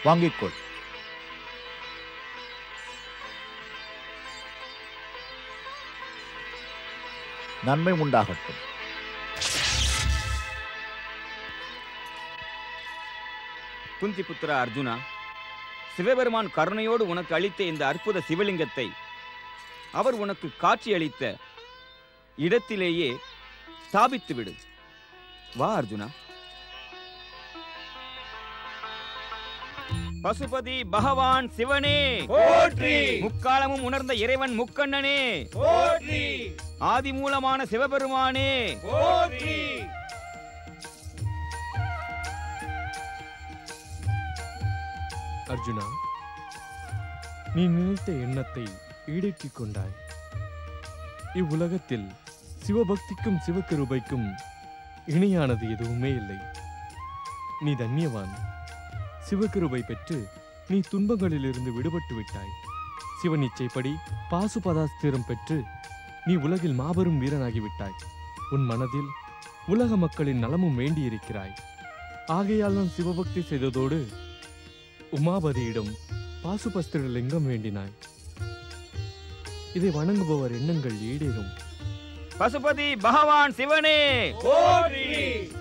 வாங்கிக்கொள். நன்மை உண்டாகட்டும். குந்தி புத்திர அர்ஜுனா, சிவபெருமான் கருணையோடு உனக்கு அளித்த இந்த அற்புத சிவலிங்கத்தை அவர் உனக்கு காட்சி அளித்த இடத்திலேயே ஸ்தாபித்து விடு. வா அர்ஜுனா. பசுபதி பகவான் சிவனே போற்றி. முக்காலமும் உணர்ந்த இறைவன் முக்கண்ணனே போற்றி. ஆதி மூலமான சிவபெருமானே போற்றி. அர்ஜுனா, நீ நினைத்த எண்ணத்தை ஈடேற்றிக் கொண்டாய். இவ்வுலகத்தில் சிவபக்திக்கும் சிவகிருபைக்கும் இணையானது எதுவுமே இல்லை. நீ தன்யவான். சிவகிருபை பெற்று நீ துன்பங்களிலிருந்து விடுபட்டு விட்டாய். சிவன் இச்சைப்படி பாசுபதாஸ்திரம் பெற்று நீ உலகில் மாபெரும் வீரனாகிவிட்டாய். உன் மனதில் உலக மக்களின் நலமும் வேண்டியிருக்கிறாய். ஆகையால் நான் சிவபக்தி செய்ததோடு உமாபதியிடம் பாசுபஸ்திர லிங்கம் வேண்டினாய். இதை வணங்குபவர் எண்ணங்கள் ஈடேறும். பசுபதி பகவான் சிவனே போற்றி.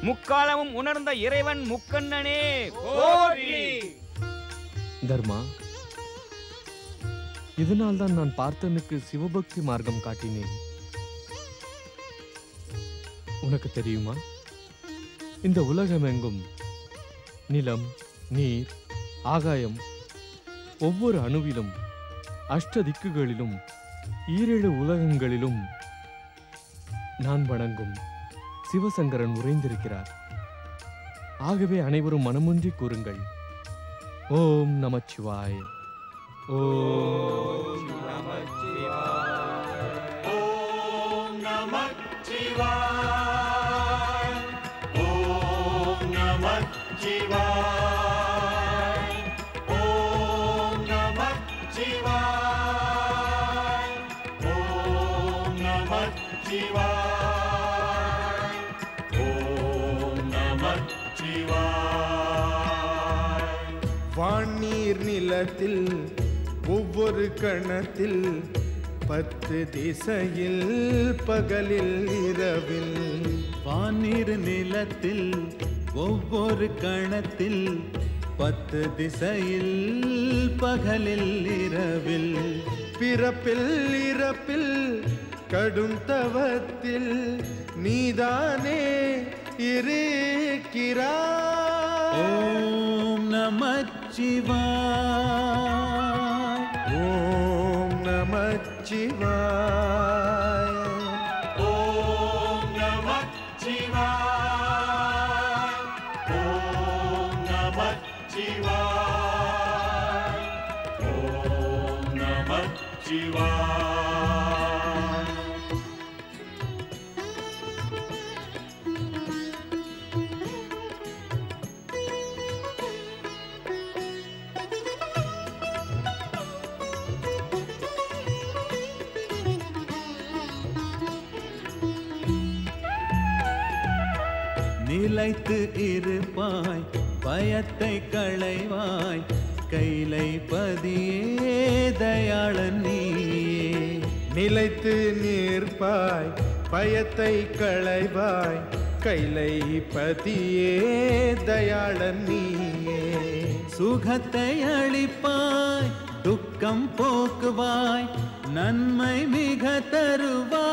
முக்காலமும் உணர்ந்த இறைவன் முக்கண்ணனே போற்றி. தர்மா, இதனால்தான் நான் பார்த்தனுக்கு சிவபக்தி மார்க்கம் காட்டினேன். உனக்கு தெரியுமா, இந்த உலகமெங்கும் நிலம், நீர், ஆகாயம், ஒவ்வொரு அணுவிலும், அஷ்ட திக்குகளிலும், ஈரேழு உலகங்களிலும் நான் வணங்கும் சிவசங்கரன் உறைந்திருக்கிறார். ஆகவே அனைவரும் மனமுன்றி கூறுங்கள், ஓம் நமச்சிவாய. ஓம் வானீர் நிலத்தில் ஒவ்வொரு கணத்தில் 10 திசையில் பகலில் இரவில். வானீர் நிலத்தில் ஒவ்வொரு கணத்தில் 10 திசையில் பகலில் இரவில். பிறப்பில் இறப்பில் கடும் தவத்தில் நீதானே இருக்கிறாய். ஓம் நமச்சிவாய். ஓம் நமச்சிவாய். ஓம் நமச்சிவாய். ஓம் நமச்சிவாய். ஓம் நமச்சிவாய். நிலைத்து இருப்பாய், பயத்தை களைவாய், கைலை பதியே தயாளன் நீயே. நிலைத்து நிற்பாய், பயத்தை களைவாய், கைலை பதியே தயாளன் நீயே. சுகத்தை அளிப்பாய், துக்கம் போக்குவாய், நன்மை மிக தருவாய்.